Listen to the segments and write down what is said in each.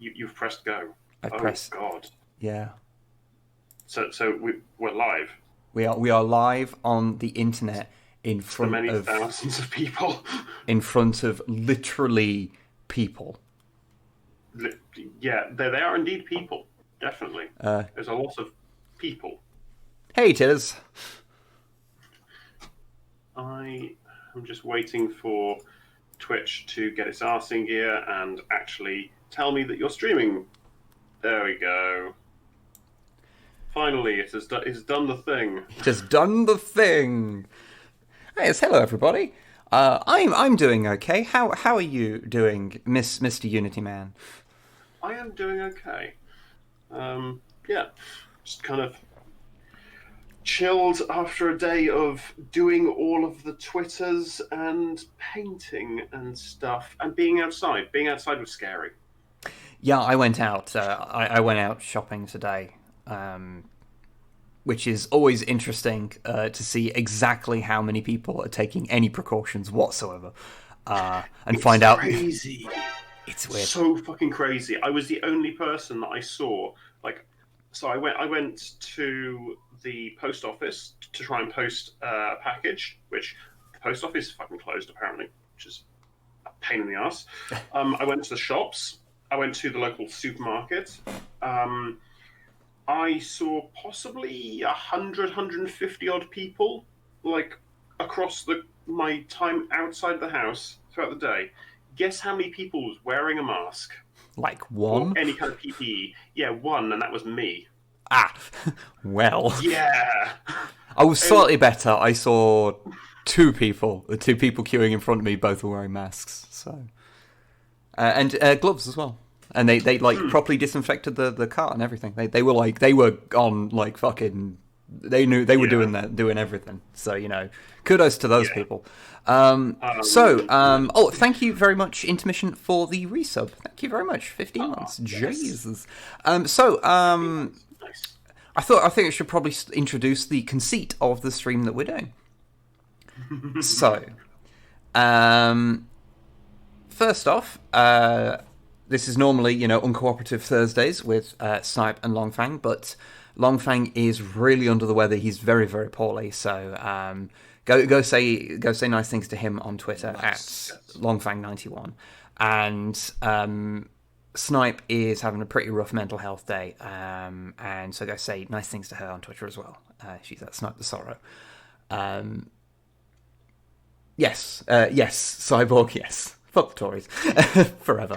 You've pressed go. I've Oh pressed. God. Yeah. So we're live We are live on the internet in to the front many of thousands of people. literally people. Yeah, they are indeed people. Definitely, Uh, there's a lot of people. hey, Tiz. I am just waiting for Twitch to get its arse in gear and actually tell me that you're streaming. There we go. Finally, it's done the thing. It has done the thing. Hey, it's hello everybody. I'm doing okay. How are you doing, Mr. Unity Man? I am doing okay. Yeah, just kind of chilled after a day of doing all of the Twitters and painting and stuff, and being outside. Being outside was scary. Yeah, I went out. I went out shopping today, which is always interesting to see exactly how many people are taking any precautions whatsoever, and It's find out crazy. it's weird. So fucking crazy. I was the only person that I saw. Like, so I went to the post office to try and post a package, which the post office is fucking closed apparently, which is a pain in the ass. I went to the shops. I went to the local supermarket. Um, I saw possibly 150 odd people, like across my time outside the house throughout the day. Guess how many people was wearing a mask Like or one. any kind of PPE? Yeah, one, and that was me. Ah, well, Yeah, I was it was, slightly better. I saw two people, the two people queuing in front of me, both were wearing masks. So, and gloves as well. And they like properly disinfected the cart and everything. They were on like fucking. They knew they were yeah, doing everything. So kudos to those yeah. people. Yeah. Oh, thank you very much, Intermission, for the resub. Thank you very much. 15 Oh, months, yes. Jesus. Nice. I think I should probably introduce the conceit of the stream that we're doing. So, um, first off, this is normally, uncooperative Thursdays with Snipe and Longfang, but Longfang is really under the weather. He's very, very poorly. So go say nice things to him on Twitter at Longfang91, and Snipe is having a pretty rough mental health day, and so go say nice things to her on Twitter as well. She's at Snipe the Sorrow. Yes, Cyborg, yes. Fuck the Tories. Forever.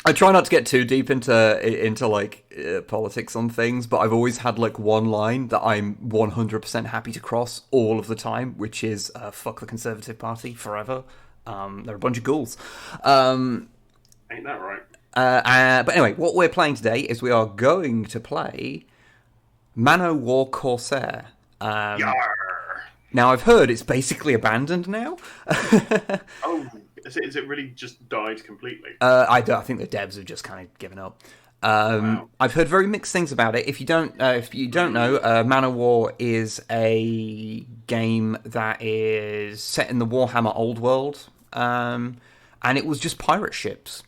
I try not to get too deep into politics on things, but I've always had like one line that I'm 100% happy to cross all of the time, which is fuck the Conservative Party forever. They're a bunch of ghouls. Ain't that right? But anyway, what we're playing today is we are going to play Man'O'War Corsair. Yarr. Now, I've heard it's basically abandoned now. Oh, is it really just died completely? I think the devs have just kind of given up. Wow. I've heard very mixed things about it. If you don't know, Man'O'War is a game that is set in the Warhammer Old World, and it was just pirate ships.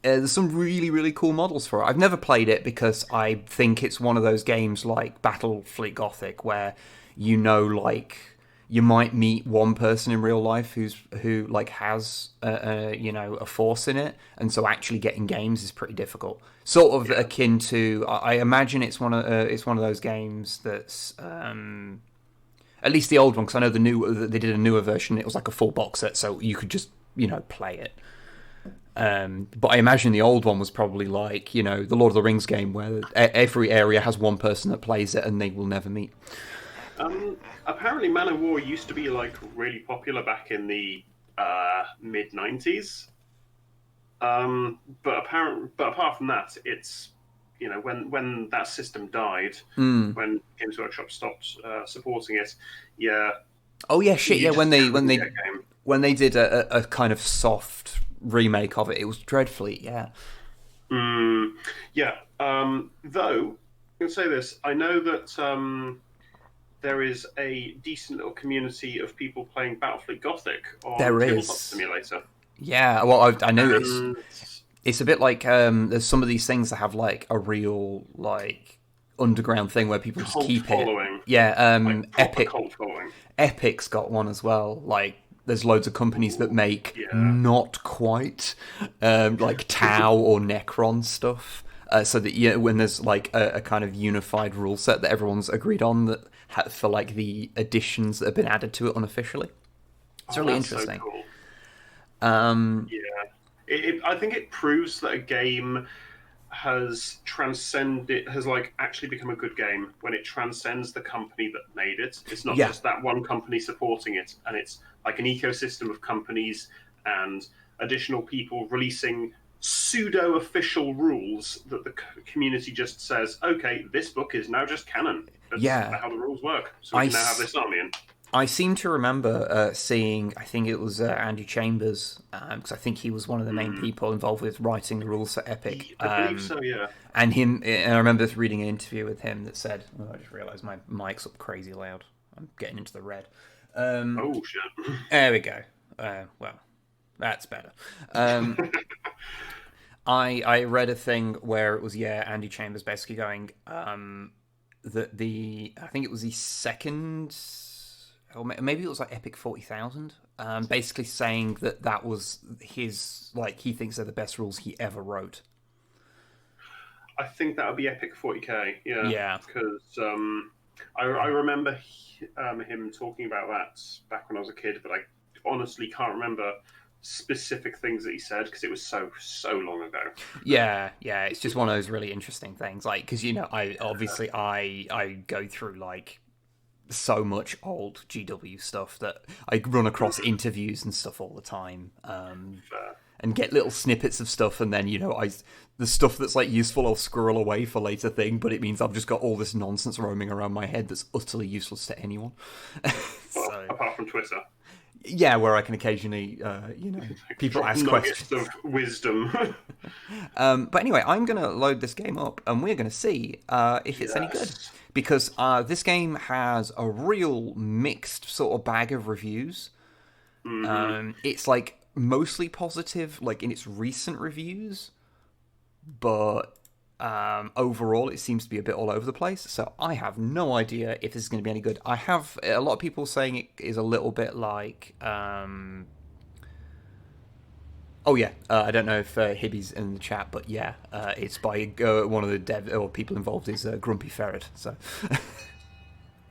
There's some really, really cool models for it. I've never played it because I think it's one of those games like Battlefleet Gothic where like you might meet one person in real life who like has a force in it, and so actually getting games is pretty difficult. Sort of akin to, I imagine it's one of those games that's at least the old one, because I know they did a newer version. It was like a full box set, so you could just play it. But I imagine the old one was probably like the Lord of the Rings game where every area has one person that plays it and they will never meet. Apparently, Man'O'War used to be like really popular back in the mid '90s. But apart from that, it's when that system died, when Games Workshop stopped supporting it. Yeah. Oh yeah, shit. Yeah, when get they did a kind of soft remake of it, it was Dreadfleet. Yeah. Yeah. Though I can say this, I know that there is a decent little community of people playing Battlefleet Gothic on There Tabletop is. Simulator. Yeah, well, I know And it's a bit like there's some of these things that have like a real like underground thing where people just cult keep it. following, Yeah, like proper Epic cult following. Epic's got one as well. Like there's loads of companies that Ooh, make yeah. not quite like Tau or Necron stuff. So that when there's like a kind of unified rule set that everyone's agreed on that for like the additions that have been added to it unofficially. It's Oh, really that's so interesting. cool. Um, Yeah. I think it proves that a game has transcended, has like actually become a good game when it transcends the company that made it. It's not yeah, just that one company supporting it, and it's like an ecosystem of companies and additional people releasing pseudo official rules that the community just says, okay, this book is now just canon. That's yeah. how the rules work. So we I, can now have s- this army in. I seem to remember seeing, I think it was Andy Chambers, because I think he was one of the main Mm, people involved with writing the rules for Epic. I believe so, yeah. And I remember reading an interview with him that said, oh, I just realised my mic's up crazy loud. I'm getting into the red. Oh, shit. There we go. Well, that's better. I read a thing where it was Andy Chambers basically going that I think it was the second, or maybe it was like Epic 40,000, basically saying that was his, like, he thinks they're the best rules he ever wrote. I think that would be Epic 40k, yeah, Yeah, because I remember him talking about that back when I was a kid, but I honestly can't remember specific things that he said because it was so long ago. yeah. It's just one of those really interesting things, like, because I go through like so much old GW stuff that I run across interviews and stuff all the time, Fair. and get little snippets of stuff, and then the stuff that's like useful I'll squirrel away for later thing, but it means I've just got all this nonsense roaming around my head that's utterly useless to anyone. Well, So apart from Twitter, yeah, where I can occasionally, people drop ask nuggets questions. of wisdom. But anyway, I'm going to load this game up and we're going to see if it's any good. Yes. Because this game has a real mixed sort of bag of reviews. Hmm. It's like mostly positive, like in its recent reviews, but overall it seems to be a bit all over the place. So I have no idea if this is going to be any good. I have a lot of people saying it is a little bit like. Oh yeah, I don't know if Hibby's in the chat, but yeah, it's by one of the dev or people involved is Grumpy Ferret. So,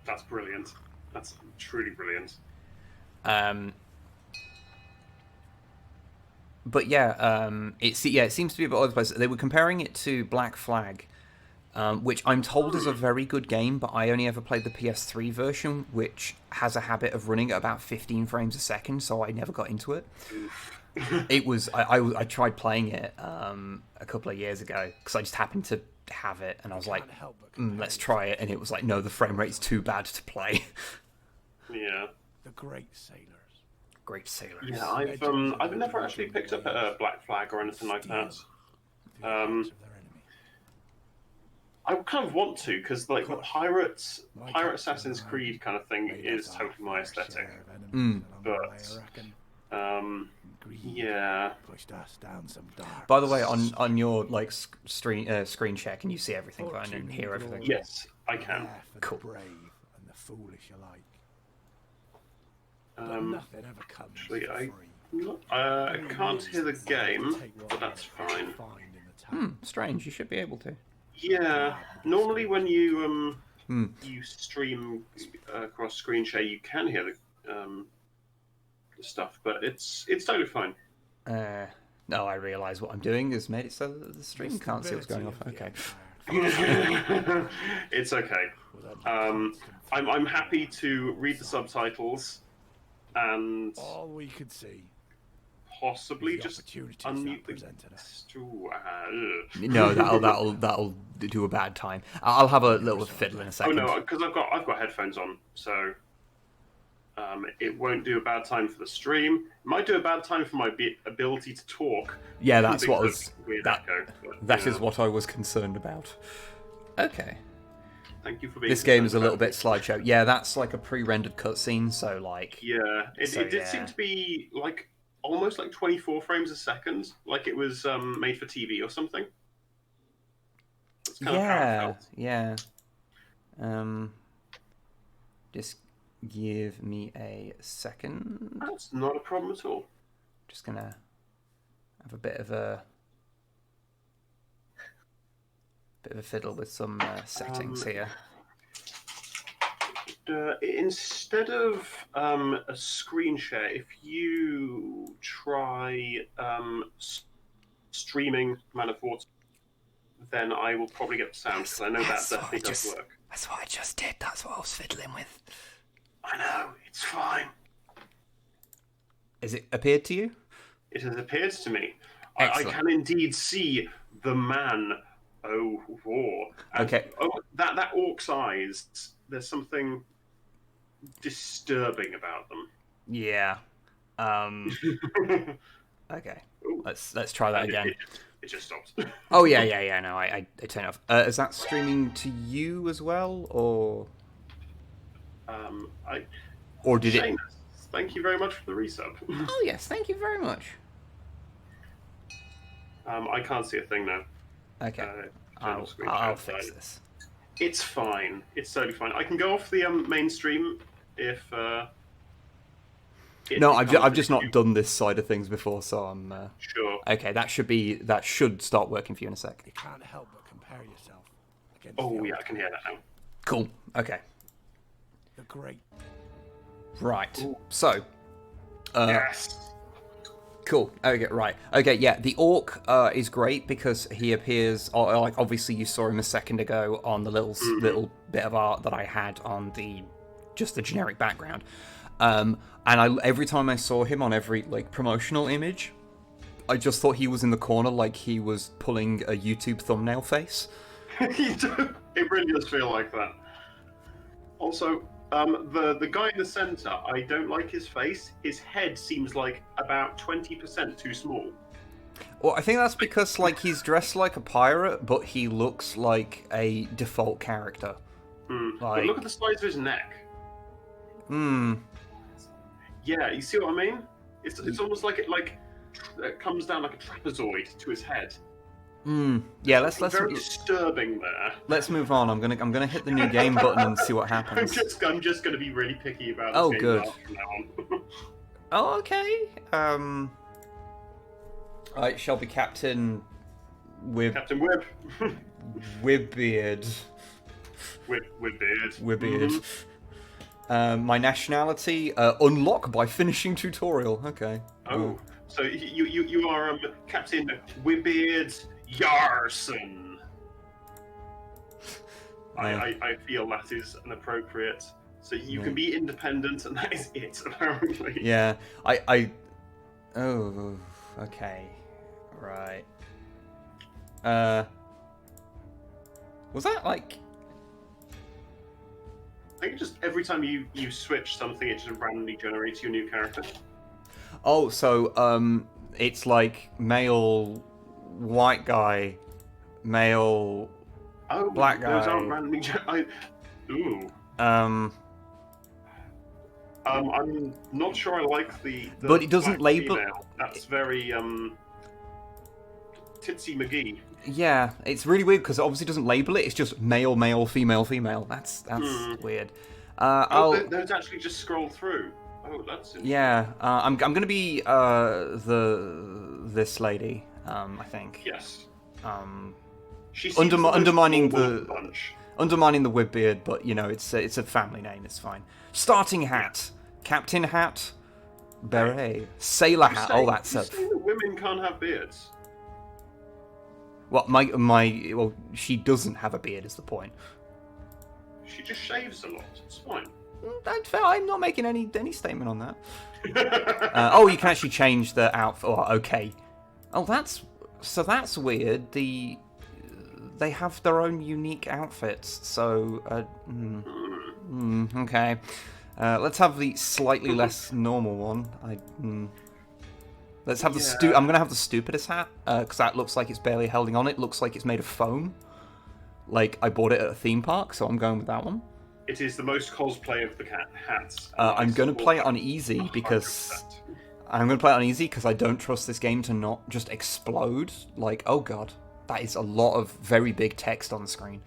That's brilliant. That's truly brilliant. um, but yeah, it seems to be a bit all over the place. They were comparing it to Black Flag, which I'm told is a very good game, but I only ever played the PS3 version, which has a habit of running at about 15 frames a second, so I never got into it. It was I tried playing it a couple of years ago because I just happened to have it, and I was like, let's try it, and it was like, no, the frame rate's too bad to play. Yeah. The great sailors. Great sailors. Yeah, I've never actually picked up a Black Flag or anything like that. I kind of want to because like the pirate Assassin's Creed kind of thing is totally my aesthetic. But yeah. Pushed us down some dark. By the way, on your like screen share, can you see everything fine and hear everything? Yes, I can. Cool. The brave and the foolish alike. Nothing ever comes Actually, for I free. can't hear the game, but that's fine. Strange. You should be able to. Yeah, normally when you you stream across screen share, you can hear the stuff, but it's totally fine. No, I realise what I'm doing has made it so that the stream can't see what's going on. Okay. It's okay. I'm happy to read the subtitles and All we could see. possibly The just opportunities unmute that presented us. No, that'll do a bad time. I'll have a little fiddle in a Oh second. no, because I've got headphones on, so it won't do a bad time for the stream. It might do a bad time for my ability to talk. Yeah, that's what was weird that. echo. But, That is what I was concerned about. Okay. Thank you for being. This game is a concerned little about bit slideshow. Yeah, that's like a pre-rendered cutscene, so like. Yeah, it So, did yeah. seem to be like almost like 24 frames a second, like it was made for TV or something. That's kind of how it felt. Yeah. Just give me a second. That's not a problem at all. Just gonna have a bit of a fiddle with some settings here. Instead of a screen share, if you try streaming Man'O'War, then I will probably get the sound, because I know that definitely does work. That's what I just did. That's what I was fiddling with. I know, it's fine. Has it appeared to you? It has appeared to me. I Excellent. can indeed see the Man'O'War. Okay. Oh, that orc's eyes, there's something disturbing about them. Yeah. Okay. Let's try that again. It just stopped. Oh yeah. No, I turned it off. Is that streaming to you as well, or did it? Seamus, thank you very much for the resub. Oh yes, thank you very much. I can't see a thing now. Okay. General screen I'll share. fix this. It's fine. It's totally fine. I can go off the mainstream if. No, I've just not done this side of things before, so I'm Sure. Okay, that should start working for you in a sec. You can't help but compare yourself against Oh the yeah, old I can hear that now. Cool. Okay. the great. Right. Ooh. So. Yes. Cool. Okay. Right. Okay. Yeah. The orc is great because he appears. Like obviously you saw him a second ago on the little bit of art that I had on the generic background. And every time I saw him on every like promotional image, I just thought he was in the corner like he was pulling a YouTube thumbnail face. It really does feel like that. Also, the guy in the center, I don't like his face. His head seems like about 20% too small. Well, I think that's because like he's dressed like a pirate, but he looks like a default character. But look at the size of his neck. Yeah, you see what I mean? It's almost like it comes down like a trapezoid to his head. Yeah, let's very disturbing there. Let's move on. I'm gonna hit the new game button and see what happens. I'm just gonna be really picky about this game good. from now on. Oh, okay. I shall be Captain Wib. Captain Wib. Wibbeard. Wibbeard. Wibbeard. My nationality, unlock by finishing tutorial. Okay. Oh, so you are Captain Wibbeard Yarson. I feel that is an appropriate. So you can be independent, and that is it, apparently. Yeah. Oh. Okay. Right. Was that like? I think just every time you switch something, it just randomly generates your new character. Oh, so it's like male white guy, male black guy. Those aren't randomly Ooh. I'm not sure I like the but it doesn't black label. female. That's very Titsy McGee. Yeah, it's really weird because it obviously doesn't label it. It's just male, male, female, female. That's weird. Those actually just scroll through. Oh, that's interesting. Yeah. I'm gonna be this lady. I think. Yes. She undermining the bunch. Undermining the Wibbeard, but you know it's a family name. It's fine. Starting hat, Captain Hat, Beret, Sailor Hat. All that stuff. You say that women can't have beards. Well, well, she doesn't have a beard. Is the point? She just shaves a lot. It's fine. I'm not making any statement on that. You can actually change the outfit. Oh, okay. Oh, that's weird. They have their own unique outfits. So, okay. Let's have the slightly less normal one. Let's have the I'm gonna have the stupidest hat because that looks like it's barely holding on. It looks like it's made of foam. Like I bought it at a theme park, so I'm going with that one. It is the most cosplay of the hats. I'm going to play it on easy because I'm going to play it on easy because I don't trust this game to not just explode. Like, oh god, that is a lot of very big text on the screen.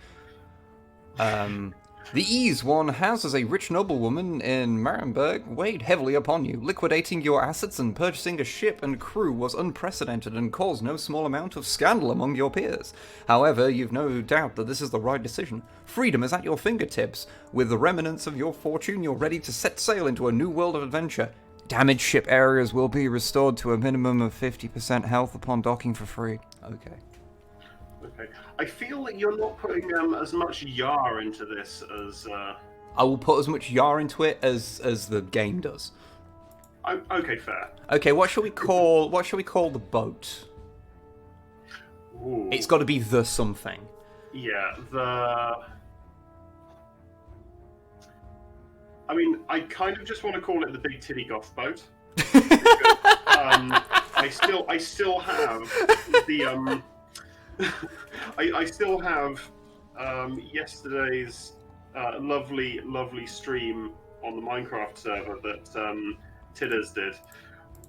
The ease one houses a rich noblewoman in Marienburg weighed heavily upon you. Liquidating your assets and purchasing a ship and crew was unprecedented and caused no small amount of scandal among your peers. However, you've no doubt that this is the right decision. Freedom is at your fingertips. With the remnants of your fortune, you're ready to set sail into a new world of adventure. Damaged ship areas will be restored to a minimum of 50% health upon docking for free. Okay. Okay. I feel that you're not putting as much yar into this as. I will put as much yar into it as the game does. Okay, fair. Okay, what shall we call the boat? Ooh. It's got to be the something. Yeah, I mean, I kind of just want to call it the Big Titty Goth boat. I still have the I still have yesterday's lovely stream on the Minecraft server that Tidders did,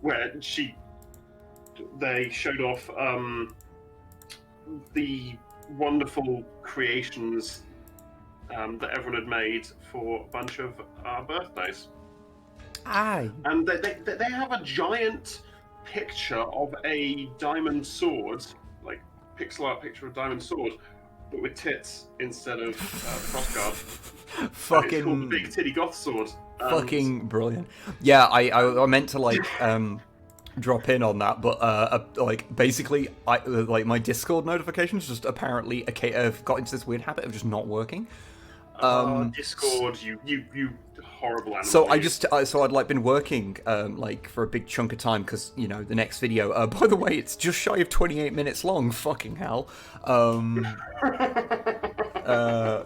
where they showed off the wonderful creations that everyone had made for a bunch of birthdays. Aye. And they have a giant picture of a diamond sword, like pixel art picture of a diamond sword, but with tits instead of crossguard. Fucking. It's called the Big Titty Goth Sword. Fucking brilliant. Yeah, I meant to like drop in on that, but like basically, like my Discord notifications just apparently have got into this weird habit of just not working. Discord, you horrible animal. So I'd like been working like for a big chunk of time because the next video. By the way, it's just shy of 28 minutes long. Fucking hell.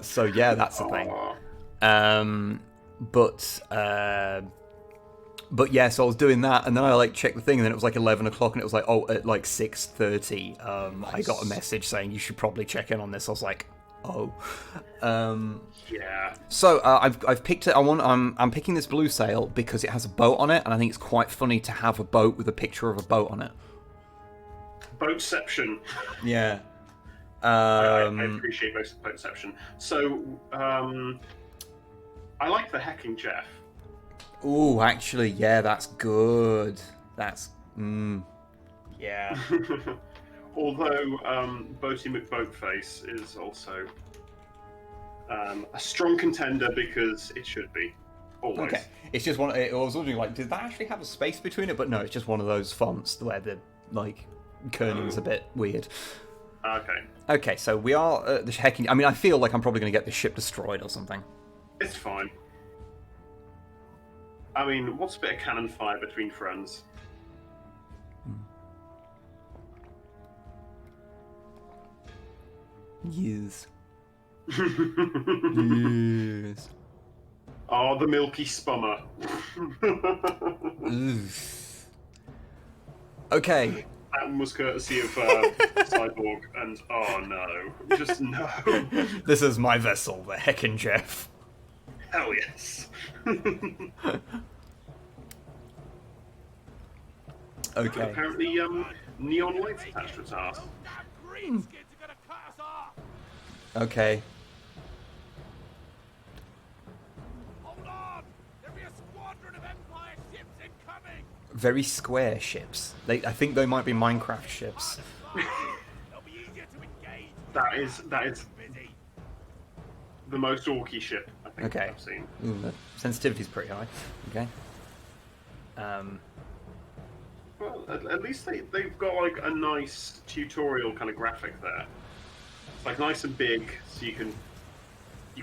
So yeah, that's the thing. But yeah, so I was doing that, and then I like checked the thing, and then it was like 11 o'clock, and it was like, oh, at like 6:30, I got a message saying you should probably check in on this. I was like, oh. Yeah. So I've picked it. I'm picking this blue sail because it has a boat on it, and I think it's quite funny to have a boat with a picture of a boat on it. Boatception. Yeah. I appreciate boatception. So I like the Hecking Jeff. Ooh, actually, yeah, that's good. That's yeah. Although Boaty McBoatface is also a strong contender because it should be. Always. Okay, it's just one. I was wondering, like, did that actually have a space between it? But no, it's just one of those fonts where the like kerning's a bit weird. Okay. Okay, so we are the Hecking. I mean, I feel like I'm probably going to get the ship destroyed or something. It's fine. I mean, what's a bit of cannon fire between friends? Yes. Yes. Oh, the milky spummer. Okay. That one was courtesy of Cyborg, and oh no. Just no. This is my vessel, the Heckin' Jeff. Hell yes. Okay. Apparently, neon lights attached to its ass. Okay. Hold on! There'll be a squadron of Empire ships incoming! Very square ships. I think they might be Minecraft ships. They'll be easier to engage. That is the most orky ship I think Okay. I've seen. Ooh, the sensitivity's pretty high. Okay. Well, at least they've got like a nice tutorial kind of graphic there. It's like nice and big, so you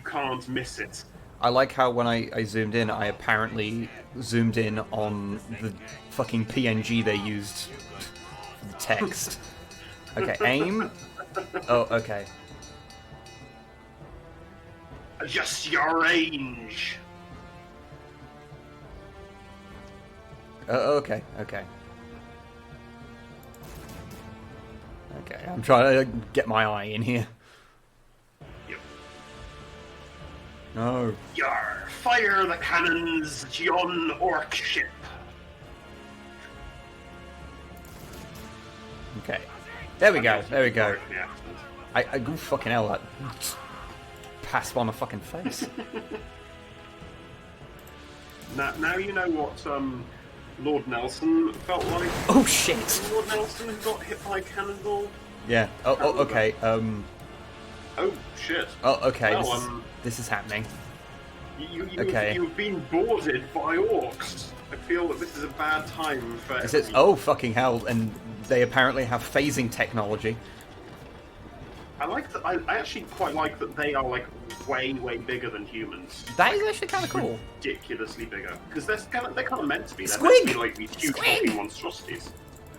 can't miss it. I like how when I zoomed in, I apparently zoomed in on the fucking PNG they used for the text. Okay, aim. Oh, okay. Adjust your range. Okay. Okay, I'm trying to get my eye in here. Yep. No. Yar, fire the cannons at yon orc ship. Okay. There we go. There we go. Sorry for the accent. Oh, fucking hell, that passed by my fucking face. Now you know what Lord Nelson felt like. Oh, shit. Lord Nelson who got hit by a cannonball. Yeah. Oh, okay. Oh shit. Oh, okay. Well, this is happening. Okay. You've been boarded by orcs. I feel that this is a bad time for. Oh, fucking hell! And they apparently have phasing technology. I like that. I actually quite like that they are like way bigger than humans. That is actually kind of cool. Ridiculously bigger because they're kind of meant to be. They're Squig! meant to be like these huge Squig! fucking monstrosities.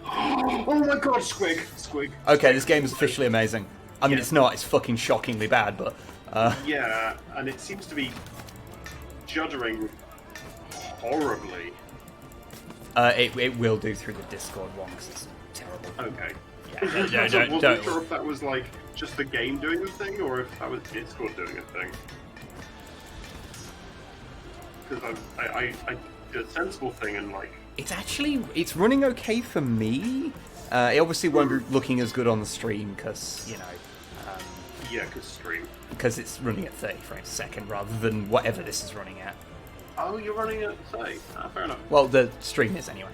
Oh my god, Squig! Okay, this game is officially amazing. I mean, it's not. It's fucking shockingly bad, but. Yeah, and it seems to be juddering horribly. It will do through the Discord one because it's terrible. Okay. Yeah, I wasn't sure if that was like just the game doing a thing or if that was Discord doing a thing. Because I did a sensible thing and like. It's running okay for me. It obviously won't be looking as good on the stream because Yeah, because stream. Because it's running at 30 frames a second rather than whatever this is running at. Oh, you're running at 30. Fair enough. Well, the stream is anyway.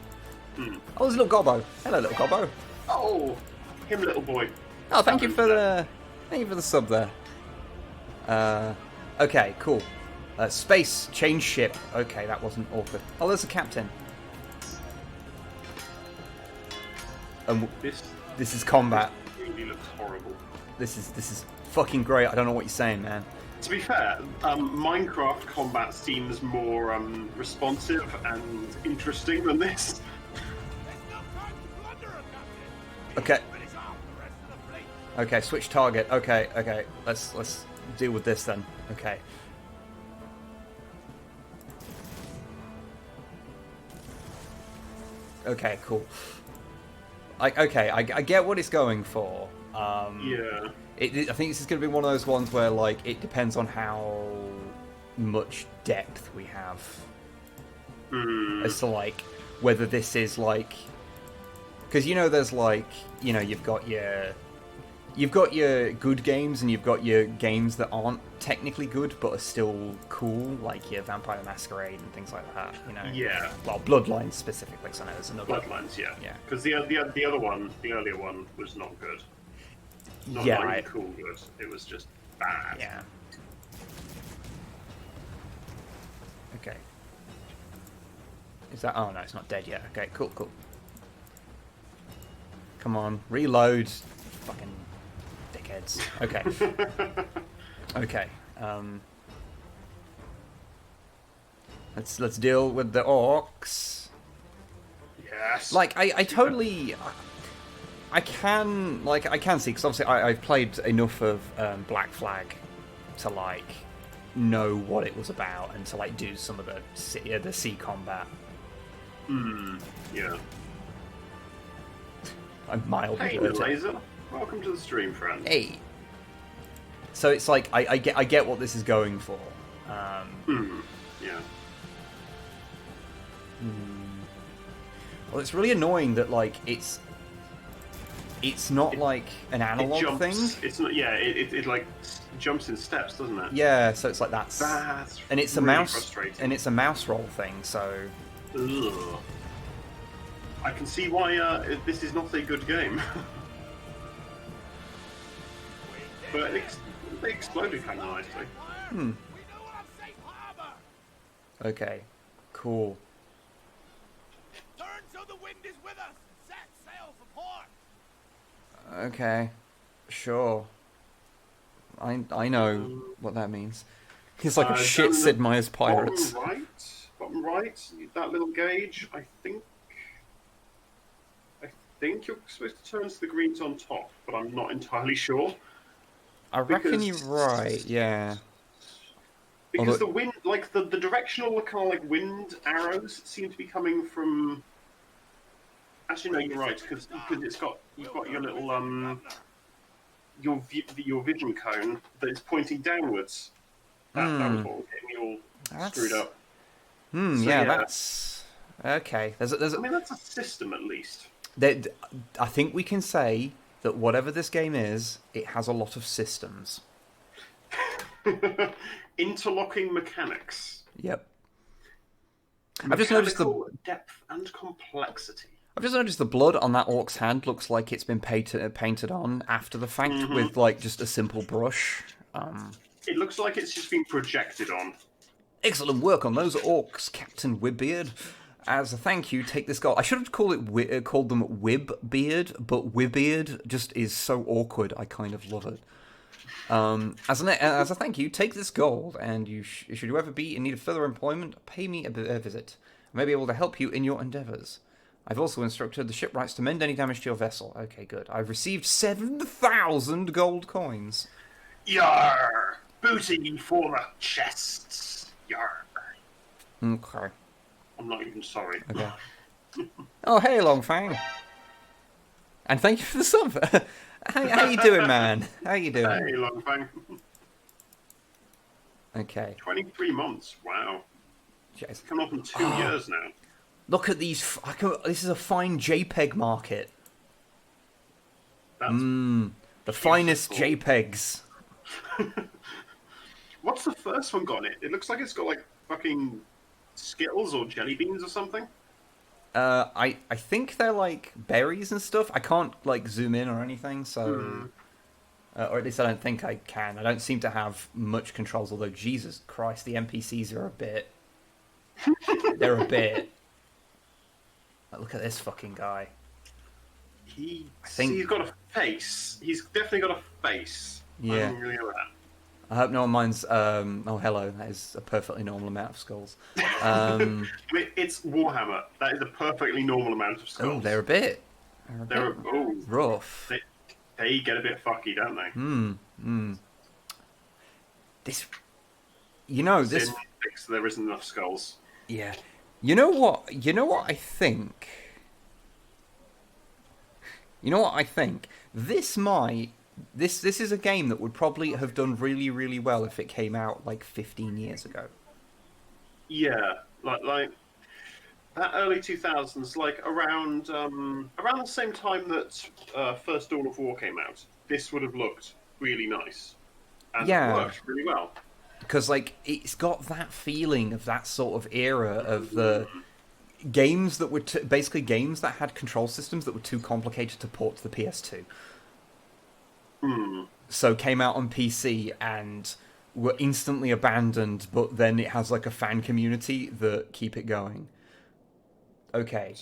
Oh, there's a little Gobbo. Hello, little Gobbo. Oh, him little boy. Oh, thank you for the sub there. Okay, cool. Space, change ship. Okay, that wasn't awkward. Oh, there's a captain. This is combat. Really looks horrible. This is fucking great. I don't know what you're saying, man. To be fair, Minecraft combat seems more responsive and interesting than this. Okay. Okay, switch target. Okay. Let's deal with this then. Okay. Okay, cool. I get what it's going for. Yeah. I think this is going to be one of those ones where, like, it depends on how much depth we have. As to, like, whether this is, like... Because, there's, like, you've got your good games and you've got your games that aren't technically good but are still cool, like your Vampire the Masquerade and things like that, Yeah. Well, Bloodlines specifically, because I know there's another... Bloodlines, yeah. Yeah. Because the other one, the earlier one, was not good. Not even cool good. It was just bad. Yeah. Okay. Is that... Oh, no, it's not dead yet. Okay, cool. Come on, reload. Fucking dickheads. Okay. Okay. Let's deal with the orcs. Yes. Like, I totally... I can see, because obviously I've played enough of Black Flag to, like, know what it was about and to, like, do some of the sea combat. Yeah. I'm mildly Hey, hurt. Laser. Welcome to the stream, friend. Hey. So it's like, I get what this is going for. Yeah. Well, it's really annoying that, like, it's not like an analog thing. It's not. Yeah. It like jumps in steps, doesn't it? Yeah. So it's like that's and it's a really mouse frustrating. and it's a mouse roll thing. So. Ugh. I can see why this is not a good game. But they exploded kind of nicely. Okay. Cool. Turn so the wind is with us. Set sail for port. Okay. Sure. I know what that means. It's like a shit Sid Meier's Pirates. Bottom right, that little gauge. I think you're supposed to turn to the greens on top, but I'm not entirely sure. I reckon you're right. Yeah. Because the wind, like the directional kind of like wind arrows seem to be coming from. Actually, no, you're right because you've got your little your vision cone that is pointing downwards. That was what was getting me all screwed up. So, yeah, that's okay. There's I mean, that's a system at least. I think we can say that whatever this game is, it has a lot of systems. Interlocking mechanics. Yep. Mechanical depth and complexity. I've just noticed the blood on that orc's hand looks like it's been painted on after the fact with like just a simple brush. It looks like it's just been projected on. Excellent work on those orcs, Captain Wibbeard. As a thank you, take this gold. I should have called them Wibbeard, but Wibbeard just is so awkward. I kind of love it. As a thank you, take this gold, and should you ever be in need of further employment, pay me a visit. I may be able to help you in your endeavours. I've also instructed the shipwrights to mend any damage to your vessel. Okay, good. I've received 7,000 gold coins. Yarr! Booty for the chests. Yarr. Okay. I'm not even sorry. Okay. Oh, hey, Longfang. And thank you for the sub. How you doing, man? How you doing? Hey, Longfang. Okay. 23 months. Wow. Jeez. Come up in 2 years now. Look at these. This is a fine JPEG market. That's The finest JPEGs. What's the first one got in it? It looks like it's got like fucking Skittles or jelly beans or something. I think they're like berries and stuff. I can't like zoom in or anything, so or at least I don't think I can. I don't seem to have much controls. Although Jesus Christ, the NPCs are a bit. They're a bit. Look at this fucking guy. He's got a face. He's definitely got a face. Yeah. I'm really that. I hope no one minds. Oh, hello. That is a perfectly normal amount of skulls. I mean, it's Warhammer. That is a perfectly normal amount of skulls. Oh, they're a bit. Rough. They get a bit fucky, don't they? This. You know this. There isn't enough skulls. Yeah. You know what I think. This is a game that would probably have done really, really well if it came out like 15 years ago. Yeah, like that early 2000s, like around the same time that first Dawn of War came out. This would have looked really nice, and it worked really well. Because like it's got that feeling of that sort of era of the games that were basically games that had control systems that were too complicated to port to the PS2. So came out on PC and were instantly abandoned, but then it has like a fan community that keep it going. Okay.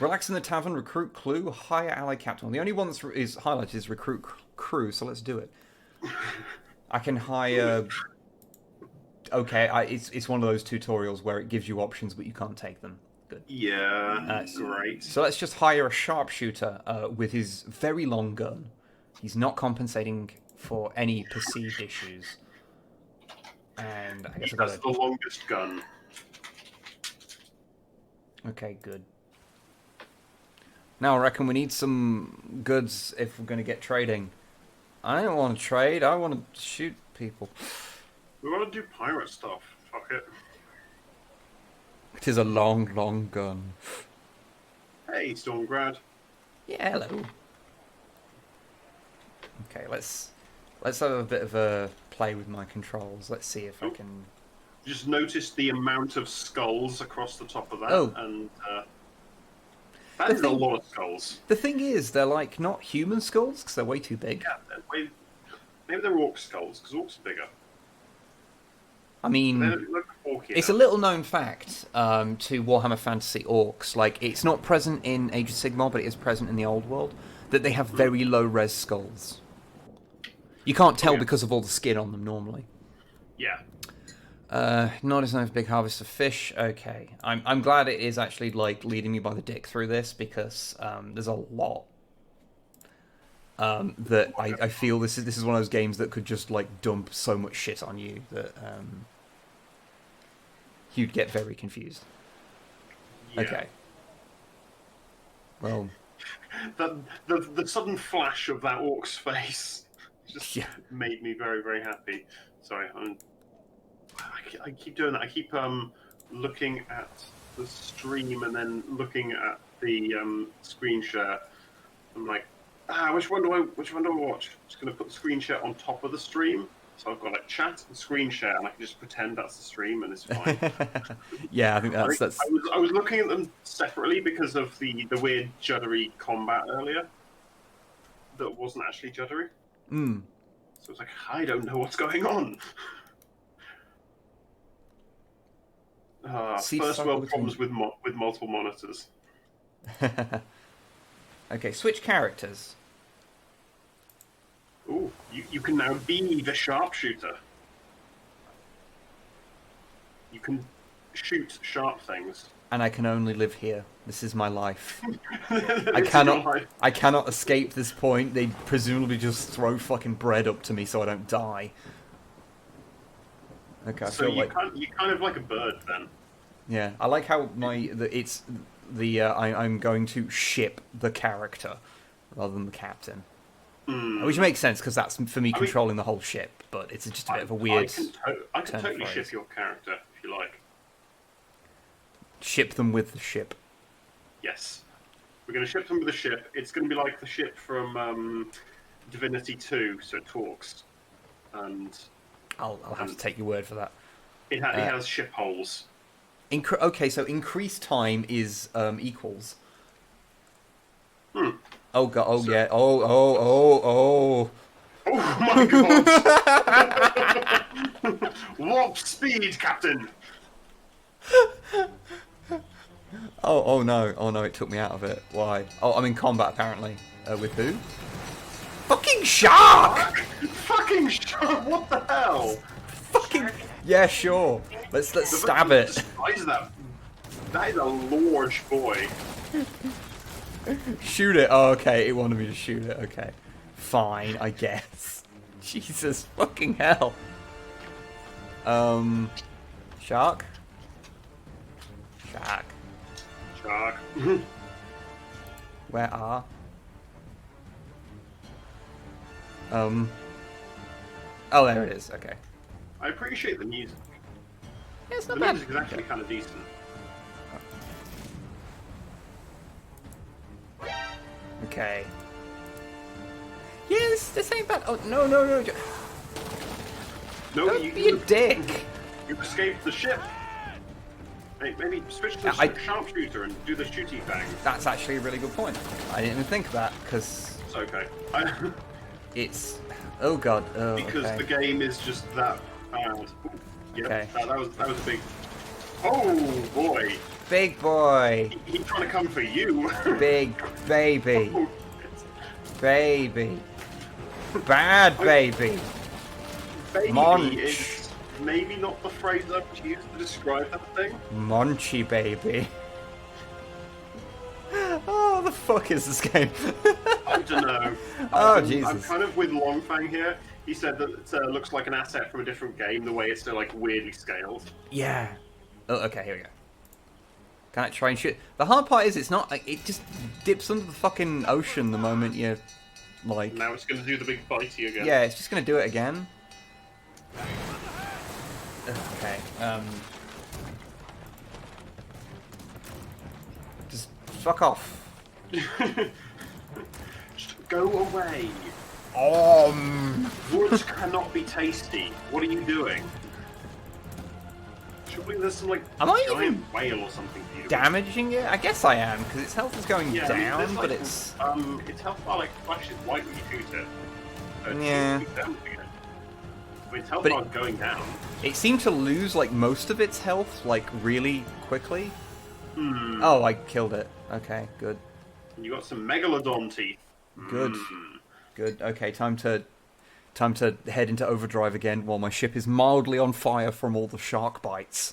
Relax in the tavern, recruit clue, hire ally captain. Well, the only one that is highlighted is recruit crew, so let's do it. I can hire... Okay, it's one of those tutorials where it gives you options, but you can't take them. Good. Yeah, great. So let's just hire a sharpshooter with his very long gun. He's not compensating for any perceived issues. And I guess That's the longest gun. Okay, good. Now I reckon we need some goods if we're going to get trading. I don't want to trade. I want to shoot people. We want to do pirate stuff. Fuck it. It is a long, long gun. Hey, Stormgrad. Yeah, hello. Okay, let's have a bit of a play with my controls. Let's see if I can... Just notice the amount of skulls across the top of that, and that is a lot of skulls. The thing is, they're like not human skulls because they're way too big. Yeah, maybe they're orc skulls because orcs are bigger. I mean, it's a little known fact to Warhammer Fantasy orcs. Like, it's not present in Age of Sigmar, but it is present in the Old World. That they have very low res skulls. You can't tell because of all the skin on them normally. Yeah. Not as nice big harvest of fish. Okay, I'm glad it is actually like leading me by the dick through this because there's a lot that I feel this is one of those games that could just like dump so much shit on you that you'd get very confused. Yeah. Okay. Well, the sudden flash of that orc's face just made me very, very happy. Sorry, I keep doing that. I keep looking at the stream and then looking at the screen share. I'm like, which one do I watch? I'm just gonna put the screen share on top of the stream. So I've got like chat and screen share, and I can just pretend that's the stream, and it's fine. Yeah, I think that's. I was looking at them separately because of the weird juddery combat earlier. That wasn't actually juddery. Mm. So it's like, I don't know what's going on. First world problems with multiple monitors. Okay, switch characters. Ooh, you can now be the sharpshooter. You can shoot sharp things. And I can only live here. This is my life. I cannot escape this point. They presumably just throw fucking bread up to me so I don't die. Okay, so you're kind of like a bird then. Yeah, I like how I'm going to ship the character rather than the captain. Which makes sense because that's for me controlling the whole ship, but it's just a bit of a weird. I can totally ship your character if you like. Ship them with the ship. Yes, we're going to ship them with the ship. It's going to be like the ship from Divinity 2, so it talks, and I'll have to take your word for that. It has ship holes. Okay, so increased time is equals. Oh god! Oh yeah! Oh! Oh my god! Warp speed, Captain. Oh no! Oh no! It took me out of it. Why? Oh, I'm in combat apparently. With who? Fucking shark! Fucking shark! What the hell? Fucking yeah, sure. Let's stab it. Size of that is a large boy. Shoot it. Oh, okay. It wanted me to shoot it. Okay, fine. I guess. Jesus fucking hell. Shark. Shark. Where are? Oh, there it is. Okay. I appreciate the music. Yeah, it's not the bad. music is actually kind of decent. Okay. Yes, this ain't bad. Oh no! No, Don't be a dick. You escaped the ship. Hey, maybe switch to sharpshooter and do the shooty thing. That's actually a really good point. I didn't even think of that because it's okay. It's oh god. Oh, because okay. the game is just that bad. Yep, Okay. That was a big. Oh boy. Big boy. He's trying to come for you. Big baby. Baby. Bad baby. Baby Munch. is maybe not the phrase I would use to describe that thing. Munchy baby. Oh, the fuck is this game? I don't know. Oh, Jesus. I'm kind of with Longfang here. He said that it looks like an asset from a different game, the way it's still like weirdly scaled. Yeah. Oh, okay, here we go. Can I try and shoot? The hard part is it's not like it just dips under the fucking ocean the moment you like. Now it's going to do the big bitey again. Yeah, it's just gonna do it again. Okay. Just fuck off. Just go away. Wood cannot be tasty. What are you doing? Surely there's some like giant whale or something for you to damaging it? I guess I am because its health is going down, like, but it's its health bar like flashes white when you shoot it. So yeah. Keep damaging it. I mean, its health bar is going down. It seemed to lose like most of its health like really quickly. Oh, I killed it. Okay, good. And you got some megalodon teeth. Good. Good. Okay, time to head into overdrive again while my ship is mildly on fire from all the shark bites.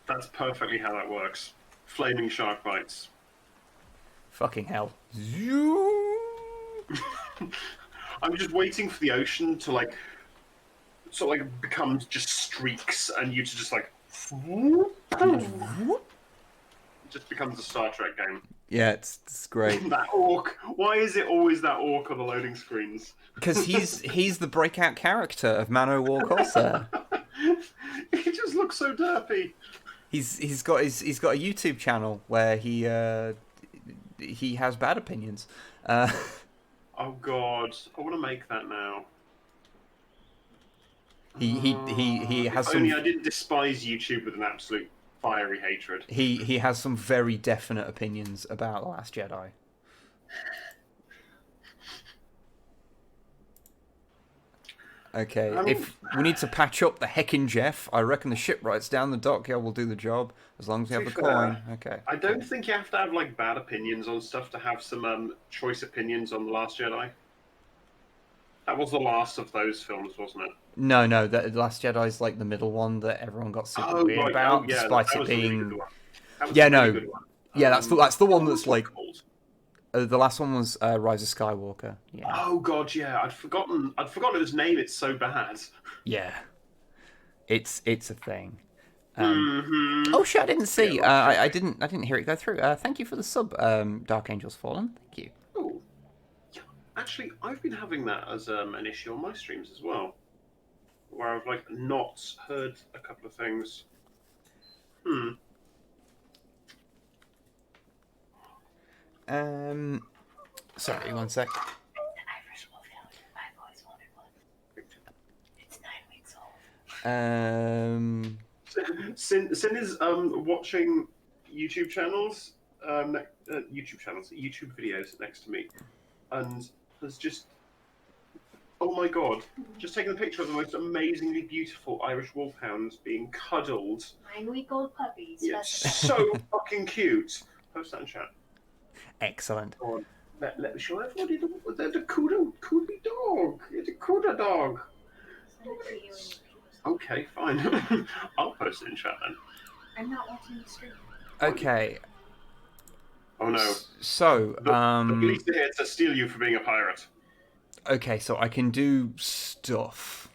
That's perfectly how that works. Flaming shark bites. Fucking hell. I'm just waiting for the ocean to like sort of like become just streaks and you to just like it just becomes a Star Trek game. Yeah, it's great. That orc. Why is it always that orc on the loading screens? Because he's the breakout character of Man'O'War Corsair. He just looks so derpy. He's got a YouTube channel where he has bad opinions. Oh God, I want to make that now. He If has only some I didn't despise YouTube with an absolute fiery hatred. he has some very definite opinions about The Last Jedi. Okay, I mean, if we need to patch up the heckin' Jeff, I reckon the shipwrights down the dockyard will do the job as long as we have the fair, coin. Okay. I don't think you have to have like bad opinions on stuff to have some choice opinions on The Last Jedi. That was the last of those films, wasn't it? No, the Last Jedi's like the middle one that everyone got super Oh weird right, about, oh yeah, despite that it was a really being. good one. That was Yeah, a really no, good one. yeah, that's the one what that's was like. it called? The last one was Rise of Skywalker. Yeah. Oh God, yeah, I'd forgotten his name. It's so bad. Yeah. It's a thing. Mm-hmm. Oh shit! I didn't see. Yeah, I didn't hear it go through. Thank you for the sub, Dark Angels Fallen. Thank you. Oh, yeah. Actually, I've been having that as an issue on my streams as well, where I've like not heard a couple of things. Sorry, one sec. Irish Wolfhound. I've always wanted one. It's 9 weeks old. Sin is watching YouTube channels, YouTube videos next to me, and has just, oh my God, just taken a picture of the most amazingly beautiful Irish wolfhounds being cuddled. 9-week-old puppies. Yeah, so fucking cute. Post that in chat. Excellent. Go on. Let me show everybody the Kuda dog. It's a Kuda dog. Okay, fine. I'll post it in chat then. I'm not watching the stream. Okay. Oh no. So, The police are here to steal you for being a pirate. okay, so I can do stuff.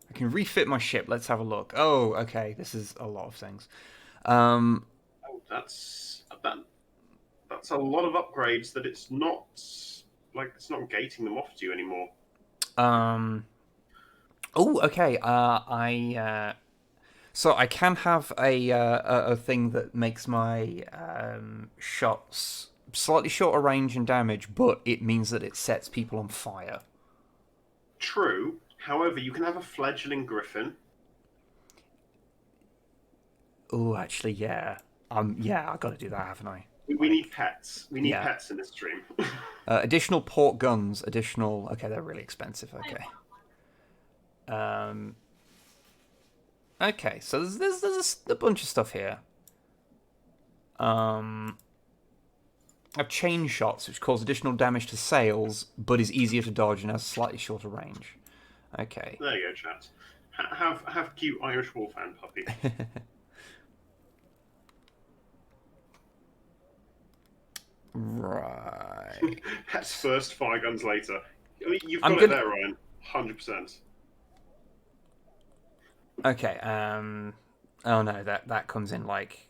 I can refit my ship. Let's have a look. Oh, okay. This is a lot of things. Oh, that's a lot of upgrades that it's not gating them off to you anymore. Oh, okay. So I can have a thing that makes my shots slightly shorter range and damage, but it means that it sets people on fire. True. However, you can have a fledgling griffin. Oh, actually, yeah. Yeah, I got to do that, haven't I? We need pets. We need Yeah. pets in this stream. Additional port guns. Additional. Okay, they're really expensive. Okay. Okay, so there's a bunch of stuff here. I've chain shots, which cause additional damage to sails, but is easier to dodge and has slightly shorter range. Okay. There you go, chat. Have cute Irish wolfhound puppy. Right. Pets first, fire guns later. I mean, you've I'm got it gonna- there, Ryan. 100%. Okay. Oh no, that comes in like.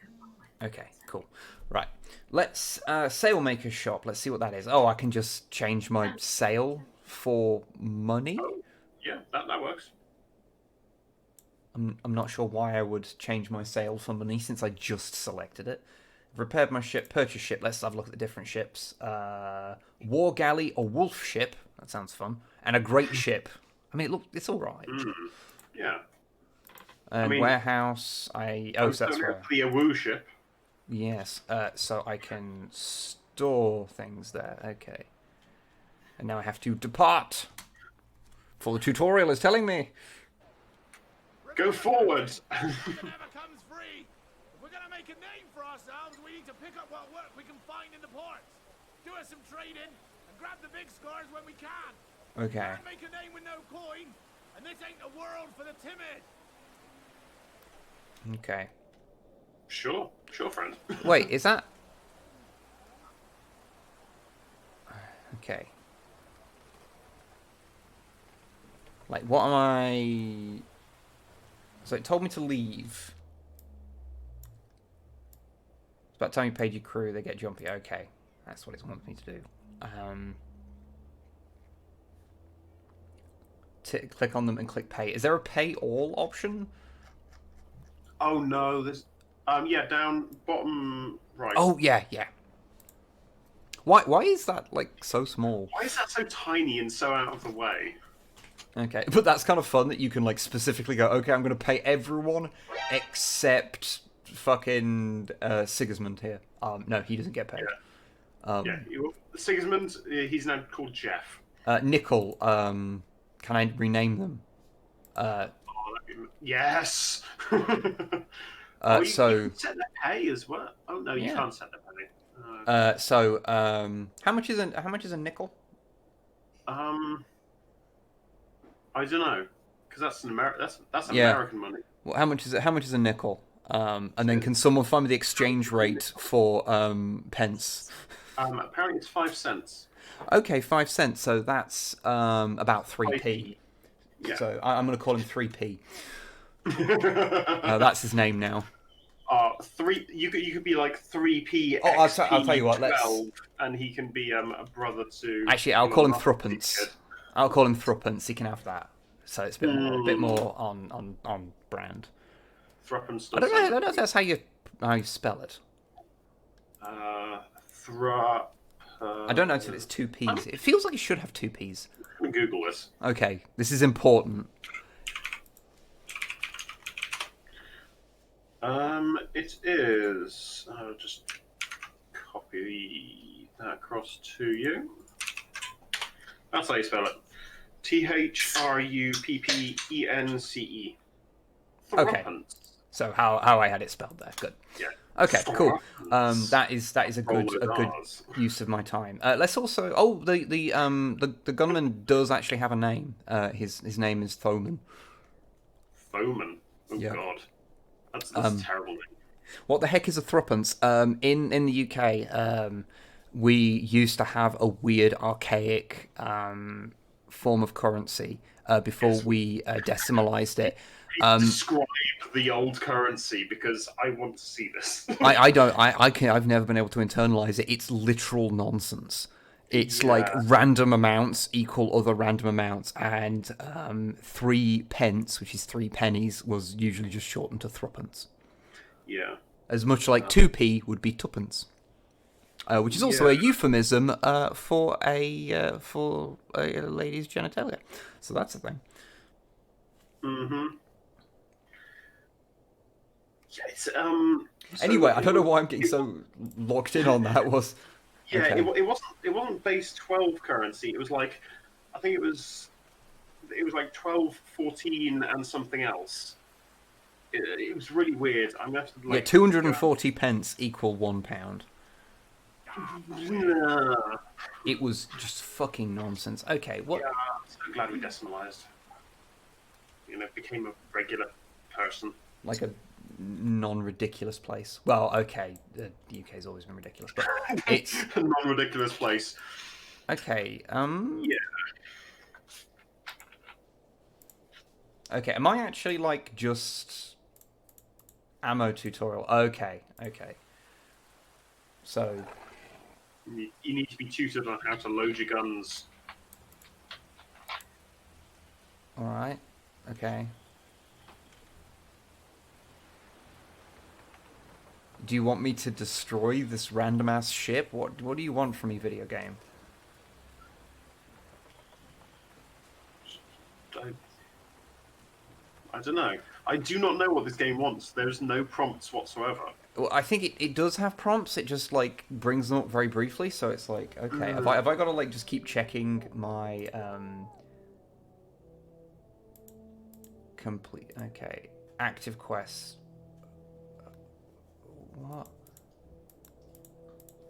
Okay, cool. Right. Let's sailmaker's shop. Let's see what that is. Oh, I can just change my sail for money. Yeah, that works. I'm not sure why I would change my sail for money since I just selected it. Repaired my ship, purchase ship. Let's have a look at the different ships. War galley or wolf ship. That sounds fun. And a great ship. I mean, look, it's all right. Yeah. And warehouse. So that's where. The Awoo ship. Yes. So I can store things there. Okay. And now I have to depart. For the tutorial is telling me. Go forward. It never comes free. If we're gonna make a name for ourselves, we need to pick up what work we can find in the ports. Do us some trading and grab the big scores when we can. Okay. Can't make a name with no coin, and this ain't a world for the timid. Okay. Sure, friend. Wait, is that... Okay. Like, what am I... So it told me to leave. It's about time you paid your crew, they get jumpy. Okay. That's what it wants me to do. Click on them and click pay. Is there a pay all option? Oh no, there's. Yeah, down bottom right. Oh yeah, yeah. Why is that like so small? Why is that so tiny and so out of the way? Okay, but that's kind of fun that you can like specifically go, okay, I'm going to pay everyone except fucking Sigismund here. No, he doesn't get paid. Yeah. Sigismund, he's now called Jeff. Nickel, can I rename them? Yes. You can set the pay as well. Oh no, you can't set the pay. How much is a nickel? I don't know, because that's American money. Well, how much is a nickel? And then can someone find me the exchange rate for pence? Apparently it's 5 cents. Okay, 5 cents. So that's about 3p. Yeah. So I'm going to call him 3p. That's his name now. You could be like 3p. Oh, I'll tell you what. 12, and he can be a brother to. Actually, I'll call him threepence. I'll call him threepence. He can have that. So it's a bit more on brand. Threepence. I don't know if that's how you spell it. I don't know if it's 2 p's. It feels like it should have 2 p's. I'm gonna Google this. Okay, this is important. It is. I'll just copy that across to you. That's how you spell it. Thruppence. Okay. So how I had it spelled there. Good. Yeah. Okay, cool. That is a good use of my time. Let's also the gunman does actually have a name. His name is Thoman. Thoman. Oh yeah. God. That's a terrible name. What the heck is a threepence? In the UK, we used to have a weird archaic form of currency before we decimalized it. Describe the old currency because I want to see this. I've never been able to internalize it. It's literal nonsense. It's like random amounts equal other random amounts, and 3 pence, which is 3 pennies, was usually just shortened to threepence. Yeah. As much like 2p would be tuppence, which is also a euphemism for a lady's genitalia. So that's a thing. Mm-hmm. Yeah, it's, anyway, I don't know why I'm getting so locked in on that. Yeah, okay. it wasn't base 12 currency. It was like, I think it was like 12, 14, and something else. It was really weird. I'm gonna have to 240 pence equal £1. Yeah. It was just fucking nonsense. Okay, what? Yeah, I'm so glad we decimalized. Became a regular person. Like a non-ridiculous place. Well, okay, the UK's always been ridiculous, but it's a non-ridiculous place. Okay. Yeah. Okay, am I actually like just ammo tutorial? Okay. So you need to be tutored on how to load your guns. All right. Okay. Do you want me to destroy this random ass ship? What do you want from me, video game? I don't know. I do not know what this game wants. There's no prompts whatsoever. Well, I think it does have prompts. It just like brings them up very briefly. So it's like, okay, have I got to like just keep checking my complete? Okay, active quests. What?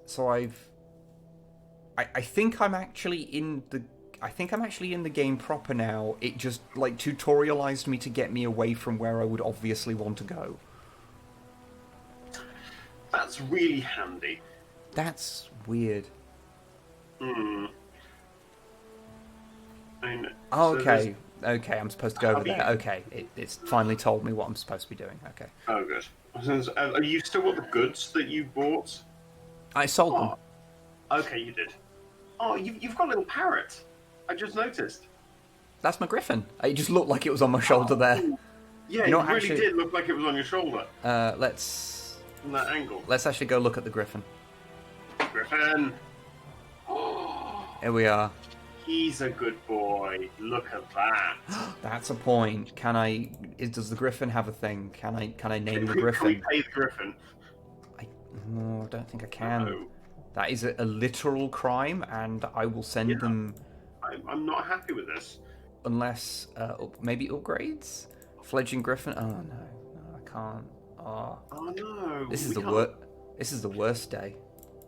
So I think I'm actually in the game proper now. It just like tutorialized me to get me away from where I would obviously want to go. That's really handy. That's weird. Okay, I'm supposed to go over there. Okay, it's finally told me what I'm supposed to be doing. Okay. Oh, good. Are you still got the goods that you bought? I sold them. Okay, you did. Oh, you've got a little parrot. I just noticed. That's my griffin. It just looked like it was on my shoulder there. Yeah, it really did look like it was on your shoulder. Let's from that angle. Let's actually go look at the griffin. Griffin! Here we are. He's a good boy. Look at that. That's a point. Does the griffin have a thing? Can I name the Can we griffin? pay the griffin? I don't think I can. No. That is a literal crime, and I will send them. I'm not happy with this. Unless maybe upgrades. Fledgling griffin. Oh no, I can't. Oh no. This is the worst. This is the worst day.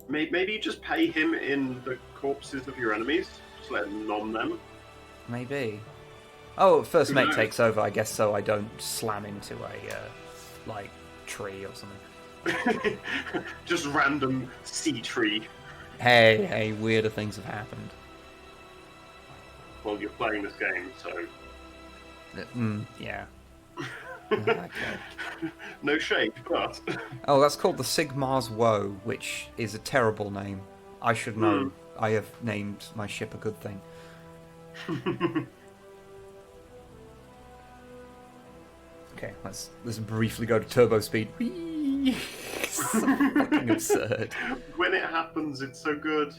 Maybe you just pay him in the corpses of your enemies. Just let him nom them. Maybe. Oh, first Who mate knows? takes over, I guess, so I don't slam into a like tree or something. Just random sea tree. Hey, weirder things have happened. Well, you're playing this game, so Yeah. Okay. no shade, but Oh, that's called the Sigmar's Woe, which is a terrible name. I should know. I have named my ship a good thing. Okay, let's briefly go to turbo speed. Whee! So fucking absurd. when it happens, it's so good.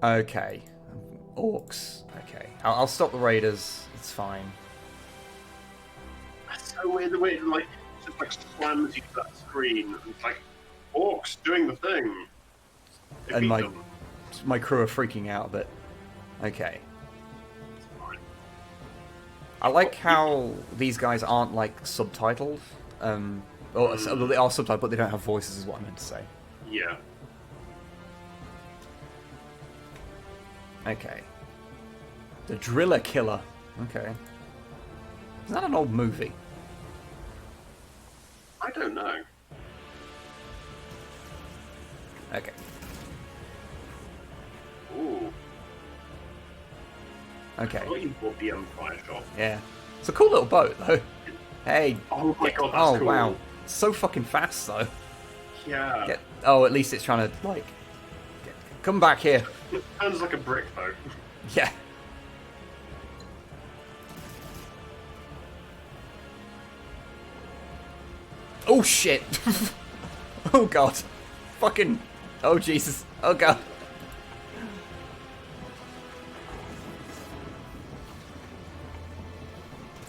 Okay, orcs. Okay, I'll stop the raiders. It's fine. That's so weird the way it just slams you to that screen. And it's like orcs doing the thing. They And beat my them. my crew are freaking out, but okay. It's fine. I like how these guys aren't like subtitled. Or they are subtitled, but they don't have voices, is what I meant to say. Yeah. Okay. The Driller Killer. Okay. Is that an old movie? I don't know. Okay. Ooh. Okay. I thought you bought the Empire shop. Yeah. It's a cool little boat, though. Hey. Oh my god, that's Oh, cool. wow. It's so fucking fast, though. Yeah. Oh, at least it's trying to, like... Come back here. It sounds like a brick, though. Yeah. Oh, shit. Oh, God. Fucking... Oh, Jesus. Oh, God.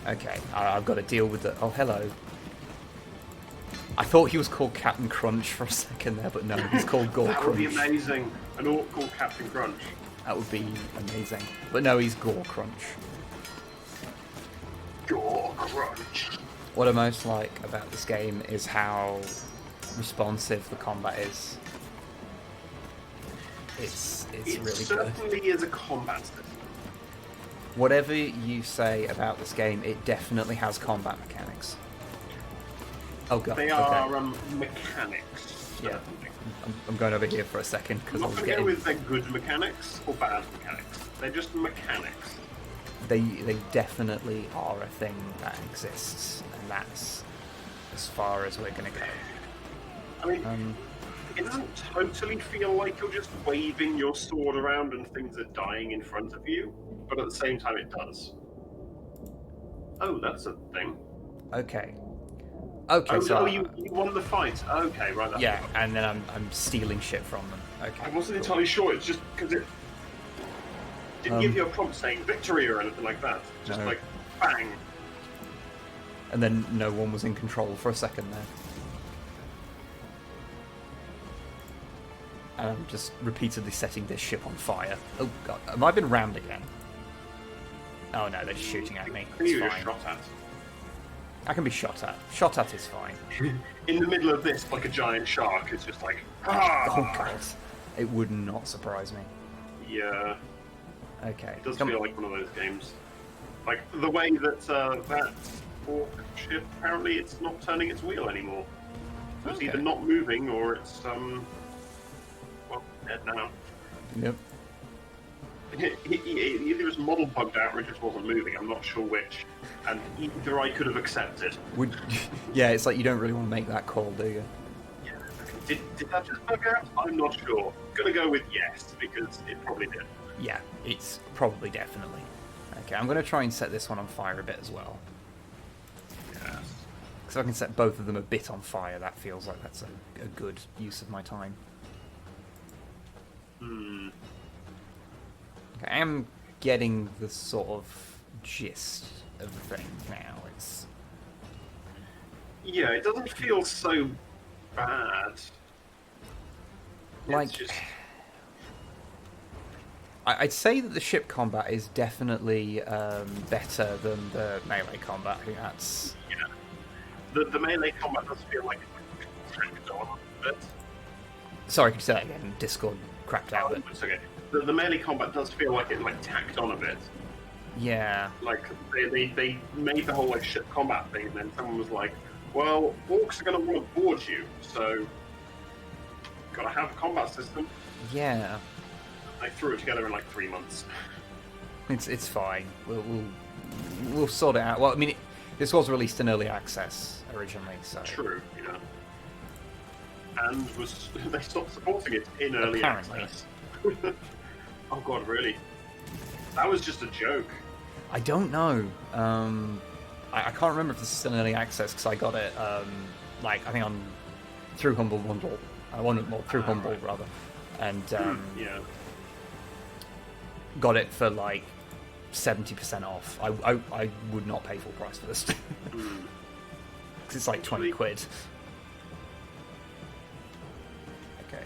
Okay, I've got to deal with the... Oh, hello. I thought he was called Captain Crunch for a second there, but no, he's called Gore That would be Crunch. amazing. An orc called Captain Crunch. That would be amazing. But no, he's Gore Crunch. Gore Crunch. What I most like about this game is how responsive the combat is. It's It really good. certainly is a combat system. Whatever you say about this game, it definitely has combat mechanics. Oh god. They okay. are mechanics. Yeah. Certainly. I'm going over here for a second I'm because I not was going to go getting. with their good mechanics or bad mechanics. They're just mechanics. They definitely are a thing that exists, and that's as far as we're going to go. I mean, it doesn't totally feel like you're just waving your sword around and things are dying in front of you, but at the same time it does. Oh, that's a thing. Okay. Okay. Oh, so no, you won the fight. Okay, right. That's yeah, what- and then I'm stealing shit from them. Okay. I wasn't cool. entirely sure. It's just because it didn't give you a prompt saying victory or anything like that. Just No. like bang. And then no one was in control for a second there. And I'm just repeatedly setting this ship on fire. Oh god, have I been rammed again? Oh no, they're just shooting at me. You were It's just fine. shot at. I can be shot at. Shot at is fine. In the middle of this, like a giant shark, it's just like Oh ah. god. It would not surprise me. Yeah, Okay. it does come- feel like one of those games. Like the way that that orc ship, apparently it's not turning its wheel anymore. It's Okay. either not moving or it's well, dead now. Yep. Either it was model bugged out or it just wasn't moving. I'm not sure which. And either I could have accepted. Would yeah, it's like you don't really want to make that call, do you? Did that just bug out? I'm not sure. Gonna go with yes, because it probably did. Yeah, it's probably definitely. Okay, I'm gonna try and set this one on fire a bit as well. Yes. Because I can set both of them a bit on fire, that feels like that's a good use of my time. Hmm. Okay, I am getting the sort of gist of the thing now. It's Yeah, it doesn't feel so bad. like... It's just... I'd say that the ship combat is definitely better than the melee combat. I think that's... Yeah. The melee combat does feel like it's tacked on a bit. Sorry, could you say that again? Discord crapped out. Oh, it's okay. The melee combat does feel like it like tacked on a bit. Yeah. Like they made the whole like ship combat thing, and then someone was like, "Well, orcs are gonna want to board you, so gotta have a combat system." Yeah. I threw it together in like 3 months. It's fine. We'll sort it out. Well, I mean, this was released in early access originally, so... True, yeah. And they stopped supporting it in early Apparently. access. Oh god, really? That was just a joke. I don't know. I can't remember if this is still in early access, because I got it, like, I think through Humble Bundle. Through Humble, right. rather. And, Yeah. got it for, like, 70% off. I would not pay full price for this. Because it's like 20 quid. Okay.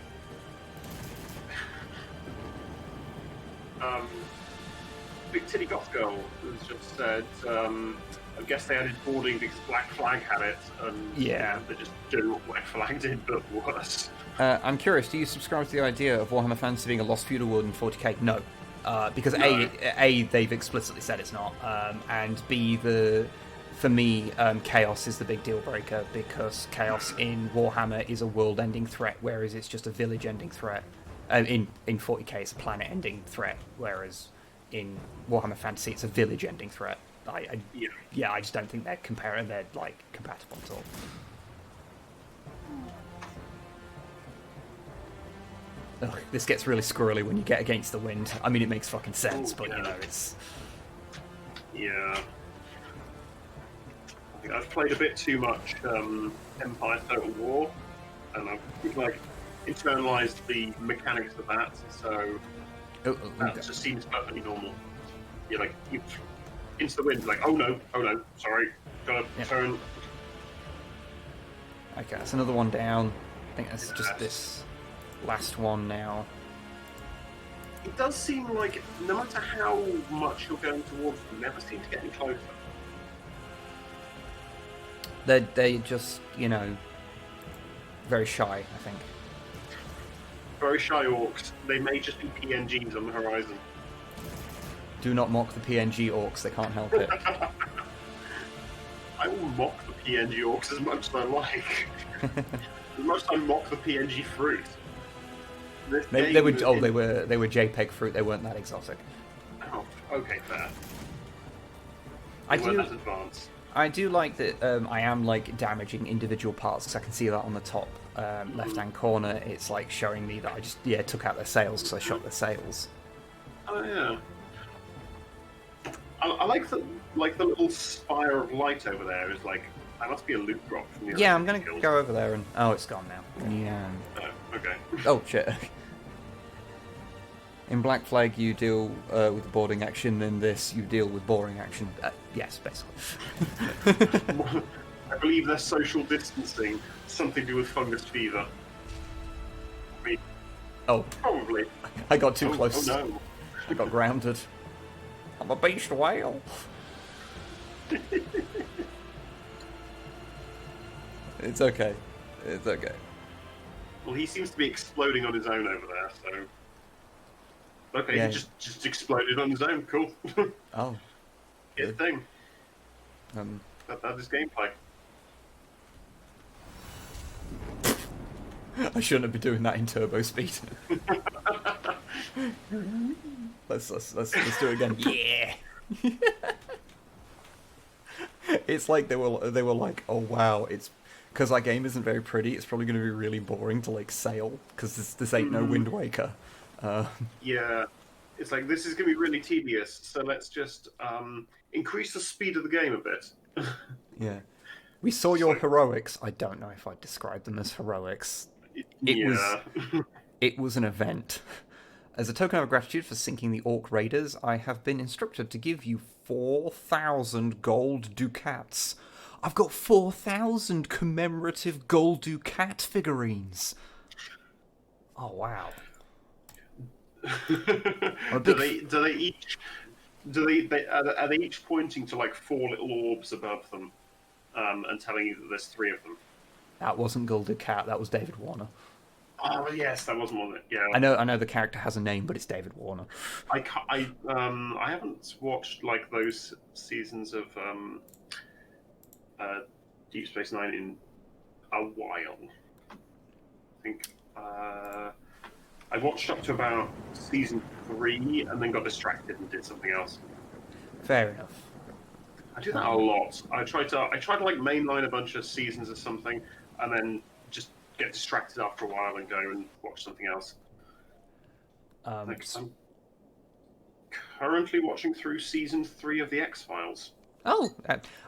Big Titty Goth Girl has just said, I guess they added boarding because Black Flag had it, and Yeah. they're just doing what Black Flag did, but worse. I'm curious, do you subscribe to the idea of Warhammer Fantasy being a lost feudal world in 40k? No. Because No. A, they've explicitly said it's not, and B, for me, chaos is the big deal breaker, because chaos in Warhammer is a world-ending threat, whereas it's just a village-ending threat. In 40k, it's a planet-ending threat, whereas in Warhammer Fantasy, it's a village-ending threat. I just don't think they're like compatible at all. Ugh, this gets really squirrely when you get against the wind. I mean, it makes fucking sense, but you know, it's... Yeah. I think I've played a bit too much Empire Total War, and I've like internalized the mechanics of that, so that just seems perfectly normal. You're like, into the wind, like, oh no, sorry, gotta turn. Okay, that's another one down. I think that's just this last one now. It does seem like no matter how much you're going towards them, never seem to get any closer. They just, you know, very shy, I think. Very shy orcs. They may just be PNGs on the horizon. Do not mock the PNG orcs, they can't help it. I will mock the PNG orcs as much as I like. As much as I mock the PNG fruit. They were JPEG fruit, they weren't that exotic. Oh, okay, fair. I They weren't that advanced. I do like that I am like damaging individual parts, because I can see that on the top left-hand corner. It's like showing me that I just took out their sails because I shot their sails. Oh yeah. I like the little spire of light over there. Is like that must be a loot drop from the. Yeah, I'm gonna go over there and it's gone now. Yeah. Oh, okay. Oh shit. In Black Flag, you deal with the boarding action. In this, you deal with boring action. Yes, basically. I believe their social distancing something to do with fungus fever. I mean, Oh, probably. I got too close. Oh no. I got grounded. I'm a beast whale. It's okay. It's okay. Well, he seems to be exploding on his own over there. So. Okay, Yeah. he just exploded on his own. Cool. Oh. Good thing. Um. That is gameplay. I shouldn't have been doing that in turbo speed. let's do it again. Yeah. It's like they were like, oh wow, it's because that game isn't very pretty. It's probably going to be really boring to like sail, because this ain't no Wind Waker. Yeah, it's like this is going to be really tedious. So let's just increase the speed of the game a bit. Yeah. We saw your heroics. I don't know if I'd describe them as heroics. It was an event. As a token of gratitude for sinking the Orc Raiders, I have been instructed to give you 4,000 gold ducats. I've got 4,000 commemorative gold ducat figurines. Oh wow! Are they each pointing to like 4 little orbs above them, and telling you that there's 3 of them? That wasn't Gold Ducat. That was David Warner. Oh yes, that wasn't one. Yeah, I know. The character has a name, but it's David Warner. I haven't watched like those seasons of Deep Space Nine in a while. I think I watched up to about season 3 and then got distracted and did something else. Fair enough. I do that a lot. I try to like mainline a bunch of seasons of something and then just get distracted after a while and go and watch something else. I'm currently watching through season 3 of the X-Files. Oh,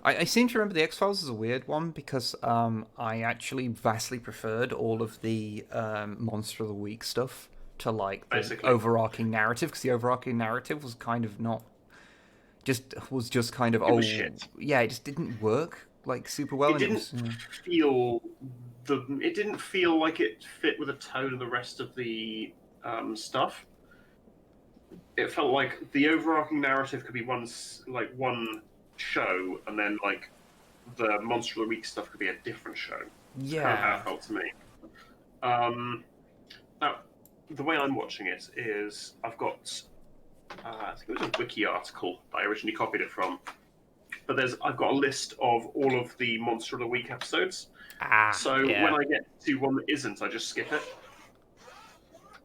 I seem to remember the X-Files as a weird one because I actually vastly preferred all of the Monster of the Week stuff to like the overarching narrative, because the overarching narrative was kind of not just kind of shit. Yeah, it just didn't work like super well. It didn't feel like it fit with the tone of the rest of the stuff. It felt like the overarching narrative could be one show, and then like the Monster of the Week stuff could be a different show. Yeah, kind of how it felt to me. Now, the way I'm watching it is I've got I think it was a wiki article that I originally copied it from, but I've got a list of all of the Monster of the Week episodes. When I get to one that isn't, I just skip it,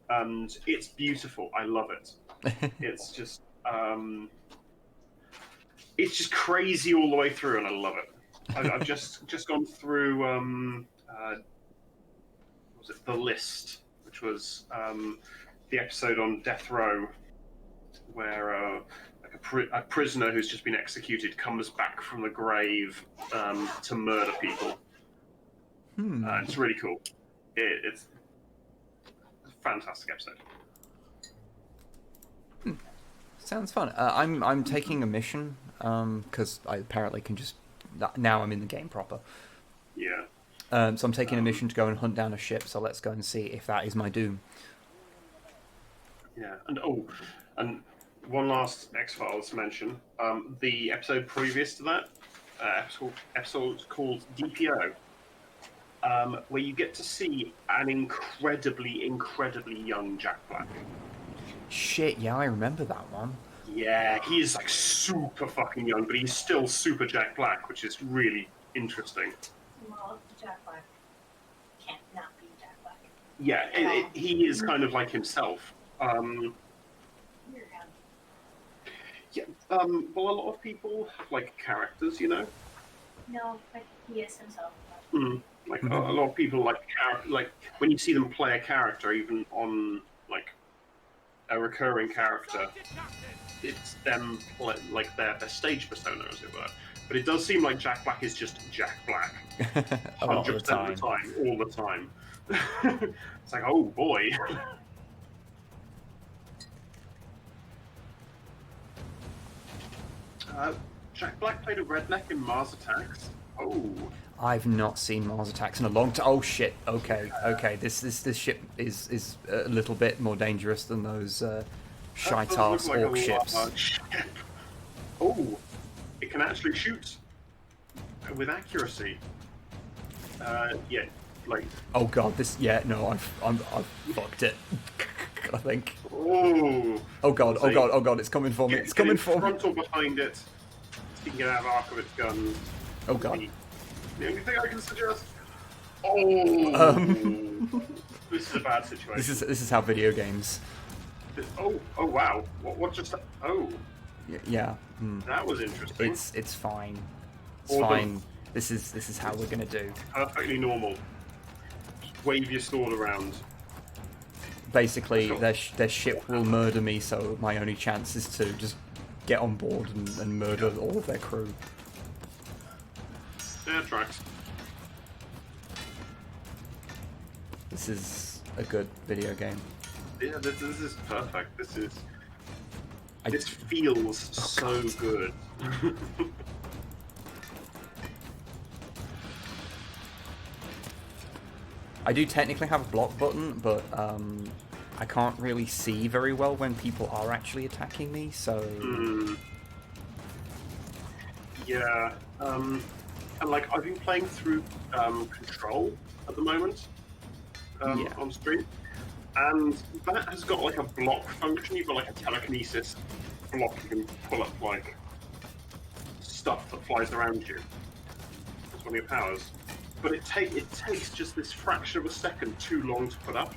and it's beautiful. I love it. It's just crazy all the way through, and I love it. I've just gone through was it The List, which was the episode on death row, where a prisoner who's just been executed comes back from the grave to murder people. It's really cool. It's a fantastic episode. Sounds fun. I'm taking a mission because I apparently can just now I'm in the game proper. Yeah. So I'm taking a mission to go and hunt down a ship. So let's go and see if that is my doom. Yeah, and one last X-Files mention. The episode previous to that, episode called DPO, where you get to see an incredibly young Jack Black. Shit, yeah, I remember that one. Yeah, he is like super fucking young, but he's still super Jack Black, which is really interesting. Well, Jack Black can't not be Jack Black. Yeah, he is kind of like himself. Yeah, well, a lot of people have like characters, you know. No, but he is himself. Like a lot of people like when you see them play a character, even on like a recurring character, it's them like their stage persona, as it were. But it does seem like Jack Black is just Jack Black, 100% of the time, all the time. It's like, oh boy. Jack Black played a redneck in Mars Attacks. Oh. I've not seen Mars Attacks in a long time. Oh shit. Okay. This ship is a little bit more dangerous than those shite-ass orc ships. Oh, it can actually shoot with accuracy. Yeah, like. Oh god, this. Yeah, no, I've fucked it. I think. Oh. Oh god. Oh god. It's coming for me. It's coming for me. Front or behind it. So you can get out of arc of its gun. Oh god. The only thing I can suggest. Oh. This is a bad situation. This is how video games. Oh wow. What just? Oh. Yeah. That was interesting. It's fine. It's fine. This is how we're gonna do. Perfectly normal. Just wave your sword around. Basically, their ship will murder me, so my only chance is to just get on board and murder all of their crew. Yeah, tracks. This is a good video game. Yeah, this is perfect. This I- feels so God. good. I do technically have a block button, but I can't really see very well when people are actually attacking me, so... Yeah, and like I've been playing through Control at the moment Yeah. on stream, and that has got like a block function. You've got like a telekinesis block. You can pull up like stuff that flies around you. That's one of your powers. But it takes just this fraction of a second too long to put up.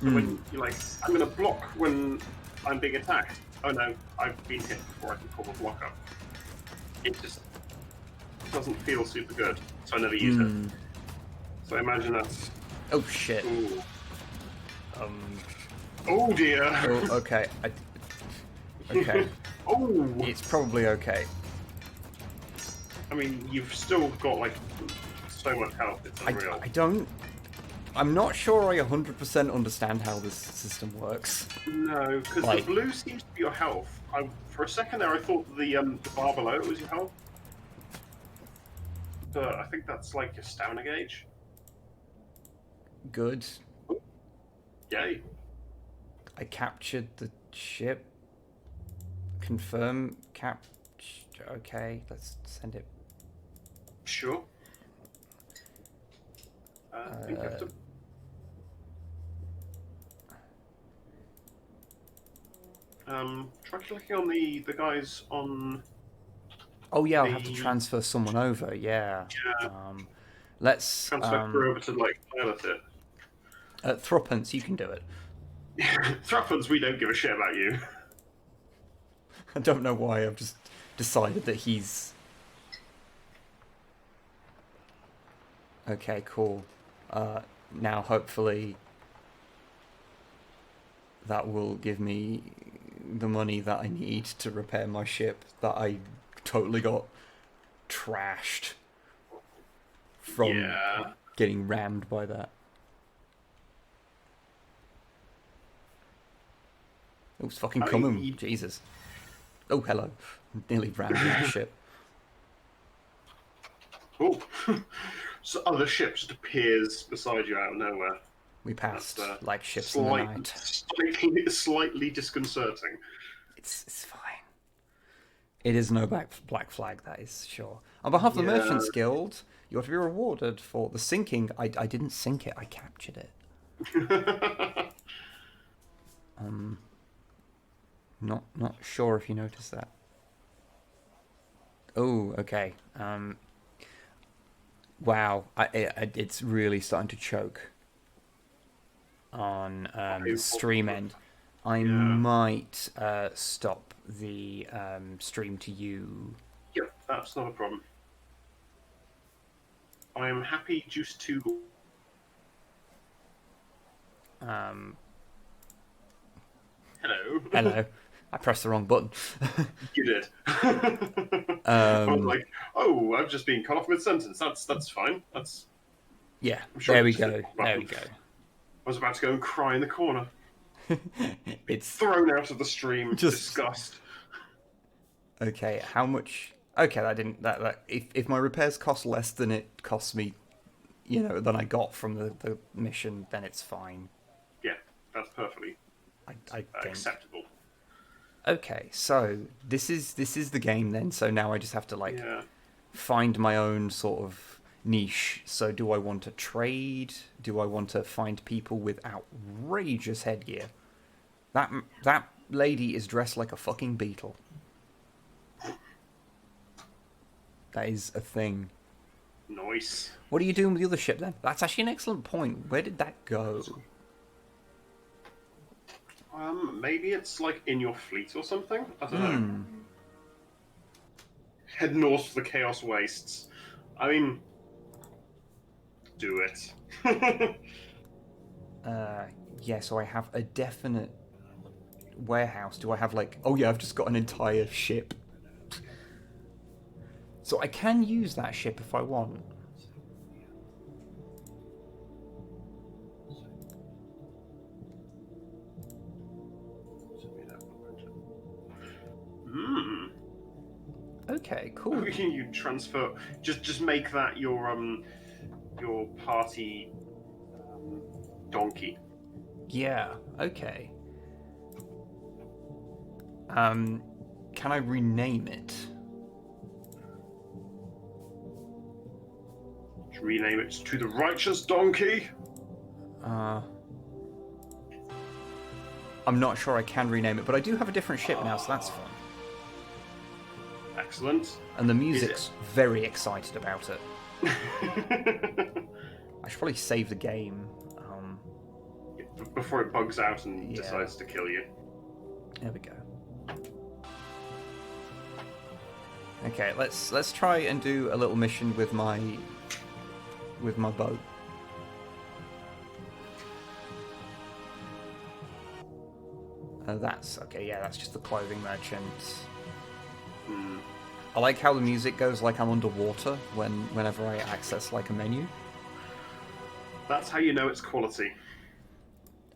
So when you're like, I'm going to block when I'm being attacked. Oh no, I've been hit before I can pull the block up. It just doesn't feel super good, so I never use it. So I imagine that's... Oh shit. Ooh. Oh dear! Oh, okay. Okay. Oh! It's probably okay. I mean, you've still got like so much health, it's unreal. I don't... I'm not sure I 100% understand how this system works. No, because Like- the blue seems to be your health. For a second there I thought the bar below it was your health. But I think that's like your stamina gauge. Good. Yay. I captured the ship. Confirm okay, let's send it. Sure. I think you have to... Try clicking on the guys on... Oh yeah, I'll have to The- transfer someone over, yeah. Yeah. Let's... Transfer over to like pilot it. Thruppence, you can do it. Thruppence, we don't give a shit about you. I don't know why, I've just decided that he's... Okay, cool. Now hopefully that will give me the money that I need to repair my ship that I totally got trashed from Yeah. getting rammed by that. Oh, it's fucking I coming. mean, Jesus. Oh, hello. Nearly rammed that ship. Oh. So other ship just appears beside you out of nowhere. We passed That's, like ships in the night. Slightly disconcerting. It's fine. It is no black flag, that is sure. On behalf of the Yeah. Merchants Guild, you are to be rewarded for the sinking. I didn't sink it, I captured it. Not sure if you noticed that. Oh, okay. Wow, it's really starting to choke on the stream end. I might stop the stream to you. Yep, that's not a problem. I am happy just to... Hello. Hello. I pressed the wrong button. You did. I was like, oh, I've just been cut off mid-sentence. That's fine. That's... Yeah, sure there we it's just go. a There button. we go. I was about to go and cry in the corner. It's Thrown out of the stream. Just- Disgust. okay. How much? Okay, that didn't. That if my repairs cost less than it cost me, than I got from the mission, then it's fine. Yeah, that's perfectly I think. acceptable. Okay, so this is the game then. So now I just have to Yeah. find my own sort of niche. So do I want to trade? Do I want to find people with outrageous headgear? That lady is dressed like a fucking beetle. That is a thing. Nice. What are you doing with the other ship then? That's actually an excellent point. Where did that go? Maybe it's like in your fleet or something? I don't know. Head north to the Chaos Wastes. I mean, do it. Yeah, so I have a definite warehouse. Do I have oh yeah, I've just got an entire ship. So I can use that ship if I want. Hmm. Okay, cool. You transfer. Just make that your party donkey. Yeah, okay. Can I rename it? Rename it to the Righteous Donkey. I'm not sure I can rename it, but I do have a different ship now, so that's fun. Excellent. And the music's very excited about it. I should probably save the game. Before it bugs out and decides to kill you. There we go. Okay, let's try and do a little mission with my boat. That's okay. Yeah, that's just the clothing merchant. I like how the music goes like I'm underwater whenever I access like a menu. That's how you know it's quality.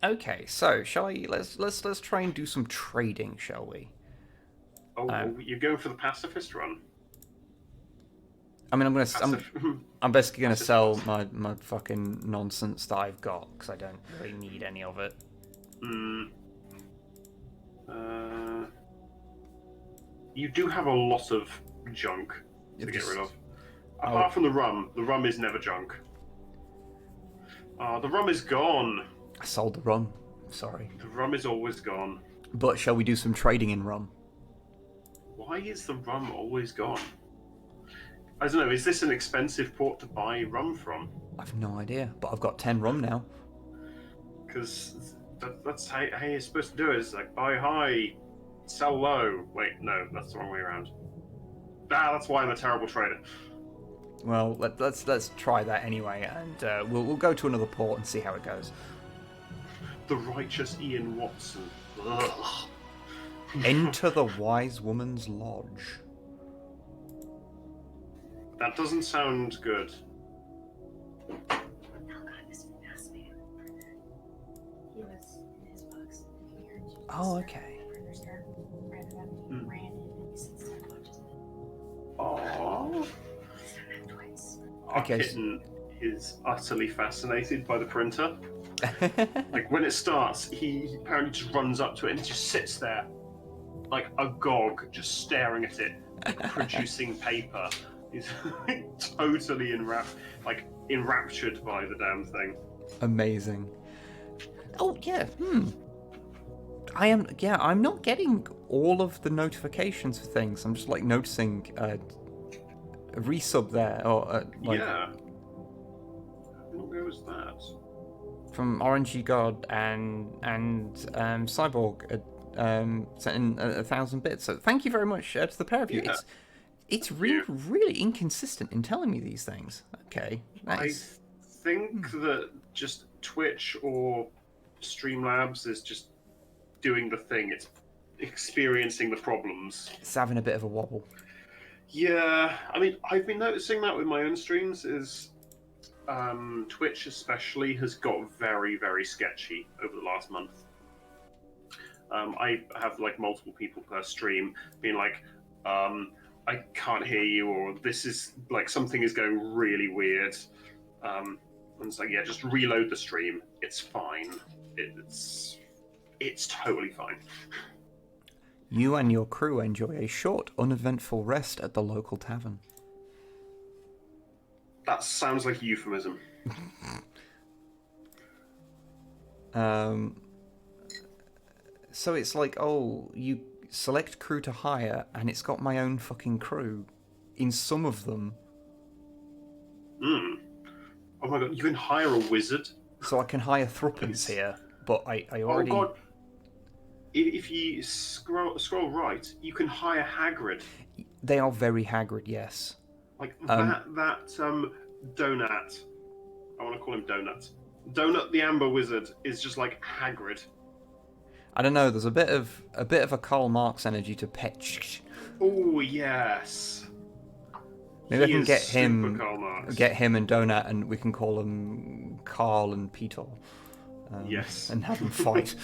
Okay, so shall I let's try and do some trading, shall we? Oh, you're going for the pacifist run. I mean, I'm basically gonna sell my fucking nonsense that I've got because I don't really need any of it. You do have a lot of junk to get rid of. Apart from the rum is never junk. The rum is gone. I sold the rum. Sorry. The rum is always gone. But shall we do some trading in rum? Why is the rum always gone? I don't know, is this an expensive port to buy rum from? I've no idea, but I've got 10 rum now. Because that's how you're supposed to do it. It's like, buy high, sell low. Wait, no, that's the wrong way around. That's why I'm a terrible trader. Well, let's try that anyway, and we'll go to another port and see how it goes. The righteous Ian Watson. Ugh. Enter the wise woman's lodge. That doesn't sound good. Oh god, this fascinating. He was in his books. Oh, okay. Aww. Our kitten is utterly fascinated by the printer. Like, when it starts, he apparently just runs up to it and just sits there like agog, just staring at it, producing paper. He's totally enraptured by the damn thing. Amazing. Oh, yeah, I'm not getting all of the notifications for things. I'm just, like, noticing a resub there, or, Yeah. What was that? From RNG God and Cyborg sent in 1,000 bits. So thank you very much to the pair of you. Yeah. It's really inconsistent in telling me these things. Okay. Nice. I think that just Twitch or Streamlabs is just doing the thing. It's experiencing the problems. It's having a bit of a wobble. Yeah, I mean, I've been noticing that with my own streams is Twitch especially has got very, very sketchy over the last month. I have like multiple people per stream being like, I can't hear you, or this is like something is going really weird. And it's like, yeah, just reload the stream. It's fine. It's totally fine. You and your crew enjoy a short, uneventful rest at the local tavern. That sounds like a euphemism. So it's like, oh, you select crew to hire, and it's got my own fucking crew in some of them. Oh my god, you can hire a wizard? So I can hire thruppence here, but I already... Oh god. If you scroll right, you can hire Hagrid. They are very Hagrid, yes. Like that Donut. I want to call him Donut. Donut the Amber Wizard is just like Hagrid. I don't know. There's a bit of a Karl Marx energy to Petch. Oh yes. Maybe I He can is get super Karl Marx. him and Donut, and we can call them Carl and Peter. Yes. And have them fight.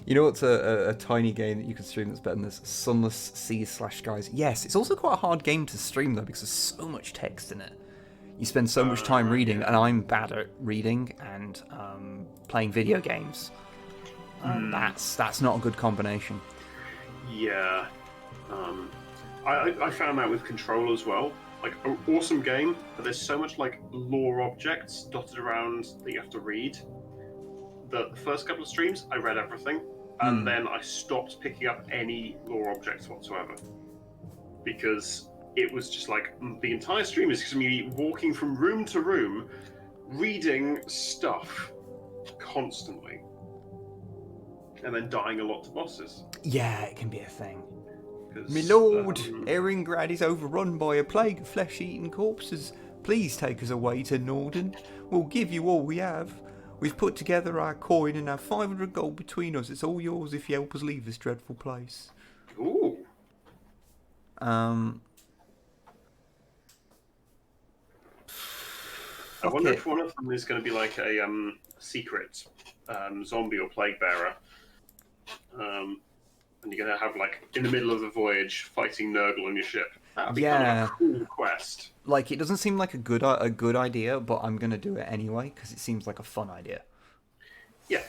You know what's a tiny game that you could stream that's better than this? Sunless Seas/Skies. Yes, it's also quite a hard game to stream though because there's so much text in it. You spend so much time reading, and I'm bad at reading and playing video games. That's not a good combination. Yeah. I found that with Control as well. Like, an awesome game, but there's so much, like, lore objects dotted around that you have to read. The first couple of streams, I read everything, and then I stopped picking up any lore objects whatsoever. Because it was just like, the entire stream is just me walking from room to room, reading stuff constantly. And then dying a lot to bosses. Yeah, it can be a thing. My lord, Eringrad is overrun by a plague of flesh-eating corpses. Please take us away to Norden. We'll give you all we have. We've put together our coin and have 500 gold between us. It's all yours if you help us leave this dreadful place. Ooh. I wonder if one of them is going to be like a secret zombie or plague bearer. And you're going to have, like, in the middle of the voyage, fighting Nurgle on your ship. That would be kind of a cool quest. Like, it doesn't seem like a good idea, but I'm going to do it anyway, because it seems like a fun idea. Yeah.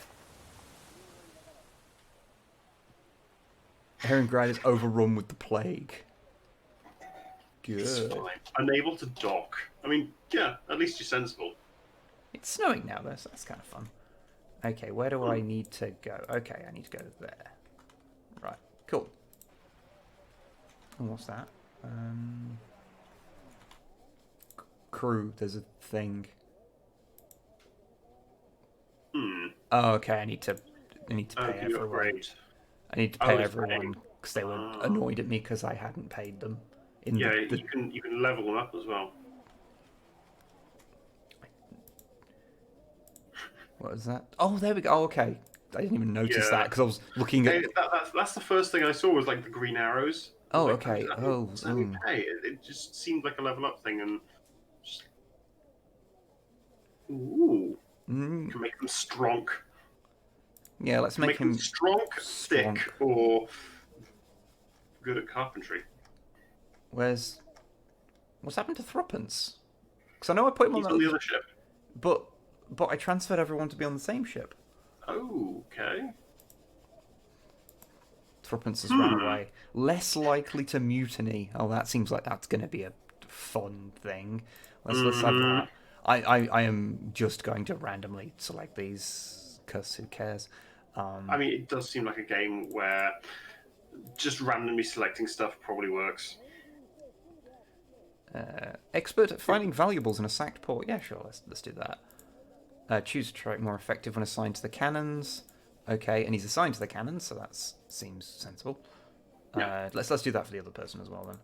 Eringrad is overrun with the plague. Good. It's fine. Unable to dock. I mean, yeah, at least you're sensible. It's snowing now, though, so that's kind of fun. Okay, where do I need to go? Okay, I need to go there. Right, cool. And what's that? Crew, there's a thing. Oh, okay, I need to pay everyone. Upgrade. I need to pay everyone because they were annoyed at me because I hadn't paid them. You can level them up as well. What was that? Oh, there we go. Oh, okay. I didn't even notice that because I was looking at... That's the first thing I saw was, like, the green arrows. Oh, like, okay. It just seemed like a level up thing, and just... Ooh. You can make them strong. Yeah, let's make him... strong, thick, or good at carpentry. What's happened to Thruppence? Because I know I put him on the other ship. But I transferred everyone to be on the same ship. Oh, okay. Thruppence has run away. Less likely to mutiny. Oh, that seems like that's going to be a fun thing. Let's have that. I am just going to randomly select these, because who cares? I mean, it does seem like a game where just randomly selecting stuff probably works. Expert at finding valuables in a sacked port. Yeah, sure, let's do that. Choose a trait more effective when assigned to the cannons. Okay, and he's assigned to the cannons, so that seems sensible. Yeah. Let's do that for the other person as well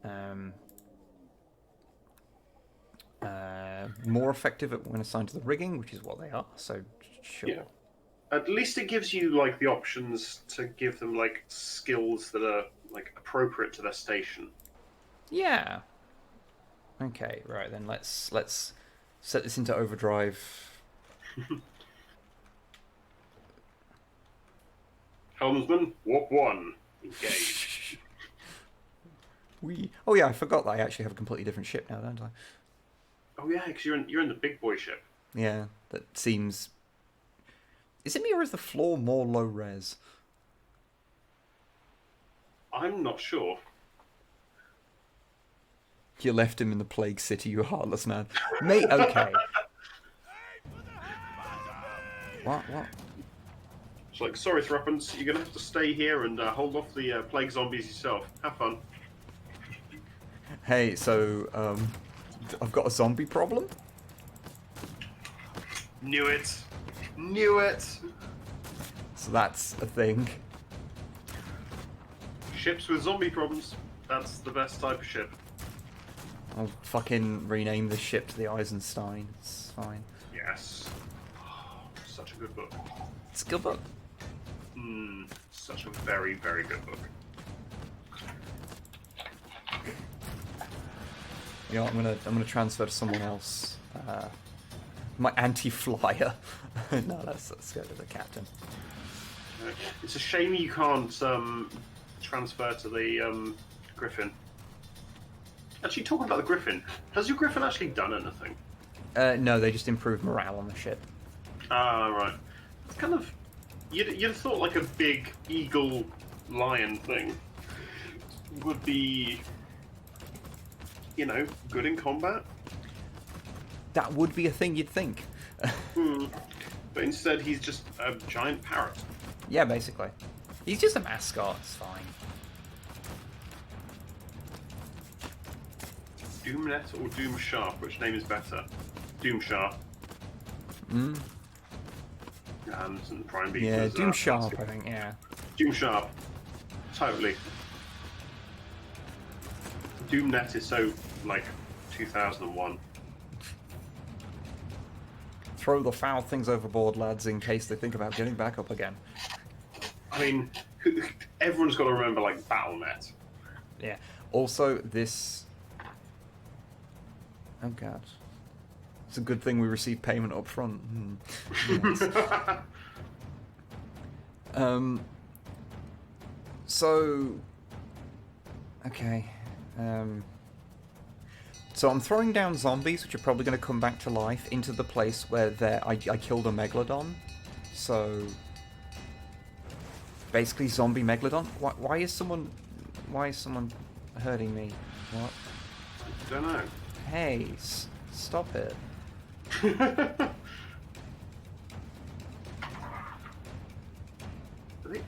then. More effective when assigned to the rigging, which is what they are. So sure. Yeah. At least it gives you, like, the options to give them, like, skills that are, like, appropriate to their station. Yeah. Okay, right then. Let's set this into overdrive. Helmsman, warp 1, engage. Oh yeah, I forgot that I actually have a completely different ship now, don't I? Oh yeah, because you're in the big boy ship. Yeah, that seems... Is it me or is the floor more low res? I'm not sure. You left him in the plague city, you heartless man. Mate, okay. What? It's like, sorry, Thruppence, you're going to have to stay here and hold off the plague zombies yourself. Have fun. Hey, so, I've got a zombie problem? Knew it. Knew it. So that's a thing. Ships with zombie problems. That's the best type of ship. I'll fucking rename the ship to the Eisenstein. It's fine. Yes. Oh, such a good book. It's a good book. Such a very, very good book. You know, I'm gonna transfer to someone else. My anti-flyer. No, let's go to the captain. It's a shame you can't transfer to the Griffin. Actually, talking about the Griffin, has your Griffin actually done anything? No, they just improved morale on the ship. Ah, right. It's kind of... You'd have thought like a big eagle lion thing would be, you know, good in combat. That would be a thing you'd think. But instead he's just a giant parrot. Yeah, basically. He's just a mascot, it's fine. Doomnet or Doom Sharp? Which name is better? Doom Sharp. And Prime Beat. Yeah, Doom Sharp, I think, yeah. Doom Sharp. Totally. Doomnet is so, like, 2001. Throw the foul things overboard, lads, in case they think about getting back up again. I mean, everyone's got to remember, like, BattleNet. Yeah. Also, this... Oh, God. It's a good thing we received payment up front. Nice. So... Okay. So I'm throwing down zombies, which are probably going to come back to life, into the place where I killed a megalodon. So... Basically, zombie megalodon. Why is someone hurting me? What? I don't know. Hey, stop it.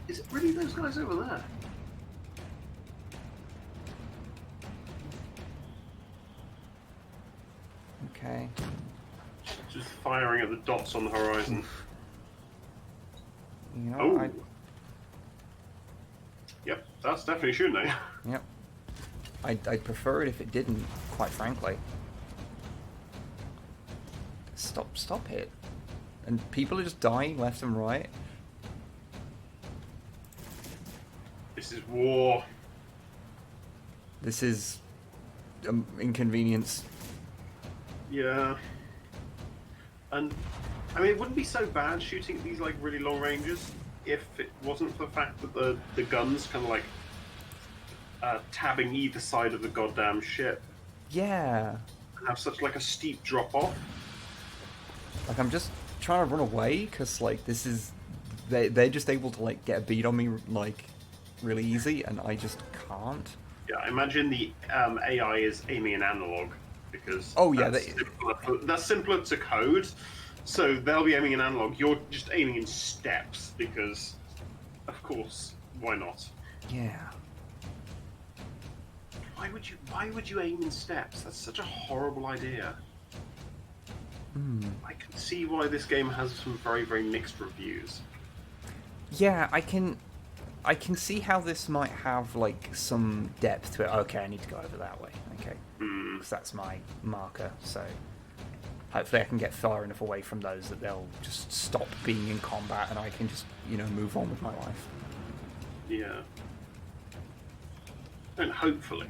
Is it really those guys over there? Okay. Just firing at the dots on the horizon. You know, Oh. Yep, that's definitely shooting. Yep. I'd prefer it if it didn't, quite frankly. Stop it. And people are just dying left and right. This is war. This is inconvenience. Yeah. And I mean, it wouldn't be so bad shooting at these like really long ranges if it wasn't for the fact that the guns kind of like tabbing either side of the goddamn ship Yeah. have such like a steep drop off. Like, I'm just trying to run away, because, like, this is... They're just able to, like, get a beat on me, like, really easy, and I just can't. Yeah, I imagine the AI is aiming in analog, because Oh, yeah, that's simpler to code, so they'll be aiming in analog. You're just aiming in steps, because, of course, why not? Yeah. Why would you aim in steps? That's such a horrible idea. I can see why this game has some very, very mixed reviews. Yeah, I can see how this might have, like, some depth to it. Okay, I need to go over that way. Okay. Because that's my marker, so... Hopefully I can get far enough away from those that they'll just stop being in combat and I can just, you know, move on with my life. Yeah. And hopefully,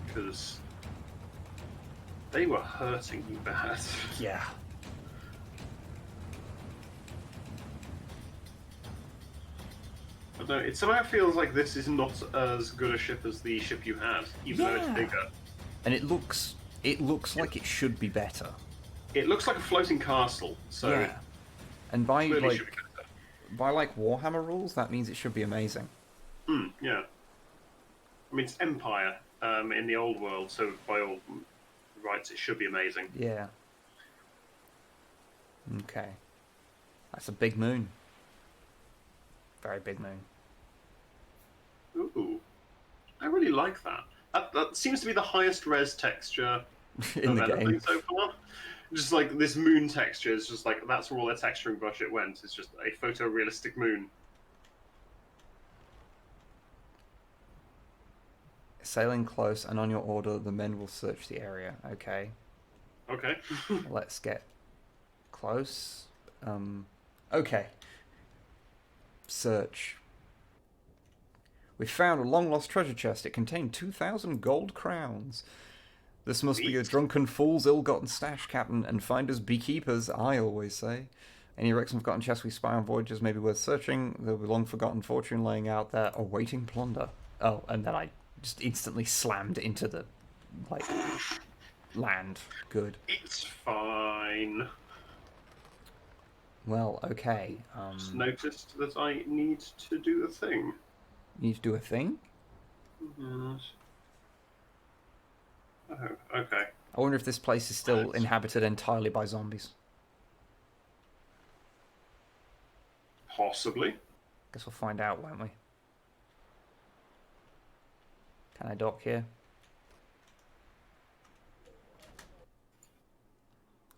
because they were hurting you bad. Yeah. I don't know, it somehow feels like this is not as good a ship as the ship you had, even though it's bigger. And it looks like it should be better. It looks like a floating castle, so yeah. And by clearly like should be better. by like Warhammer rules, that means it should be amazing. Yeah. I mean, it's Empire in the old world, so by all rights, it should be amazing. Yeah. Okay. That's a big moon. Very big moon. Ooh. I really like that. That seems to be the highest res texture In the anything game. so far. Just like this moon texture is just like, that's where all their texturing budget went. It's just a photorealistic moon. Sailing close, and on your order, the men will search the area. Okay. Okay. Let's get close. Okay. Search. We found a long-lost treasure chest. It contained 2,000 gold crowns. This must be a drunken fool's ill-gotten stash, Captain, and finders be keepers, I always say. Any wrecks and forgotten chests we spy on voyages may be worth searching. There'll be long-forgotten fortune laying out there, awaiting plunder. Oh, and then I just instantly slammed into the, like, land. Good. It's fine. Well, okay. Just noticed that I need to do a thing. You need to do a thing? Yes. Oh, okay. I wonder if this place is still inhabited entirely by zombies. Possibly. Guess we'll find out, won't we? Can I dock here?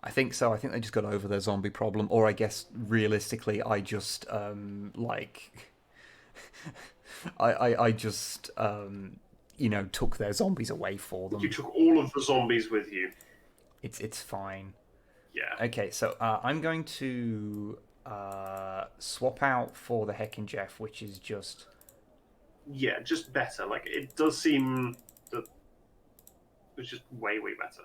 I think so. I think they just got over their zombie problem. Or I guess, realistically, I just, like... I just, you know, took their zombies away for them. You took all of the zombies with you. It's fine. Yeah. Okay, so I'm going to swap out for the Heckin' Jeff, which is just... Yeah, just better. Like, it does seem that it's just way, way better.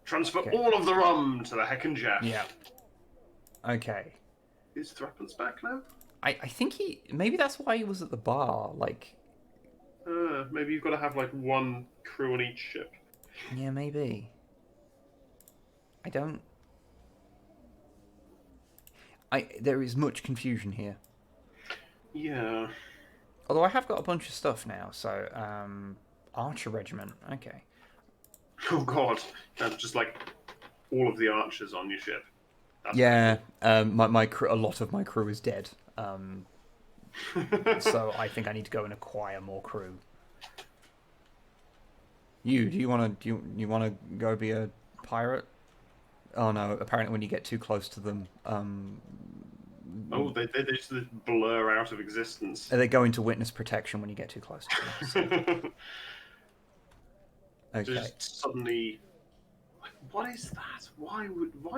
Transfer all of the rum to the Heckin' Jeff. Yeah. Okay. Is Threepence back now? I think he... Maybe that's why he was at the bar, like... Maybe you've got to have, like, one crew on each ship. Yeah, maybe. I don't... There is much confusion here. Yeah. Although I have got a bunch of stuff now, so... Archer Regiment, okay. Oh god. That's just, like, all of the archers on your ship. That's yeah, my crew, a lot of my crew is dead. So I think I need to go and acquire more crew. Do you want to go be a pirate? Oh no! Apparently, when you get too close to them, oh, they just blur out of existence. they go into witness protection when you get too close to them. So. Okay. Just suddenly, what is that? Why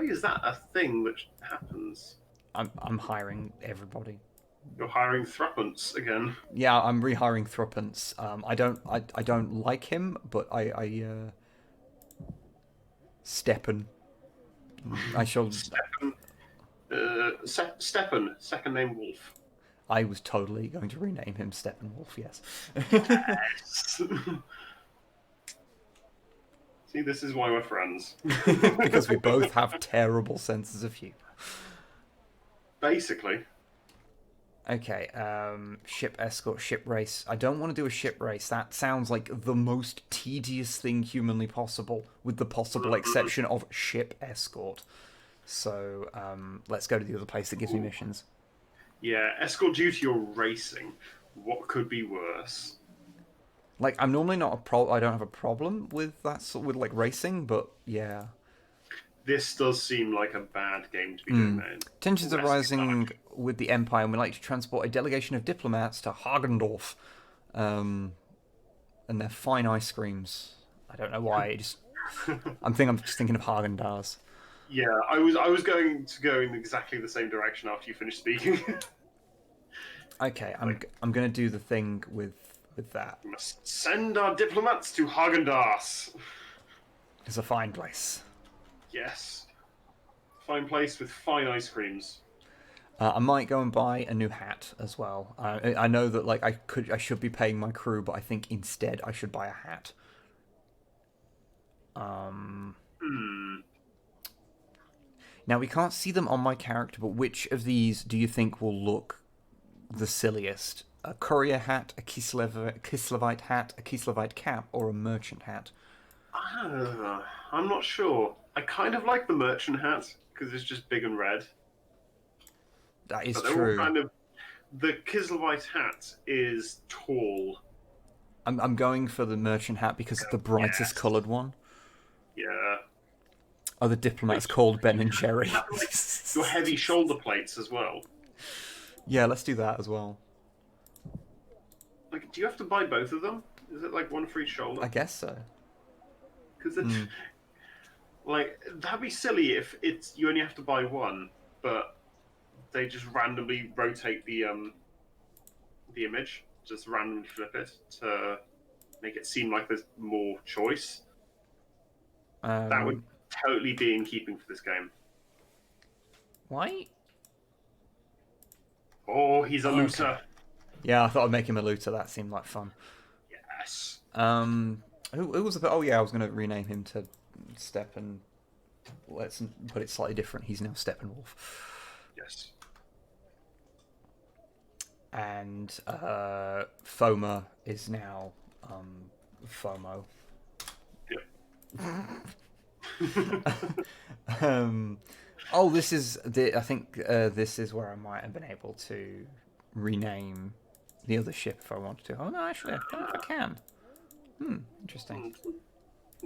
is that a thing that happens? I'm hiring everybody. You're hiring Threepence again. Yeah, I'm rehiring Threepence. I don't like him, but I Steppen. I shall. Steppen, second name Wolf. I was totally going to rename him Steppenwolf. Yes. Yes. See, this is why we're friends. Because we both have terrible senses of humor. Basically. Okay, ship escort, ship race. I don't want to do a ship race. That sounds like the most tedious thing humanly possible, with the possible exception of ship escort. So, let's go to the other place that gives me missions. Yeah, escort duty or racing. What could be worse? Like, I'm normally not I don't have a problem with that sort with like racing, but yeah. This does seem like a bad game to be doing that in. Tensions are rising with the Empire, and we like to transport a delegation of diplomats to Hagendorf, and their fine ice creams. I don't know why. I'm just thinking of Haagen-Dazs. Yeah, I was going to go in exactly the same direction after you finished speaking. Okay, I'm gonna do the thing with that. We must send our diplomats to Haagen-Dazs. It's a fine place. Yes. Fine place with fine ice creams. I might go and buy a new hat as well. I know that like I should be paying my crew, but I think instead I should buy a hat. Now we can't see them on my character, but which of these do you think will look the silliest? A courier hat, a Kislevite hat, a Kislevite cap, or a merchant hat? I'm not sure. I kind of like the merchant hat because it's just big and red. That is but they're true. All kind of, the Kislevite hat is tall. I'm going for the merchant hat because it's the brightest coloured one. Yeah. Oh, the diplomat's called Ben and Jerry. Your heavy shoulder plates as well. Yeah, let's do that as well. Like, do you have to buy both of them? Is it like one for each shoulder? I guess so. Because like that'd be silly if you only have to buy one, but they just randomly rotate the the image, just randomly flip it to make it seem like there's more choice. That would totally be in keeping for this game. Why? Oh, he's a looter. Okay. Yeah, I thought I'd make him a looter. That seemed like fun. Yes. Who was the? Oh yeah, I was going to rename him to Steppen. Let's put it slightly different. He's now Steppenwolf. Yes. And Foma is now FOMO. Yep. Oh, this is I think this is where I might have been able to rename the other ship if I wanted to. Oh no, actually, I don't know if I can. Interesting.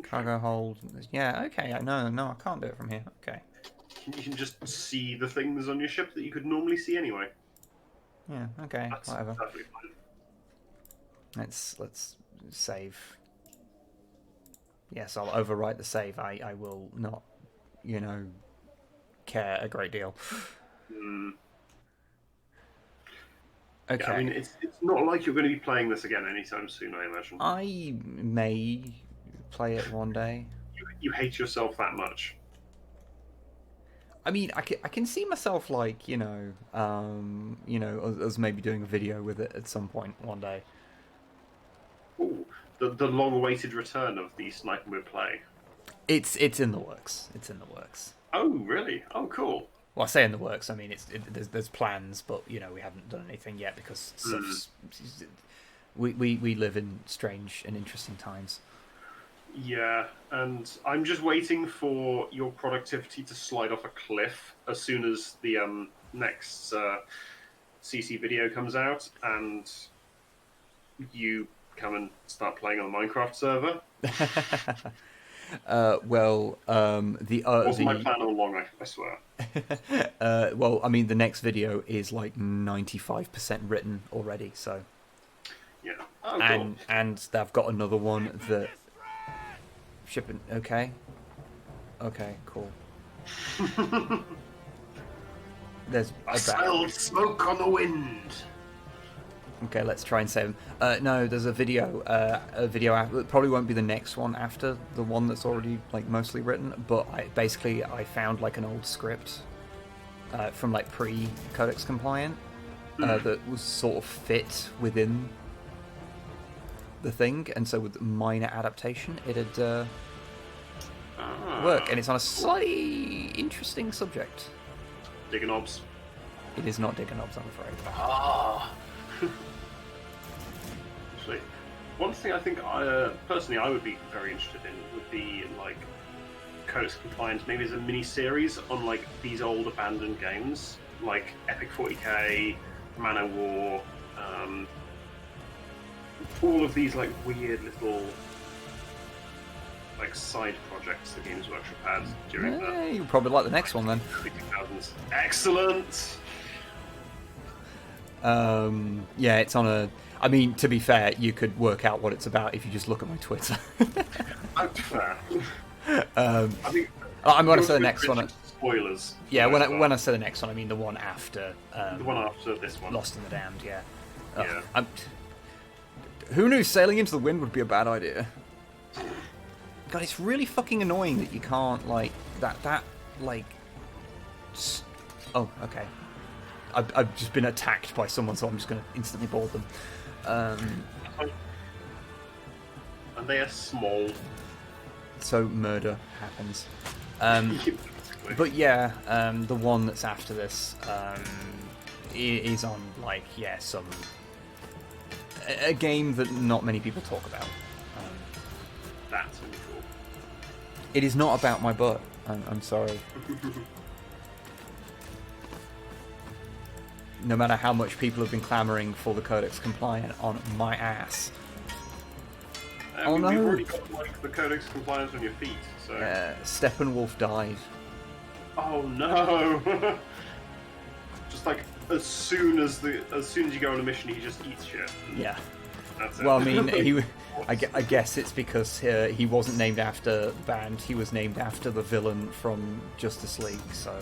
Cargo hold. Yeah, okay. No, I can't do it from here. Okay. You can just see the things on your ship that you could normally see anyway. Yeah. Okay. That's Whatever. perfectly fine. Let's save. Yes, I'll overwrite the save. I will not, care a great deal. Okay. Yeah, I mean, it's not like you're going to be playing this again anytime soon, I imagine. I may play it one day. You hate yourself that much. I mean, I can see myself like, us maybe doing a video with it at some point one day. Ooh, the long-awaited return of the Snipe Wib play. It's in the works. It's in the works. Oh, really? Oh, cool. Well, I say in the works. I mean, there's plans, but we haven't done anything yet because we live in strange and interesting times. Yeah, and I'm just waiting for your productivity to slide off a cliff as soon as the next CC video comes out, and you come and start playing on the Minecraft server. That's my plan all along, I swear. Well, I mean, the next video is like 95% written already, so. Yeah. Oh, cool. And they've got another one that shipping. Okay, cool. There's I smelled smoke on the wind. Okay, let's try and save them. No, there's a video. It probably won't be the next one after the one that's already like mostly written. But I found like an old script from like pre-Codex compliant that was sort of fit within the thing, and so with minor adaptation, it'd work. And it's on a slightly interesting subject. Digger knobs. It is not Digger knobs, I'm afraid. Actually, one thing I think personally I would be very interested in would be like Codex compliant, maybe as a mini series on like these old abandoned games like Epic 40k, Man'O'War, all of these like weird little like side projects the Games Workshop had during the. You'll probably like the next one then. 2000s. Excellent. Yeah, it's on a. I mean, to be fair, you could work out what it's about if you just look at my Twitter. Fair. I mean, I'm going to say the next one. Spoilers. Yeah, when I say the next one, I mean the one after. The one after this one. Lost in the Damned. Yeah. Yeah. Who knew sailing into the wind would be a bad idea? God, it's really fucking annoying that you can't like that like. Oh, okay. I've just been attacked by someone, so I'm just going to instantly board them. And they are small. So murder happens. But yeah, the one that's after this is on like some a game that not many people talk about. That's really cool. It is not about my butt. I'm sorry. No matter how much people have been clamouring for the Codex compliant on my ass. Oh no! You've already got like the Codex compliant on your feet, so. Steppenwolf died. Oh no! Just like as soon as you go on a mission, he just eats shit. Yeah. That's it. Well, I mean, I guess it's because he wasn't named after the band. He was named after the villain from Justice League. So.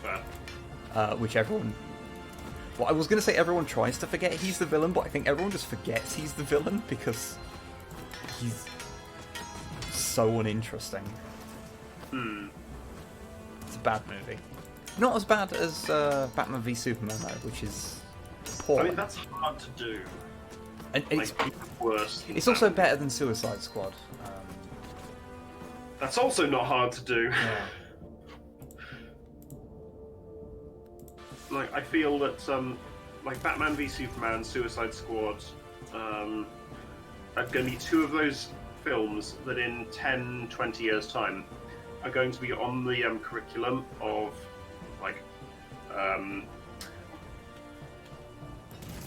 Fair. Which everyone Well, I was going to say everyone tries to forget he's the villain, but I think everyone just forgets he's the villain because he's so uninteresting. It's a bad movie. Not as bad as Batman v Superman, though, which is poor. I mean, that's hard to do. And it's Worse. it's also better than Suicide Squad. That's also not hard to do. Yeah. Like, I feel that like Batman v Superman, Suicide Squad, are going to be two of those films that in 10, 20 years' time are going to be on the curriculum of, like,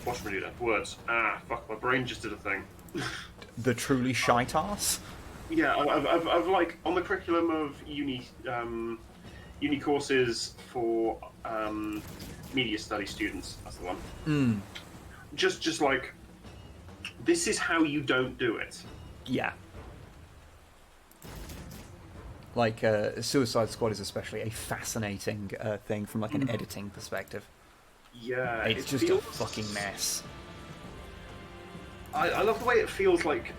what's really that words? Fuck, my brain just did a thing. The truly shite ass. Yeah, I've like on the curriculum of uni courses for media study students. That's the one. Just like, this is how you don't do it. Yeah. Like, Suicide Squad is especially a fascinating thing from like an editing perspective. Yeah, It's just a fucking mess. I love the way it feels like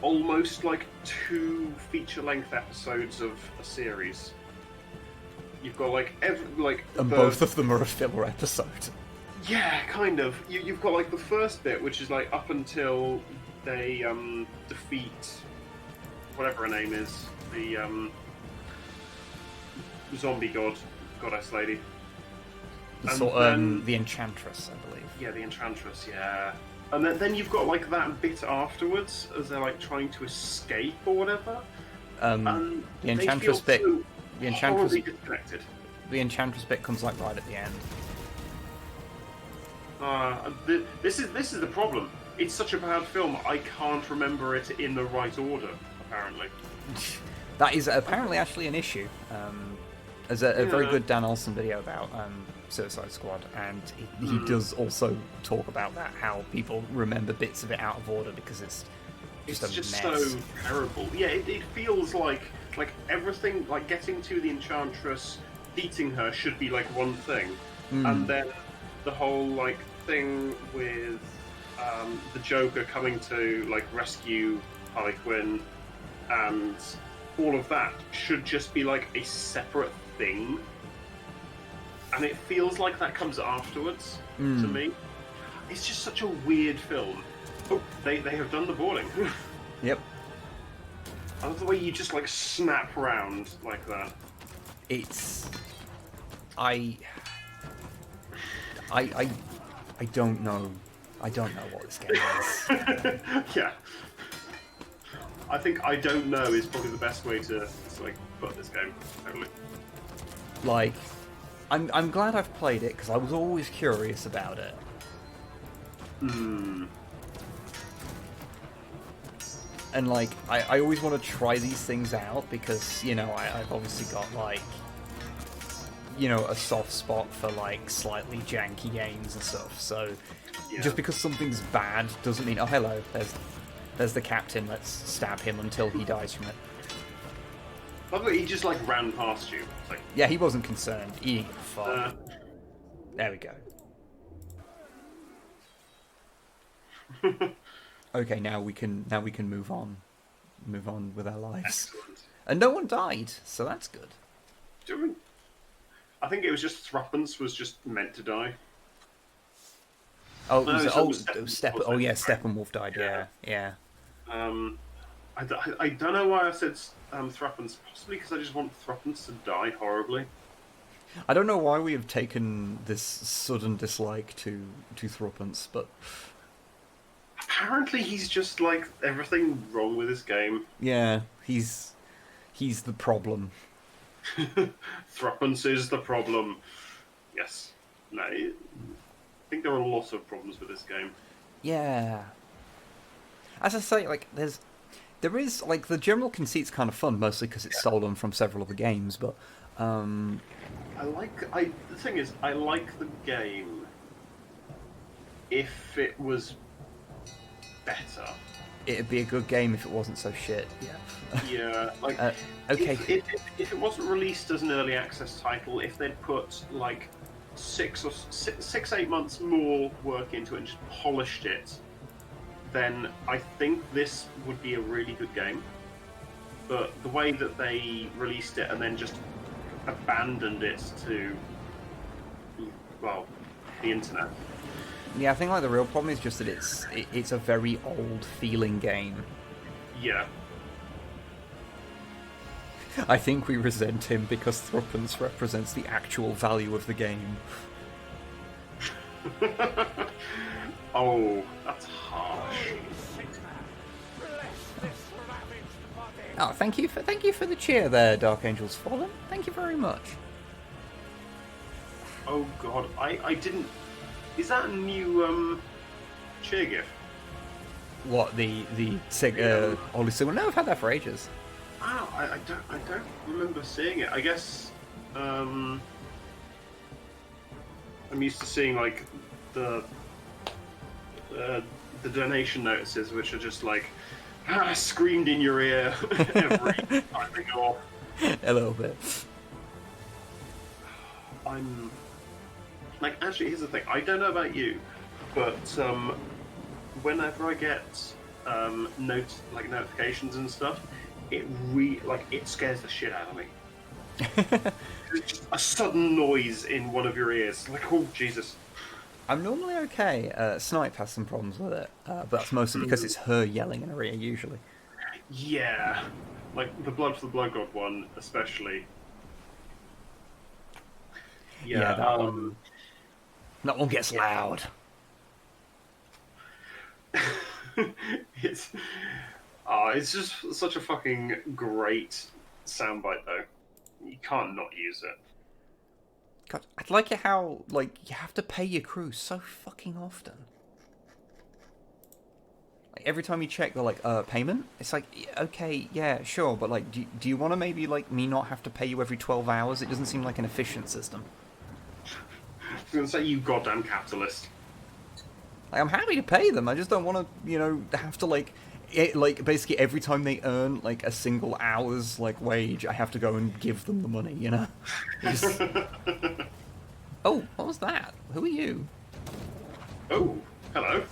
almost like 2 feature-length episodes of a series. You've got like And both of them are a filler episode. Yeah, kind of. You've got like the first bit, which is like up until they defeat whatever her name is, the zombie goddess lady. The Enchantress, I believe. Yeah, the Enchantress. Yeah, and then you've got like that bit afterwards as they're like trying to escape or whatever. The Enchantress bit. The Enchantress. Disconnected. The Enchantress bit comes like right at the end. This is the problem. It's such a bad film. I can't remember it in the right order. Apparently. That is apparently actually an issue. There's a very good Dan Olsen video about Suicide Squad, and he does also talk about that, how people remember bits of it out of order because it's just a mess. So terrible. Yeah, it feels like everything, like getting to the Enchantress, beating her should be like one thing, and then the whole like thing with the Joker coming to like rescue Harley Quinn and all of that should just be like a separate thing, and it feels like that comes afterwards to me. It's just such a weird film. Oh, they have done the boarding. Yep. I love the way you just like snap round like that. It's I don't know. I don't know what this game is. Yeah. I think I don't know is probably the best way to like put this game. Totally. Like, I'm glad I've played it because I was always curious about it. And like, I always want to try these things out because, you know, I've obviously got like, you know, a soft spot for like slightly janky games and stuff. So just because something's bad doesn't mean, oh hello, there's the captain, let's stab him until he dies from it. By the way, he just like ran past you. It's like, yeah, he wasn't concerned. He didn't give a fuck. There we go. Okay, now we can move on with our lives. excellent. And no one died, so that's good. I think it was just Thruppence was just meant to die. Oh, Steppenwolf died. Yeah. I don't know why I said Thruppence. Possibly because I just want Thruppence to die horribly. I don't know why we have taken this sudden dislike to Thruppence, but apparently he's just like everything wrong with this game. Yeah, he's the problem. Thruppence is the problem. Yes. No. I think there are a lot of problems with this game. Yeah. As I say, like there is like the general conceit's kind of fun, mostly because it's stolen from several other games. But the thing is, I like the game if it was better. It'd be a good game if it wasn't so shit. Yeah. Yeah. Like okay. If it wasn't released as an early access title, if they'd put like six, 8 months more work into it and just polished it, then I think this would be a really good game. But the way that they released it and then just abandoned it to, well, the internet. Yeah, I think like the real problem is just that it's a very old feeling game. Yeah. I think we resent him because threepence represents the actual value of the game. Oh, that's harsh. Oh, thank you for the cheer there, Dark Angels Fallen. Thank you very much. Oh god, I didn't. Is that a new cheer gif? What the Ollie Silver? No, I've had that for ages. Oh, I don't remember seeing it. I guess I'm used to seeing like the donation notices, which are just like screamed in your ear every time they go off. A little bit. I'm like, actually, here's the thing. I don't know about you, but whenever I get notifications and stuff, it scares the shit out of me. It's just a sudden noise in one of your ears, like, oh Jesus. I'm normally okay. Snipe has some problems with it, but that's mostly because it's her yelling in her ear usually. Yeah, like the Blood for the Blood God one, especially. Yeah, that one gets loud. it's just such a fucking great soundbite, though. You can't not use it. God, I'd like it how like you have to pay your crew so fucking often. Like every time you check the payment, it's like okay, yeah, sure, but like, do you want to maybe like me not have to pay you every 12 hours? It doesn't seem like an efficient system. I was gonna say, you goddamn capitalist. Like, I'm happy to pay them. I just don't want to, have to basically every time they earn like a single hour's like wage, I have to go and give them the money. Just... Oh, what was that? Who are you? Oh, hello.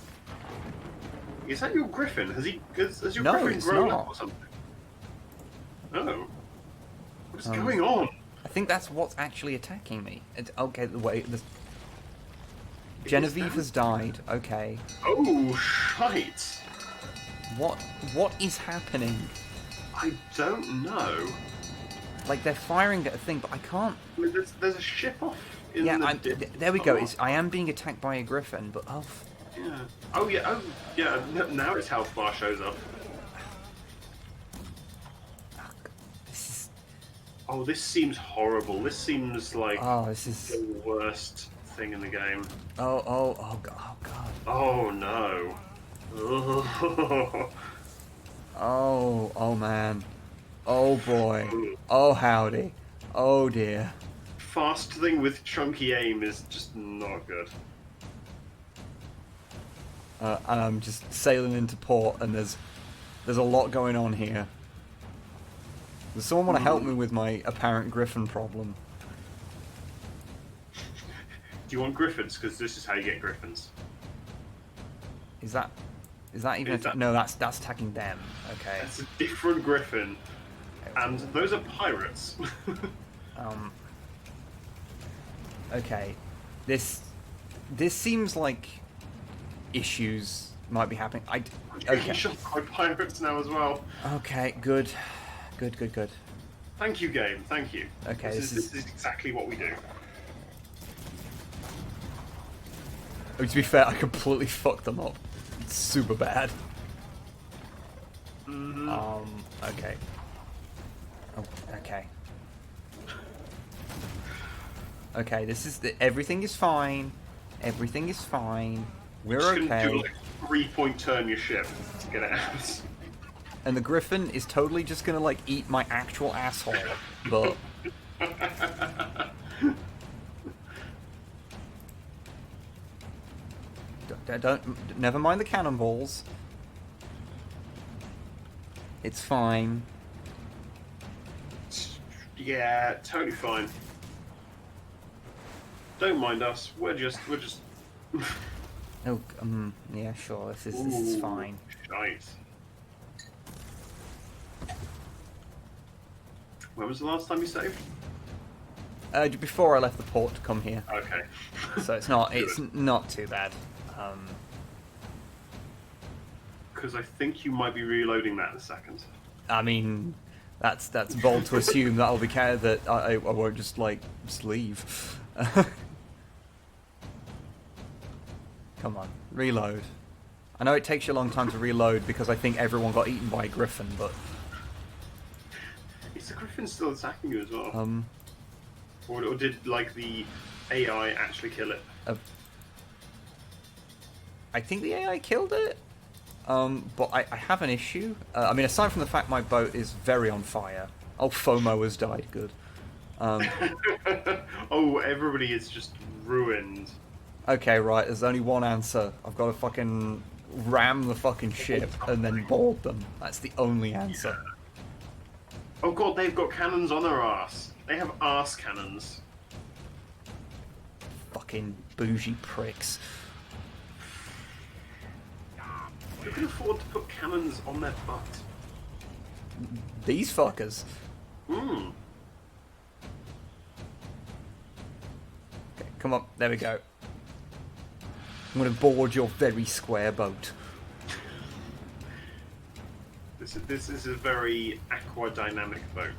Is that your griffin? Has your No, griffin it's grown not. up or something? Oh, what's going on? I think that's what's actually attacking me. Okay, wait. Genevieve has died. Okay. Oh, shite. What is happening? I don't know. Like they're firing at a thing, but I can't. I mean, there's a ship off. In There we go. I am being attacked by a griffin, but yeah. Oh yeah. Now its health bar shows up. Oh, this seems horrible. This seems like this is the worst thing in the game. Oh god. Oh no. Oh man. Oh boy. Oh howdy. Oh dear. Fast thing with chunky aim is just not good. And I'm just sailing into port, and there's a lot going on here. Does someone want to help me with my apparent griffin problem? Do you want griffins? Because this is how you get griffins. Is that even? No, that's attacking them. Okay. That's a different griffin, and those are pirates. Okay. This seems like issues might be happening. Okay. Shot by pirates now as well. Okay. Good. Thank you, game. Thank you. Okay. This is exactly what we do. To be fair, I completely fucked them up. It's super bad. Mm-hmm. Okay. Oh, okay. Okay, everything is fine. Everything is fine. We're just okay. Do like 3-point turn your ship to get it out. And the griffin is totally just gonna like eat my actual asshole, but. Never mind the cannonballs. It's fine. Yeah, totally fine. Don't mind us. We're just. Oh, yeah, sure. This is Ooh, fine. Shite. When was the last time you saved? Before I left the port to come here, Okay. so it's not too bad. Because I think you might be reloading that in a second. I mean, that's bold to assume that I'll be that I won't just leave. Come on, reload. I know it takes you a long time to reload because I think everyone got eaten by a griffin, but Is the griffin still attacking you as well? Or did like the AI actually kill it? I think the AI killed it. But I have an issue. I mean, aside from the fact my boat is very on fire. Oh, FOMO has died. Good. Oh, everybody is just ruined. Okay, right. There's only one answer. I've got to fucking ram the fucking ship and then board them. That's the only answer. Yeah. Oh god, they've got cannons on their ass. They have arse cannons. Fucking bougie pricks. Who can afford to put cannons on their butt? These fuckers. Hmm. Okay, come on. There we go. I'm going to board your very square boat. This is a very aquadynamic boat.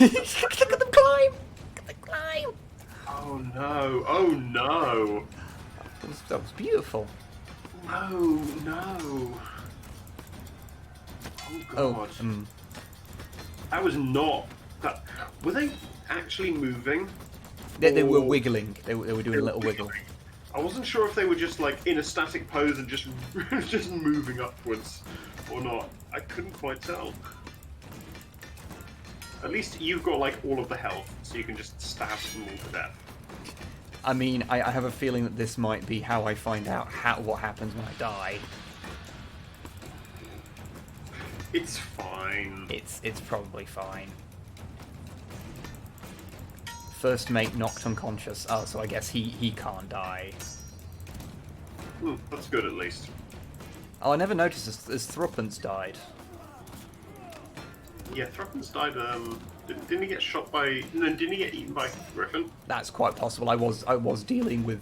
Look at them climb! Look at them climb! Oh no! Oh no! That was beautiful. No! No! Oh god! Oh, That was not. That were they actually moving? They were Or- wiggling. They were doing a little wiggle. I wasn't sure if they were just like in a static pose and just just moving upwards or not. I couldn't quite tell. At least you've got like all of the health, so you can just stab them all to death. I mean, I have a feeling that this might be how I find out what happens when I die. It's fine. It's probably fine. First mate knocked unconscious. Oh, so I guess he can't die. That's good at least. Oh, I never noticed as Thruppence died. Yeah, Thruppence died. Didn't he get shot by? No, didn't he get eaten by a griffin? That's quite possible. I was dealing with,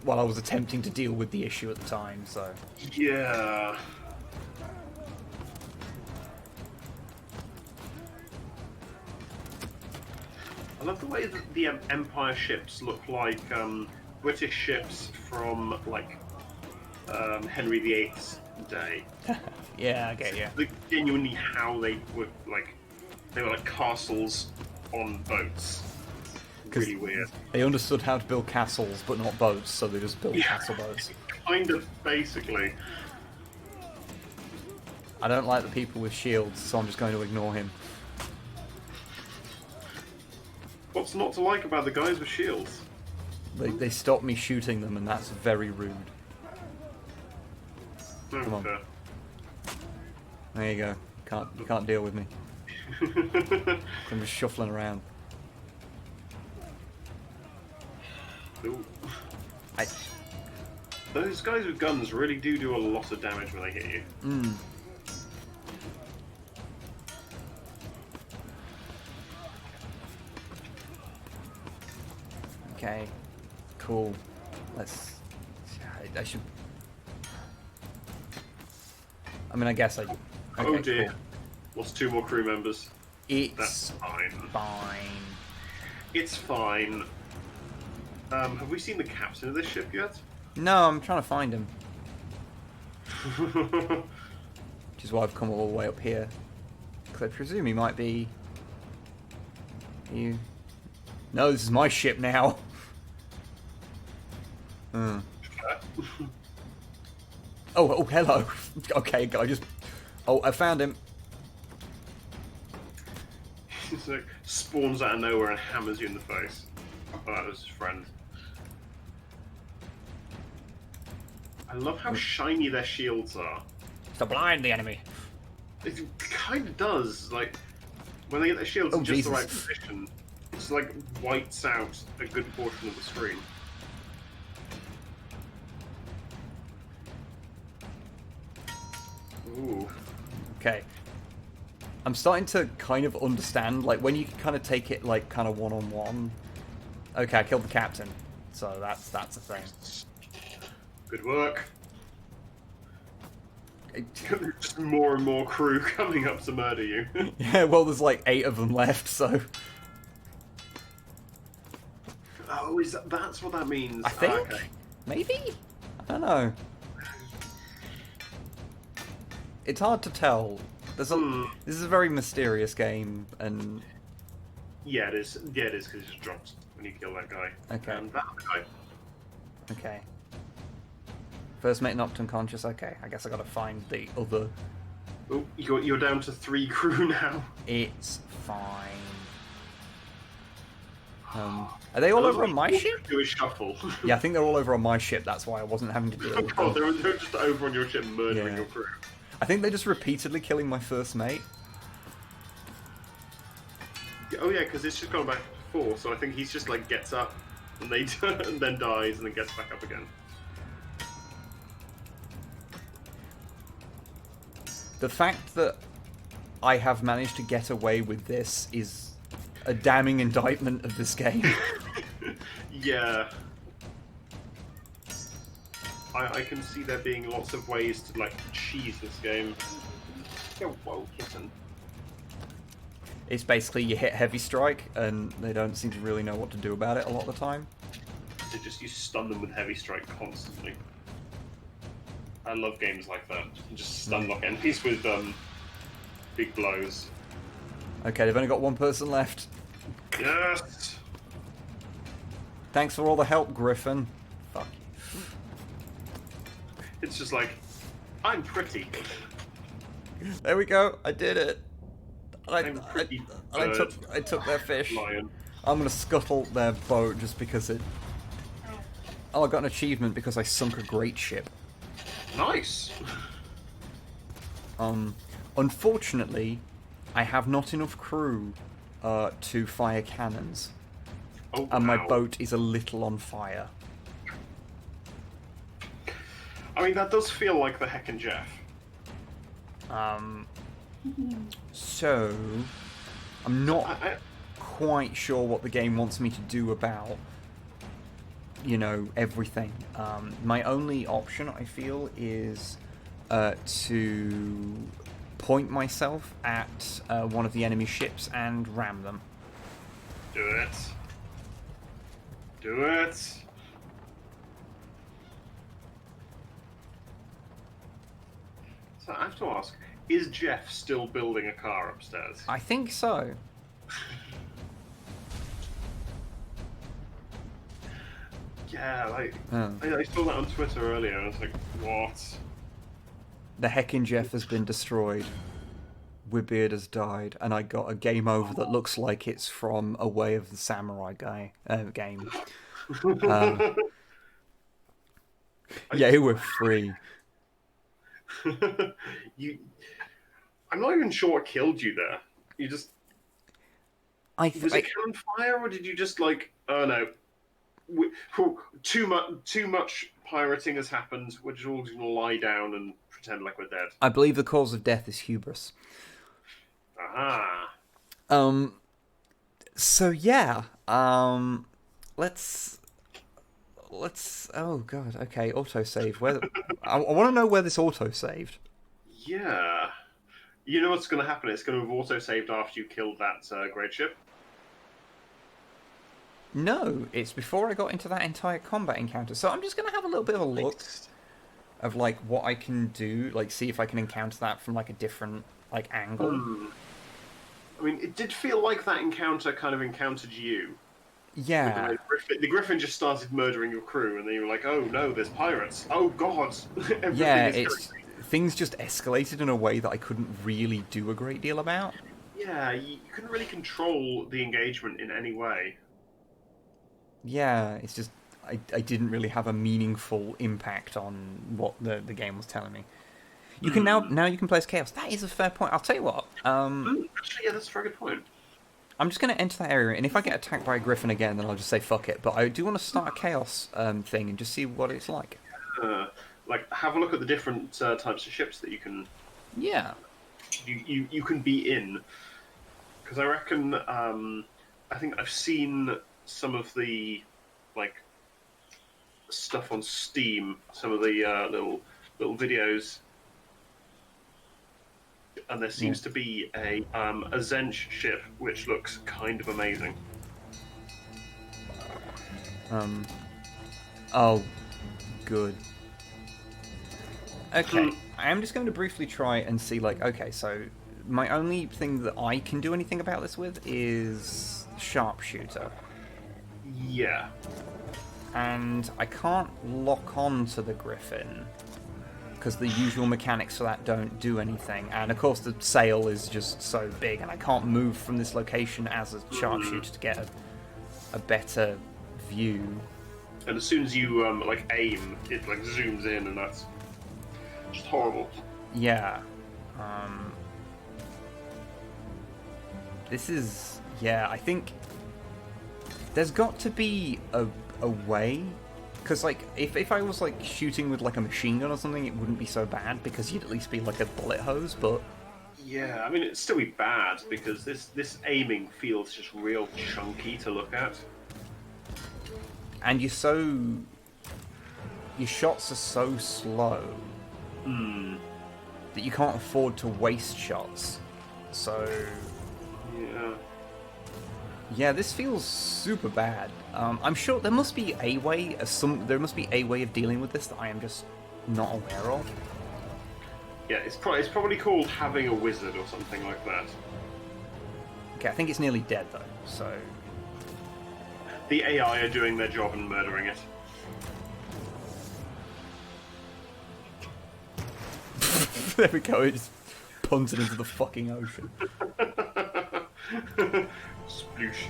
well, I was attempting to deal with the issue at the time. So Yeah. I love the way that the Empire ships look like British ships from like Henry VIII's day. yeah, I get you. Like, genuinely, how they were like, they were like castles on boats. Really weird. They understood how to build castles, but not boats, so they just built castle boats. Kind of, basically. I don't like the people with shields, so I'm just going to ignore him. What's not to like about the guys with shields? They stopped me shooting them, and that's very rude. No, Come on. fair. There you go. You can't deal with me. I'm just shuffling around. Ooh. I... Those guys with guns really do a lot of damage when they hit you. Okay. Cool. Let's... I should... I mean, I guess I... Okay, Oh dear. cool. Lost 2 more crew members. It's That's fine. fine. It's fine. Have we seen the captain of this ship yet? No, I'm trying to find him. Which is why I've come all the way up here. Because I presume he might be... You... No, this is my ship now. Oh, hello. Okay, I just... Oh, I found him. It's like spawns out of nowhere and hammers you in the face. Oh, that was his friend. I love how shiny their shields are. To blind the enemy. It kind of does. Like when they get their shields Oh, in just the Jesus. right position, it's just like whites out a good portion of the screen. Ooh. Okay. I'm starting to kind of understand, like, when you can kind of take it, like, kind of one-on-one. Okay, I killed the captain. So that's a thing. Good work. Just more and more crew coming up to murder you. Yeah, well, there's like 8 of them left, so... Oh, that's what that means? I think? Okay. Maybe? I don't know. It's hard to tell. This is a very mysterious game, and... Yeah, it is. Yeah, it is, because it just drops when you kill that guy. Okay. And that guy. Okay. First mate knocked unconscious. Okay, I guess I gotta find the other. Oh, you're down to 3 crew now. It's fine. Are they all over on my ship? Do a shuffle. Yeah, I think they're all over on my ship. That's why I wasn't having to deal with Oh, them. they're just over on your ship murdering your crew. I think they're just repeatedly killing my first mate. Oh yeah, because it's just gone back to 4, so I think he's just like gets up and they and then dies and then gets back up again. The fact that I have managed to get away with this is a damning indictment of this game. Yeah. I can see there being lots of ways to like cheese this game. Oh, whoa, listen. It's basically you hit heavy strike and they don't seem to really know what to do about it a lot of the time. You stun them with heavy strike constantly. I love games like that. You can just stun lock enemies with big blows. Okay, they've only got 1 person left. Yes. Thanks for all the help, Griffin. Fuck you. It's just like, I'm pretty. There we go. I did it. I'm pretty. I took their fish. Lion. I'm gonna scuttle their boat just because it. Oh, I got an achievement because I sunk a great ship. Nice. Unfortunately, I have not enough crew to fire cannons, Oh, and my wow. boat is a little on fire. I mean, that does feel like the Heckin' Jeff. So I'm not I, quite sure what the game wants me to do about, you know, everything. My only option, I feel, is to point myself at one of the enemy ships and ram them. do it. Do it. So I have to ask, is Jeff still building a car upstairs? I think so. Yeah, like, Oh. I saw that on Twitter earlier, and I was like, what? The Heckin' Jeff has been destroyed. Wibbeard has died, and I got a game over that looks like it's from A Way of the Samurai game. Yeah, we're free. I'm not even sure what killed you there. You just... Was it cannon fire, or did you just like... Oh no. Too much pirating has happened. We're just all going to lie down and pretend like we're dead. I believe the cause of death is hubris. Aha. So yeah, let's. Oh god, okay, autosave. Where? I want to know where this autosaved. Yeah. You know what's going to happen? It's going to have auto-saved after you killed that great ship. No, it's before I got into that entire combat encounter. So I'm just gonna have a little bit of a look of like what I can do, like see if I can encounter that from like a different like angle. I mean, it did feel like that encounter kind of encountered you. Yeah. The Griffin just started murdering your crew, and then you were like, "Oh no, there's pirates! Oh god!" Everything Yeah, is things just escalated in a way that I couldn't really do a great deal about. Yeah, you couldn't really control the engagement in any way. Yeah, it's just I didn't really have a meaningful impact on what the game was telling me. You can now you can play as Chaos. That is a fair point. I'll tell you what. Actually, yeah, that's a very good point. I'm just going to enter that area, and if I get attacked by a griffin again, then I'll just say fuck it. But I do want to start a chaos thing and just see what it's like. Like, have a look at the different types of ships that you can you can be in. Because I reckon, I think I've seen some of the like stuff on Steam, some of the little videos. And there seems to be a Zench ship which looks kind of amazing. Oh, good. Okay, I am just going to briefly try and see, like, okay, so my only thing that I can do anything about this with is sharpshooter. Yeah. And I can't lock on to the griffin, because the usual mechanics for that don't do anything. And of course the sail is just so big, and I can't move from this location as a sharpshooter to get a better view. And as soon as you like aim, it like zooms in, and that's just horrible. Yeah. This is... yeah, I think there's got to be a way... because, like, if I was, like, shooting with, like, a machine gun or something, it wouldn't be so bad, because you'd at least be, like, a bullet hose, but... Yeah, I mean, it'd still be bad, because this aiming feels just real chunky to look at. And your shots are so slow that you can't afford to waste shots. So... yeah. Yeah, this feels super bad. I'm sure there must be a way, there must be a way of dealing with this that I am just not aware of. Yeah, it's probably called having a wizard or something like that. Okay, I think it's nearly dead though, so... The AI are doing their job and murdering it. There we go, it just punted into the fucking ocean. Sploosh.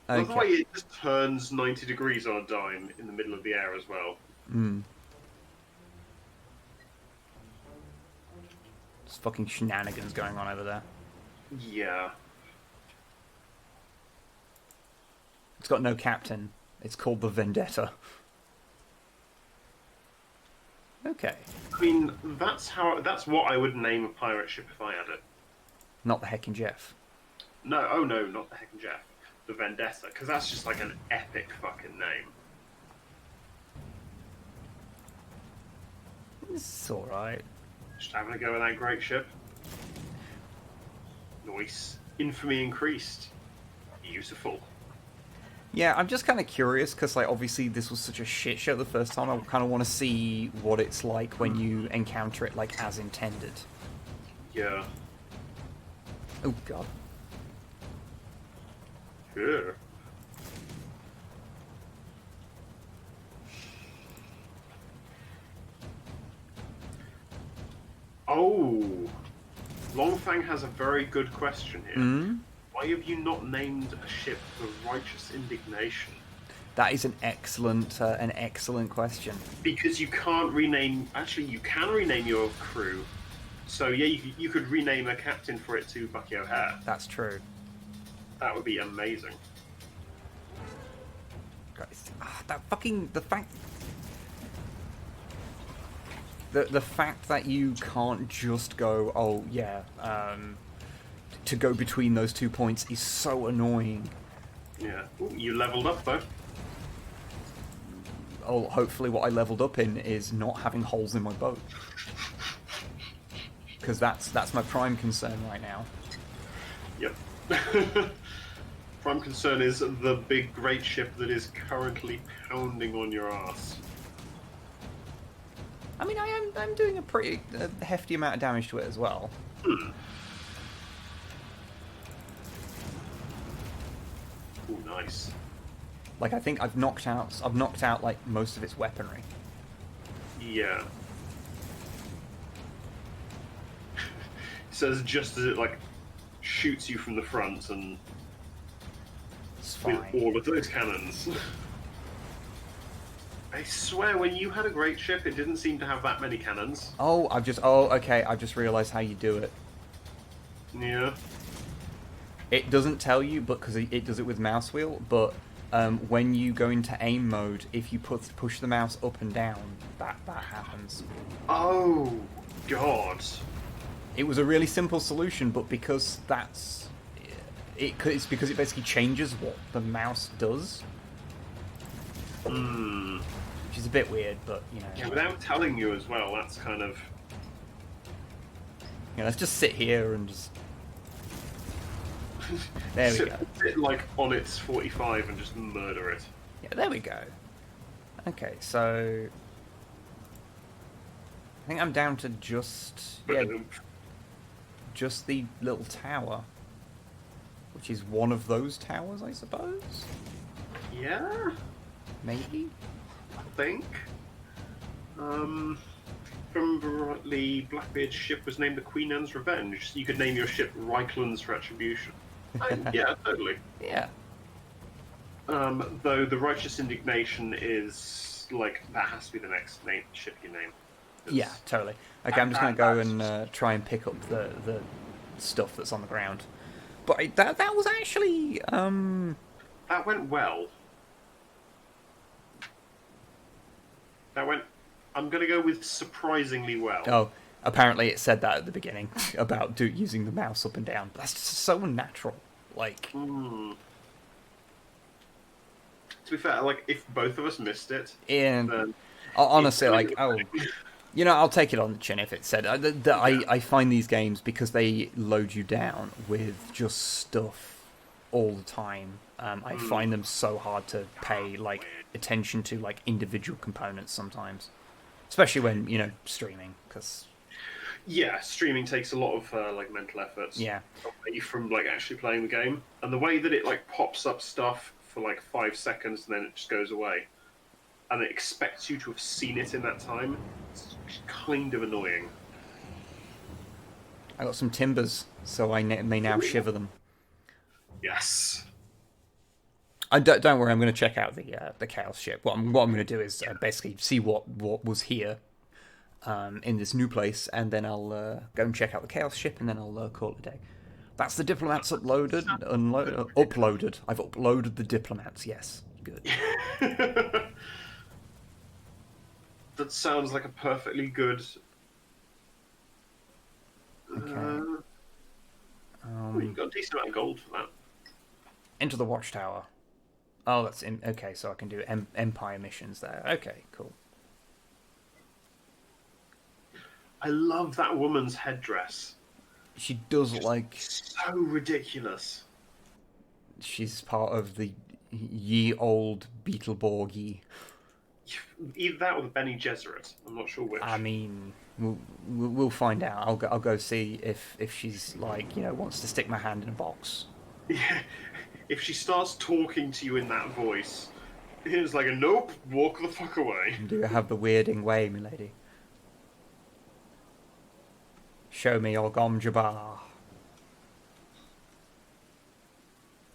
Okay. By the way, it just turns 90 degrees on a dime in the middle of the air as well. There's fucking shenanigans going on over there. Yeah. It's got no captain. It's called the Vendetta. Okay. I mean, that's what I would name a pirate ship if I had it. Not the Heckin' Jeff. No, oh no, not the Heckin' Jeff. The Vendetta, because that's just like an epic fucking name. It's alright. Just having a go with that great ship. Nice. Infamy increased. Beautiful. Yeah, I'm just kind of curious, because, like, obviously this was such a shit show the first time. I kind of want to see what it's like when you encounter it, like, as intended. Yeah. Oh, God. Sure. Oh, Longfang has a very good question here. Why have you not named a ship the Righteous Indignation? That is an excellent question. Because you can't rename... Actually, you can rename your crew. So, yeah, you could rename a captain for it to Bucky O'Hare. That's true. That would be amazing. Guys, that fucking... The fact... The fact that you can't just go, oh, yeah, to go between those 2 points is so annoying. Yeah. Ooh, you leveled up, though. Oh, hopefully what I leveled up in is not having holes in my boat. Because that's my prime concern right now. Yep. Prime concern is the big great ship that is currently pounding on your ass. I mean, I'm doing a pretty hefty amount of damage to it as well. Ooh, nice. Like, I think I've knocked out like most of its weaponry. Yeah. Says just as it like shoots you from the front and It's fine. with all of those cannons. I swear, when you had a great ship, it didn't seem to have that many cannons. Oh, okay, I've just realised how you do it. Yeah. It doesn't tell you, but because it does it with mouse wheel, but when you go into aim mode, if you push the mouse up and down, that happens. Oh, God. It was a really simple solution, but because it's because it basically changes what the mouse does. Which is a bit weird, but you know. Yeah, without telling you as well, that's kind of... Yeah, let's just sit here and just... There we go. Sit like on its 45 and just murder it. Yeah, there we go. Okay, so... I think I'm down to just... Yeah, just the little tower. Which is one of those towers, I suppose? Yeah, Maybe? I think. From the Blackbeard's ship was named the Queen Anne's Revenge, so you could name your ship Reichland's Retribution. Yeah, totally. Yeah. Though the Righteous Indignation is, like, that has to be the next ship you name. Yeah, totally. Okay, I'm just going to go and try and pick up the stuff that's on the ground. But that was actually... That went well. That went... I'm going to go with surprisingly well. Oh, apparently it said that at the beginning about using the mouse up and down. That's just so unnatural. Like... To be fair, like, if both of us missed it... And then honestly, like, you know, I'll take it on the chin if it said... I find these games, because they load you down with just stuff all the time, I find them so hard to pay, like, attention to, like, individual components sometimes. Especially when, you know, streaming, because... Yeah, streaming takes a lot of, like, mental effort away from, like, actually playing the game. And the way that it, like, pops up stuff for, like, 5 seconds and then it just goes away, and it expects you to have seen it in that time, it's kind of annoying. I got some timbers, so I may now shiver them. Yes. Don't worry, I'm going to check out the Chaos ship. What I'm going to do is basically see what was here in this new place, and then I'll go and check out the Chaos ship, and then I'll call it a day. That's the diplomats uploaded. Uploaded. I've uploaded the diplomats. Yes, good. That sounds like a perfectly good. Okay. You've got a decent amount of gold for that. Enter the watchtower. Oh, that's okay. So I can do Empire missions there. Okay, cool. I love that woman's headdress. She does look like so ridiculous. She's part of the ye old Beetleborgie. Either that or the Bene Gesserit. I'm not sure which. I mean, we'll find out. I'll go see if she's like, you know, wants to stick my hand in a box. Yeah. If she starts talking to you in that voice, it's like a nope, walk the fuck away. Do you have the weirding way, milady? Show me your Gom Jabbar.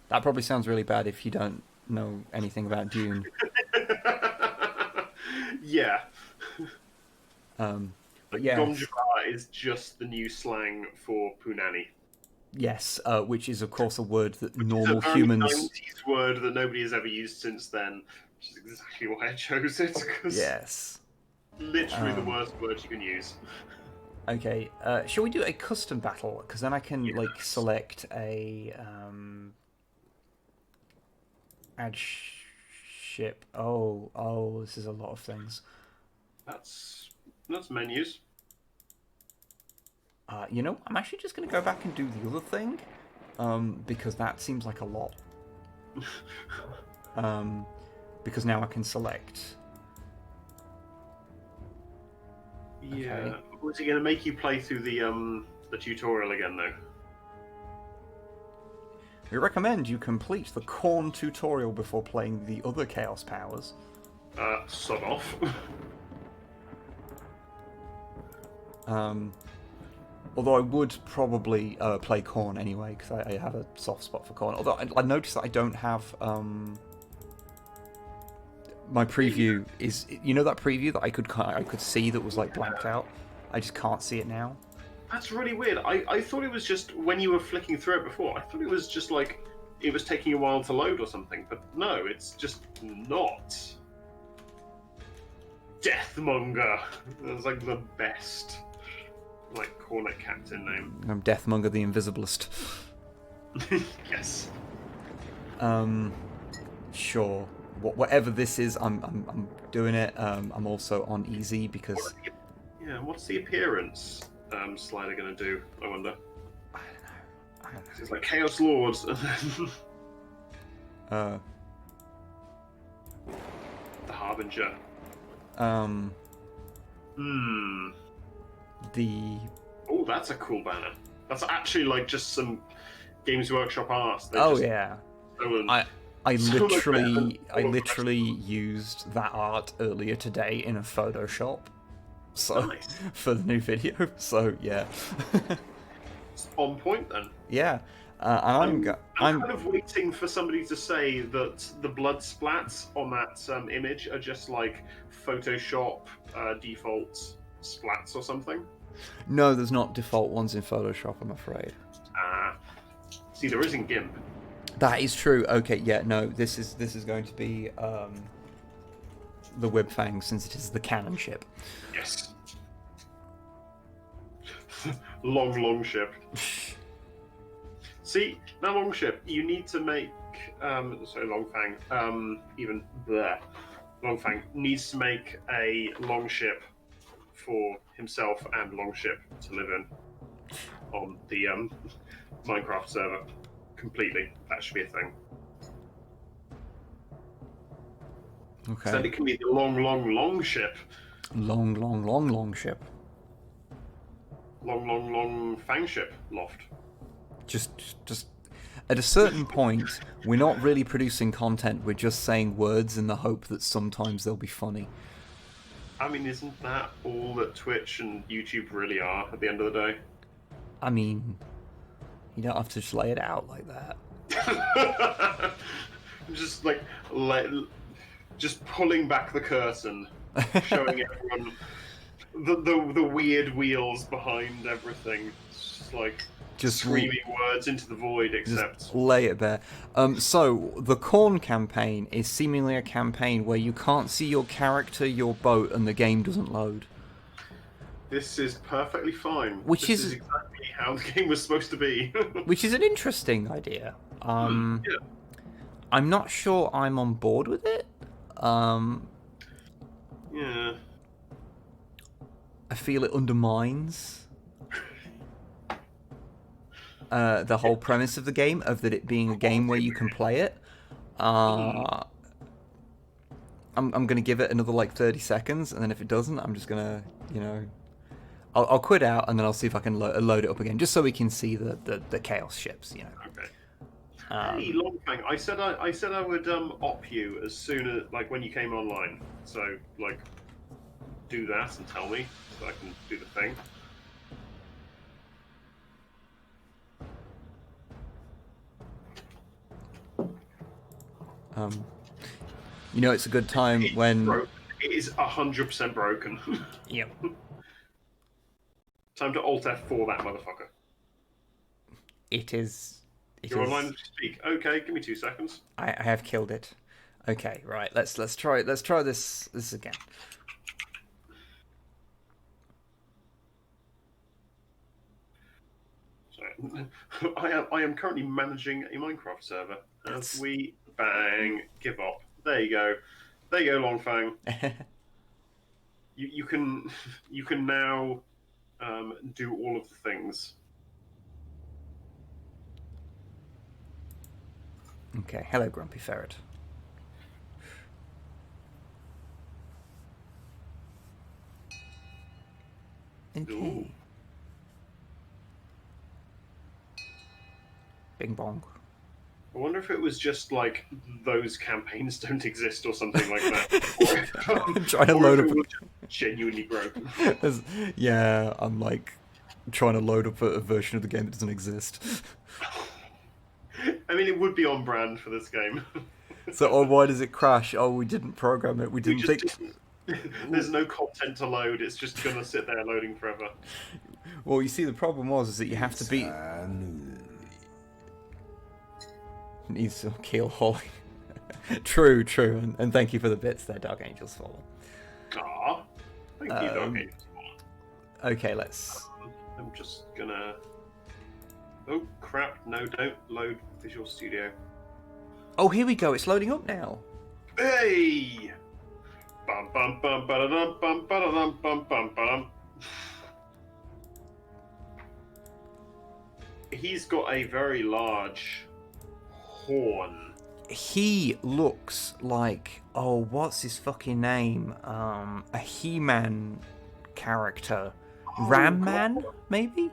That probably sounds really bad if you don't know anything about Dune. Yeah. But yeah. Gom Jabbar is just the new slang for Punani. Yes, which is of course a word that normal humans... It's a very 90s word that nobody has ever used since then, which is exactly why I chose it, because yes. Literally the worst word you can use. Okay, shall we do a custom battle? Because then I can, like, select a... add ship. Oh, this is a lot of things. That's menus. You know, I'm actually just going to go back and do the other thing, because that seems like a lot. Because now I can select. Yeah. Okay. Was it going to make you play through the tutorial again, though? We recommend you complete the Khorne tutorial before playing the other Chaos Powers. Sod off. Although I would probably play Khorne anyway, because I have a soft spot for Khorne. Although I noticed that I don't have... my preview is... You know that preview that I could see that was like blanked out? I just can't see it now. That's really weird. I thought it was just when you were flicking through it before. I thought it was just like it was taking a while to load or something. But no, it's just not. Deathmonger. That's like the best, like, Cornet captain name. I'm Deathmonger the Invisiblest. Yes. Sure. Whatever this is, I'm doing it. I'm also on easy because Yeah. What's the appearance slider gonna do? I wonder. I don't know. It's like Chaos Lords. And then the Harbinger. The Oh, that's a cool banner. That's actually like just some Games Workshop art. yeah. Stolen. I So much better literally than all of the rest. used that art earlier today in a Photoshop. So Nice. for the new video. So yeah. It's on point then. Yeah. And I'm kind of waiting for somebody to say that the blood splats on that image are just like Photoshop default splats or something. No, there's not default ones in Photoshop, I'm afraid. See, there is in GIMP. That is true. Okay, yeah, no, this is going to be the Wibfang, since it is the canon ship. Yes. long ship. See, now long ship, you need to make sorry, Longfang, even there. Longfang needs to make a long ship for himself and Longship to live in on the Minecraft server. Completely. That should be a thing. Okay. So then it can be the long ship. Long ship. Long fang ship loft. Just at a certain point, we're not really producing content, we're just saying words in the hope that sometimes they'll be funny. I mean, isn't that all that Twitch and YouTube really are at the end of the day? I mean, you don't have to just lay it out like that. Just like, just pulling back the curtain, showing everyone the weird wheels behind everything. It's just like Just screaming words into the void, except Just lay it bare. So, the Corn campaign is seemingly a campaign where you can't see your character, your boat, and the game doesn't load. this is perfectly fine. Which this is- exactly how the game was supposed to be. Which is an interesting idea. Yeah. I'm not sure I'm on board with it. Yeah. I feel it undermines the whole premise of the game, of that it being a game where you can play it. I'm gonna give it another like 30 seconds, and then if it doesn't, I'm just gonna, I'll quit out, and then I'll see if I can load it up again, just so we can see the chaos ships, Okay. Hey, Longfang, I said I would op you as soon as, like, when you came online. So, like, do that and tell me so I can do the thing. It's a good time when. It is 100% broken. Yep. Time to Alt F4 that motherfucker. It is. You're online as we speak. Okay, give me 2 seconds. I have killed it. Okay, right. Let's try this again. So, I am currently managing a Minecraft server as we give up. There you go, Longfang. You can now do all of the things. Okay, hello, Grumpy Ferret. Okay. Ooh. Bing bong. I wonder if it was just like those campaigns don't exist or something like that. I'm trying to or load if up. it was genuinely broken. Yeah, I'm like trying to load up a version of the game that doesn't exist. I mean, it would be on brand for this game. So, why does it crash? Oh, we didn't program it. We didn't think. There's no content to load. It's just gonna sit there loading forever. Well, you see, the problem is that you have to be... Needs some keel hauling. True, and thank you for the bits there, Dark Angels Fallen. Aw, thank you, Dark Angels Fallen. Okay, let's... I'm just gonna... Oh, crap, no, don't load Visual Studio. Oh, here we go, it's loading up now. Hey! Bum bum bum ba-da-dum bum ba-da-dum bum bum ba-dum. He's got a very large horn. He looks like, oh, what's his fucking name? A He-Man character. Ram Man, maybe?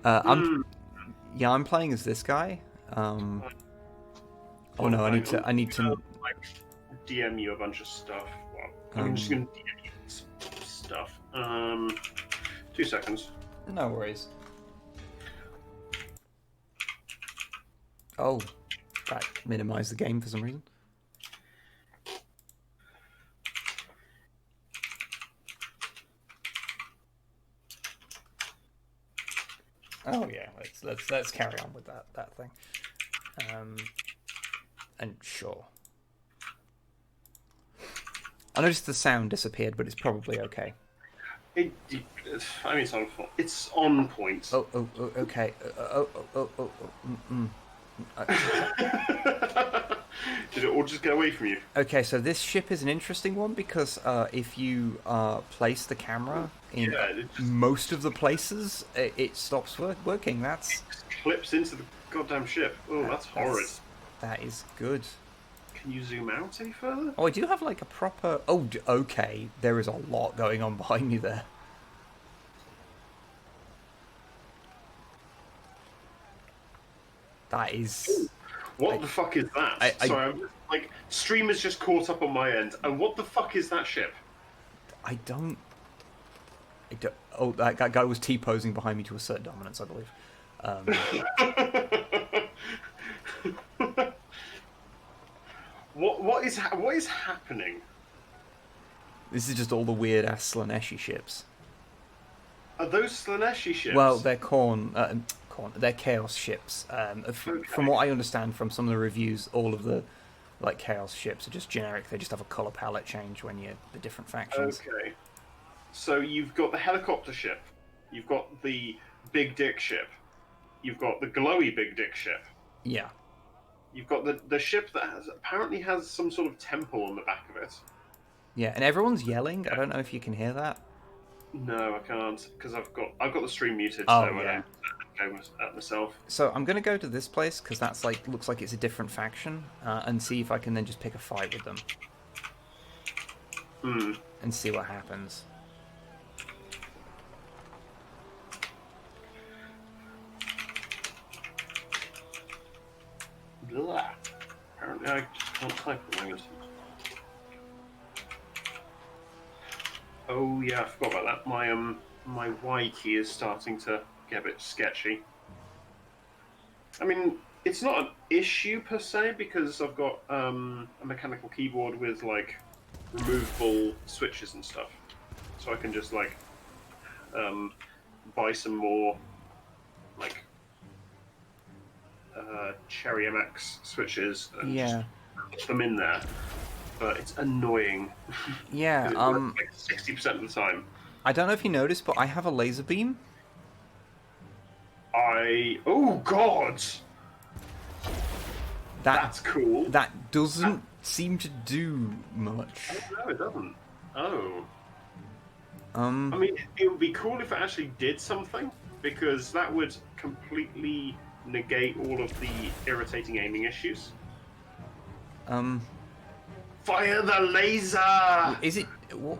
Yeah. I'm playing as this guy. Oh no, I need to like, DM you a bunch of stuff. Well, I'm just gonna DM you some stuff. 2 seconds. No worries. Oh, that minimized the game for some reason. Oh yeah, let's carry on with that thing. And sure. I noticed the sound disappeared, but it's probably okay. I mean, it's on point. Oh, okay. Did it all just get away from you? Okay, so this ship is an interesting one because if you place the camera in most of the places, it stops working. It just clips into the goddamn ship. Oh, that's horrid. That is good. Can you zoom out any further? Oh, I do have like a proper... Oh, okay. There is a lot going on behind you there. That is... What the fuck is that? Sorry, I'm just, like, stream has just caught up on my end. And what the fuck is that ship? I don't... Oh, that guy was T-posing behind me to assert dominance, I believe. What is happening? This is just all the weird-ass Slaneshi ships. Are those Slaneshi ships? Well, they're they're Chaos ships. From what I understand from some of the reviews, all of the Chaos ships are just generic. They just have a color palette change when you're the different factions. Okay. So you've got the helicopter ship, you've got the big dick ship, you've got the glowy big dick ship. Yeah. You've got the ship that apparently has some sort of temple on the back of it. Yeah, and everyone's yelling. I don't know if you can hear that. No, I can't because I've got the stream muted, oh, so yeah. I don't go at myself. So I'm gonna go to this place because that's looks like it's a different faction, and see if I can then just pick a fight with them. And see what happens. Blah. Apparently, I just can't type at the moment. Oh yeah, I forgot about that. My Y key is starting to get a bit sketchy. I mean, it's not an issue per se because I've got a mechanical keyboard with removable switches and stuff, so I can just buy some more Cherry MX switches and just put them in there. But it's annoying. Yeah, 60% of the time. I don't know if you noticed, but I have a laser beam. Oh god! That's cool. That doesn't seem to do much. Oh, no, it doesn't. Oh. I mean, it would be cool if it actually did something, because that would completely negate all of the irritating aiming issues. Fire the laser! Is it... What?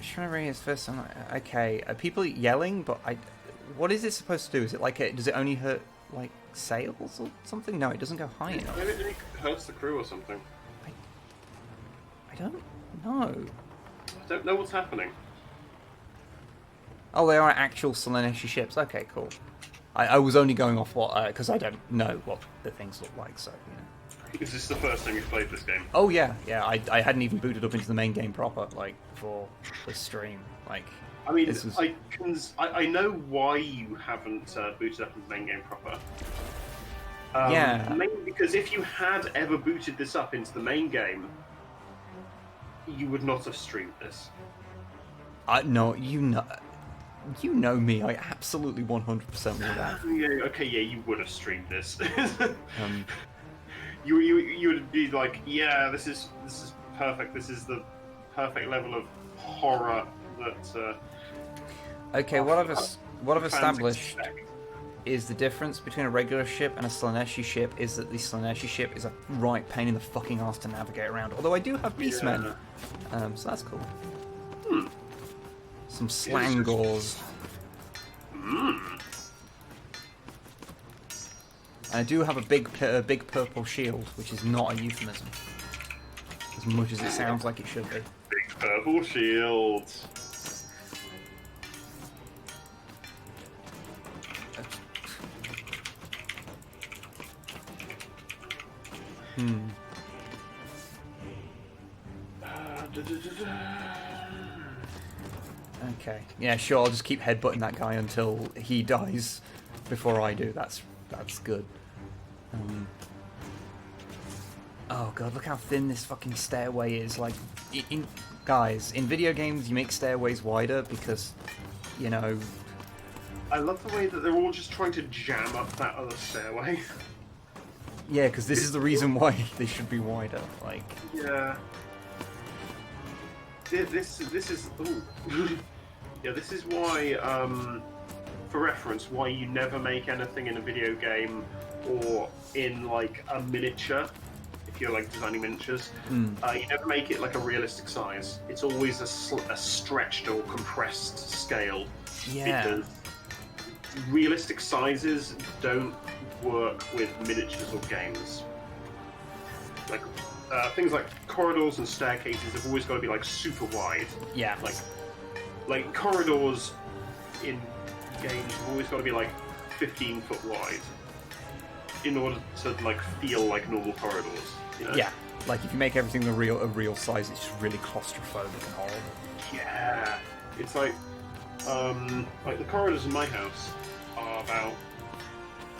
Trying to ring his first. I'm like, okay, are people yelling? But what is it supposed to do? Is it does it only hurt sails or something? No, it doesn't go high enough. Maybe it hurts the crew or something. I don't know. I don't know what's happening. Oh, they are actual Slaneshi ships. Okay, cool. I was only going off what because I don't know what the things look like. So Is this the first time you've played this game? Oh yeah. I hadn't even booted up into the main game proper, for the stream. I mean, This was... I know why you haven't booted up in the main game proper. Yeah. Mainly because if you had ever booted this up into the main game, you would not have streamed this. No, you know me. I absolutely 100% would have. Yeah, okay, yeah, you would have streamed this. Um, you would be like, yeah, this is perfect. This is the perfect level of horror that. okay, what I've fans established expect. is the difference between a regular ship and a Slaneshi ship is that the Slaneshi ship is a right pain in the fucking ass to navigate around. Although I do have beastmen, so that's cool. Some slangors. And I do have a big purple shield, which is not a euphemism, as much as it sounds like it should be. Big purple shield. Okay. Yeah, sure. I'll just keep headbutting that guy until he dies before I do. That's good. Oh god, look how thin this fucking stairway is. Like, guys, in video games you make stairways wider because, you know. I love the way that they're all just trying to jam up that other stairway. Yeah, because this is the reason why they should be wider. Like. Yeah. This is. Ooh. Yeah, this is why, for reference, why you never make anything in a video game or in like a miniature. If you're like designing miniatures, you never make it like a realistic size. It's always a stretched or compressed scale. Yeah. Because realistic sizes don't work with miniatures or games. Like things like corridors and staircases have always got to be like super wide. Yeah. Like corridors in games have always got to be like 15 foot wide in order to like feel like normal corridors. You know? Yeah. Like if you make everything a real size, it's just really claustrophobic and horrible. Yeah. It's like the corridors in my house are about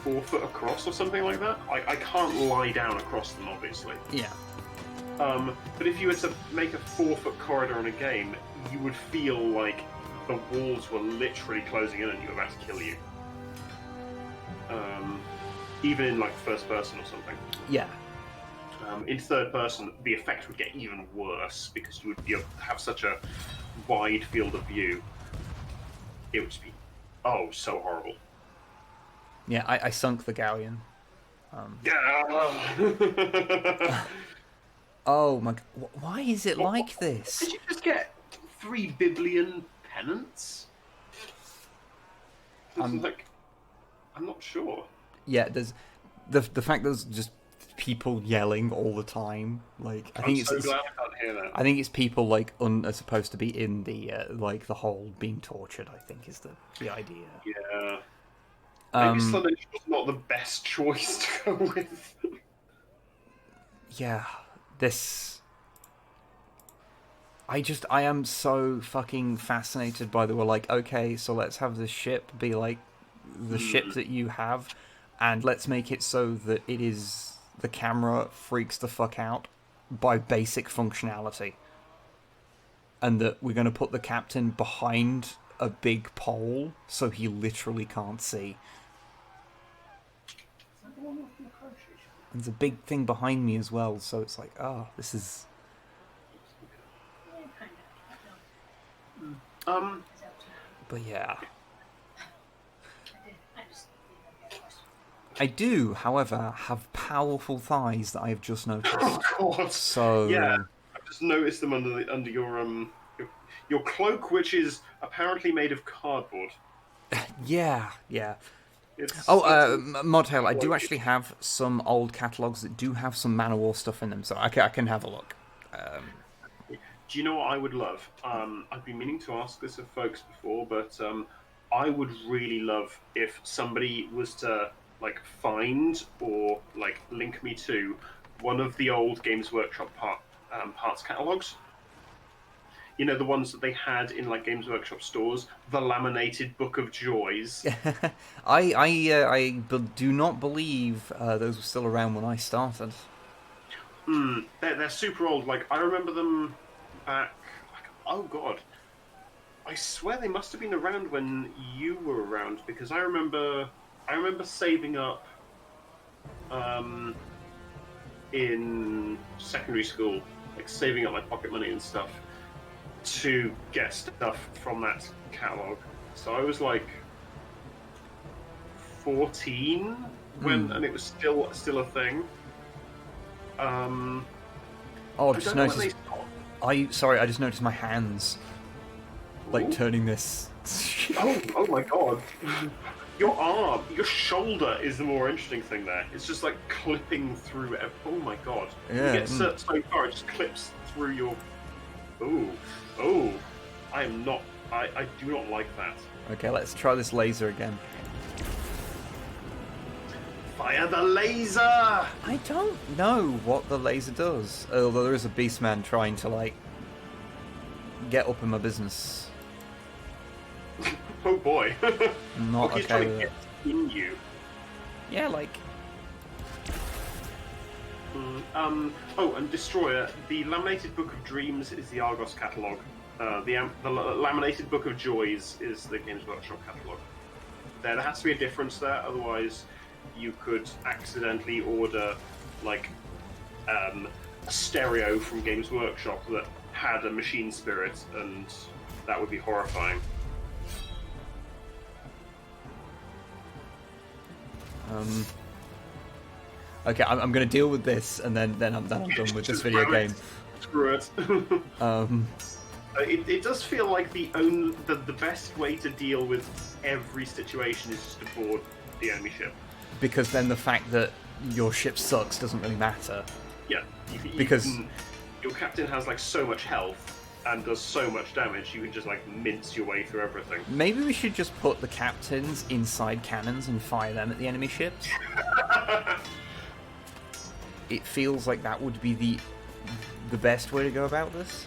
4 foot across or something like that. I can't lie down across them, obviously. Yeah. But if you were to make a 4 foot corridor in a game, you would feel like the walls were literally closing in on you, about to kill you. Even in like first person or something. Yeah. In third person, the effect would get even worse because you would have such a wide field of view. It would just be, so horrible. Yeah, I sunk the galleon. Yeah. Oh my! Why is it like this? Did you just get 3 billion pennants? I'm not sure. Yeah, there's the fact there's just people yelling all the time. Like I think I'm so glad I can't hear that. I think it's people like are supposed to be in the like the hold being tortured. I think is the idea. Yeah. Maybe Sludge was not the best choice to go with. Yeah, this. I am so fucking fascinated by the. We're like, okay, so let's have the ship be like the ship that you have, and let's make it so that it is the camera freaks the fuck out by basic functionality, and that we're going to put the captain behind a big pole so he literally can't see. There's a big thing behind me as well, so it's like, this is... But yeah. I do, however, have powerful thighs that I have just noticed. Oh god. So... Yeah, I've just noticed them under your cloak, which is apparently made of cardboard. Yeah. It's Modtail, I do actually have some old catalogues that do have some Man'O'War stuff in them, so I can have a look. Do you know what I would love? I've been meaning to ask this of folks before, but I would really love if somebody was to like find or like link me to one of the old Games Workshop parts catalogues. you know, the ones that they had in like Games Workshop stores, the laminated Book of Joys. I do not believe those were still around when I started. They're super old. Like I remember them back. Like, oh god, I swear they must have been around when you were around because I remember saving up in secondary school, like saving up my pocket money and stuff to get stuff from that catalog. So I was like 14 when, and it was still a thing. Oh, I I just don't know when noticed. they stopped. Sorry, I just noticed my hands like Ooh. turning this. Oh my god. Your shoulder is the more interesting thing there. It's just like clipping through. Oh my god. Yeah, You get so far, it just clips through your. Oh. I am not. I do not like that. Okay, let's try this laser again. Fire the laser! I don't know what the laser does. Although there is a beastman trying to like get up in my business. Oh boy. I'm not He's okay trying with to it. get in you. Yeah, like. And Destroyer. The Laminated Book of Dreams is the Argos catalogue. The Laminated Book of Joys is the Games Workshop catalogue. There has to be a difference there, otherwise you could accidentally order like a stereo from Games Workshop that had a machine spirit, and that would be horrifying. Okay, I'm gonna deal with this, and then I'm done with this video game. Screw it. It does feel like the best way to deal with every situation is just to board the enemy ship. Because then the fact that your ship sucks doesn't really matter. Yeah, Because your captain has like so much health and does so much damage, you can just like mince your way through everything. maybe we should just put the captains inside cannons and fire them at the enemy ships. It feels like that would be the best way to go about this.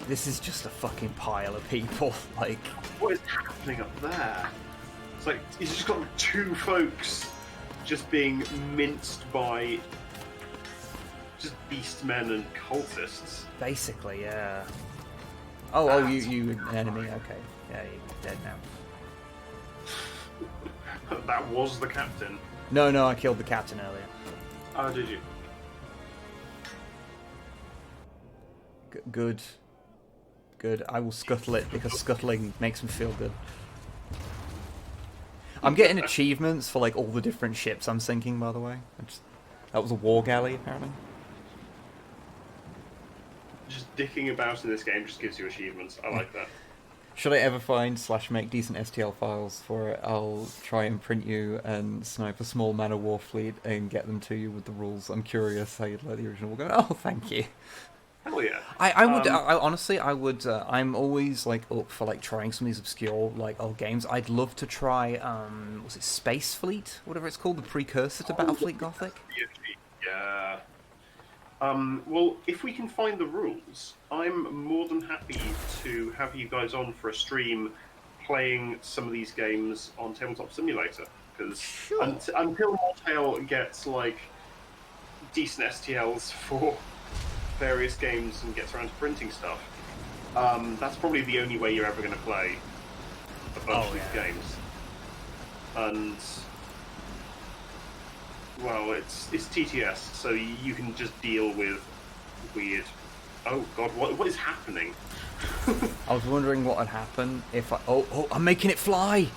This is just a fucking pile of people. Like, What is happening up there? It's like he's just got two folks just being minced by just beastmen and cultists. basically, yeah. Oh, you an enemy? Okay, yeah, you're dead now. That was the captain. No, I killed the captain earlier. Oh, did you? Good. I will scuttle it because scuttling makes me feel good. I'm getting achievements for like all the different ships I'm sinking, by the way. That was a war galley, apparently. Just dicking about in this game just gives you achievements. I like that. Should I ever find / make decent STL files for it, I'll try and print you and snipe a small Man-O-War fleet and get them to you with the rules. I'm curious how you'd let the original go. Oh, thank you. Hell yeah. I would honestly, I would. I'm always like up for like trying some of these obscure like old games. I'd love to try. Was it Space Fleet, whatever it's called, the precursor to Battlefleet Gothic? Yeah. Well, if we can find the rules, I'm more than happy to have you guys on for a stream playing some of these games on Tabletop Simulator. Because Sure. until Mortail gets like decent STLs for various games and gets around to printing stuff, that's probably the only way you're ever going to play a bunch of these games. And well, it's TTS, so you can just deal with weird. Oh god, what is happening? I was wondering what would happen if I. Oh! I'm making it fly.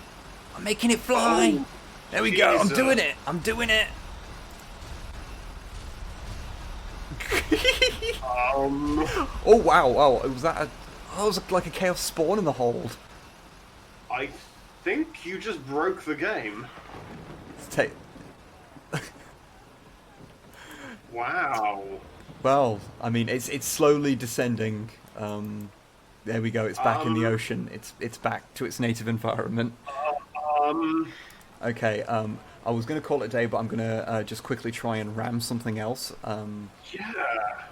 I'm making it fly. Oh, there we go. I'm Jesus. doing it. I'm doing it. Oh wow! Was that? It was like a chaos spawn in the hold. I think you just broke the game. Let's take. Wow. Well, I mean, it's slowly descending. There we go. It's back in the ocean. It's back to its native environment. Okay, I was going to call it a day, but I'm going to just quickly try and ram something else. Yeah.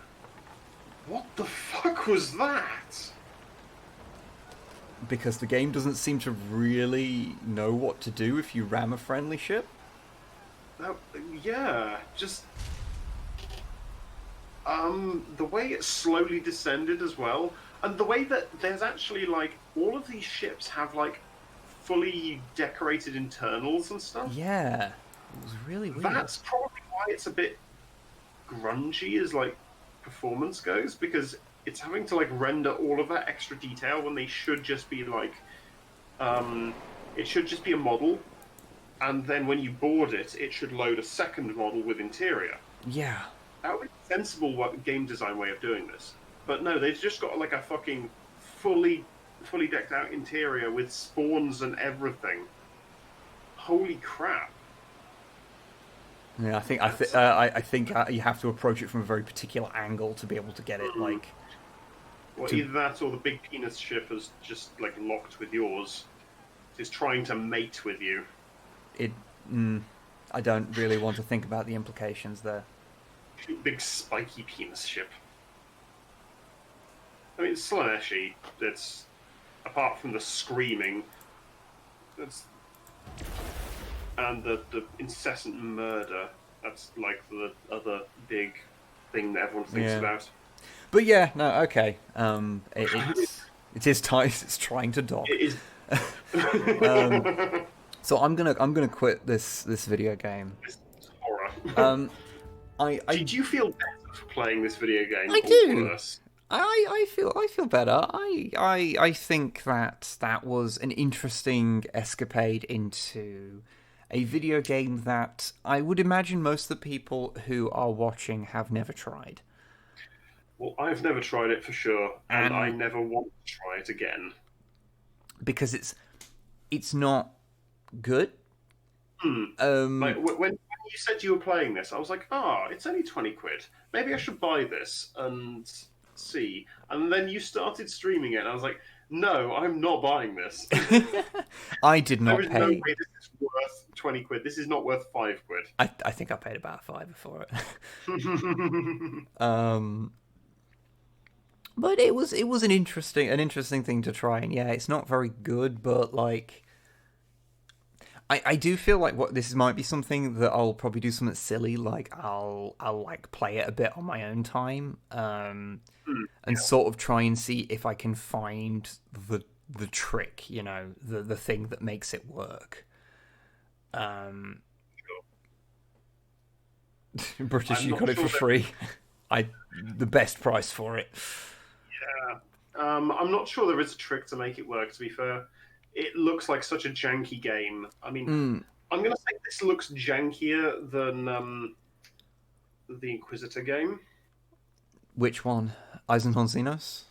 What the fuck was that? Because the game doesn't seem to really know what to do if you ram a friendly ship. That, yeah, just the way it slowly descended as well, and the way that there's actually like all of these ships have like fully decorated internals and stuff. Yeah, it was really weird. That's probably why it's a bit grungy as like performance goes, because it's having to like render all of that extra detail when they should just be like it should just be a model, and then when you board it, it should load a second model with interior. Yeah. That would be a sensible game design way of doing this. But no, they've just got like a fucking fully decked out interior with spawns and everything. Holy crap! Yeah, I think you have to approach it from a very particular angle to be able to get it like. Well, either that or the big penis ship is just like locked with yours. It's trying to mate with you. I don't really want to think about the implications there. Big spiky penis ship. I mean, Slaneshi, it's apart from the screaming, and the incessant murder. That's like the other big thing that everyone thinks about. But yeah, no, okay. It is trying to dock. It is. So I'm gonna quit this video game. It's horror. Did you feel better for playing this video game? I do. Worse? I feel better. I think that was an interesting escapade into a video game that I would imagine most of the people who are watching have never tried. Well, I've never tried it for sure, and I never want to try it again. Because it's not good. Like when you said you were playing this, I was like, it's only 20 quid. Maybe I should buy this and see. And then you started streaming it, and I was like, no, I'm not buying this. I did not There is pay. no way this is worth 20 quid. This is not worth 5 quid. I think I paid about £5 for it. But it was an interesting thing to try, and yeah, it's not very good, but like I do feel like this might be something that I'll probably do something silly, like I'll like play it a bit on my own time, and sort of try and see if I can find the trick, the thing that makes it work. British, you got it for free. The best price for it. Yeah. I'm not sure there is a trick to make it work, to be fair. It looks like such a janky game. I mean, I'm going to say this looks jankier than the Inquisitor game. Which one? Eisenhorn Xenos?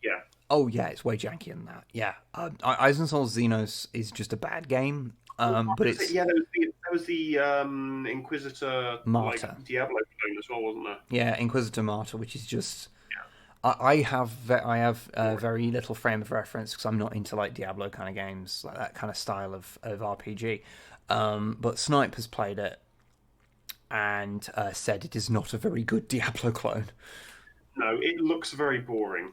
Yeah. Oh, yeah, it's way jankier than that. Yeah. Eisenhorn Xenos is just a bad game, but it's... Yeah, there was the Inquisitor Martyr. Like, Diablo clone as well, wasn't there? Yeah, Inquisitor Martyr, which is just... I have very little frame of reference because I'm not into like Diablo kind of games, like that kind of style of RPG. But Snipe has played it and said it is not a very good Diablo clone. No, it looks very boring.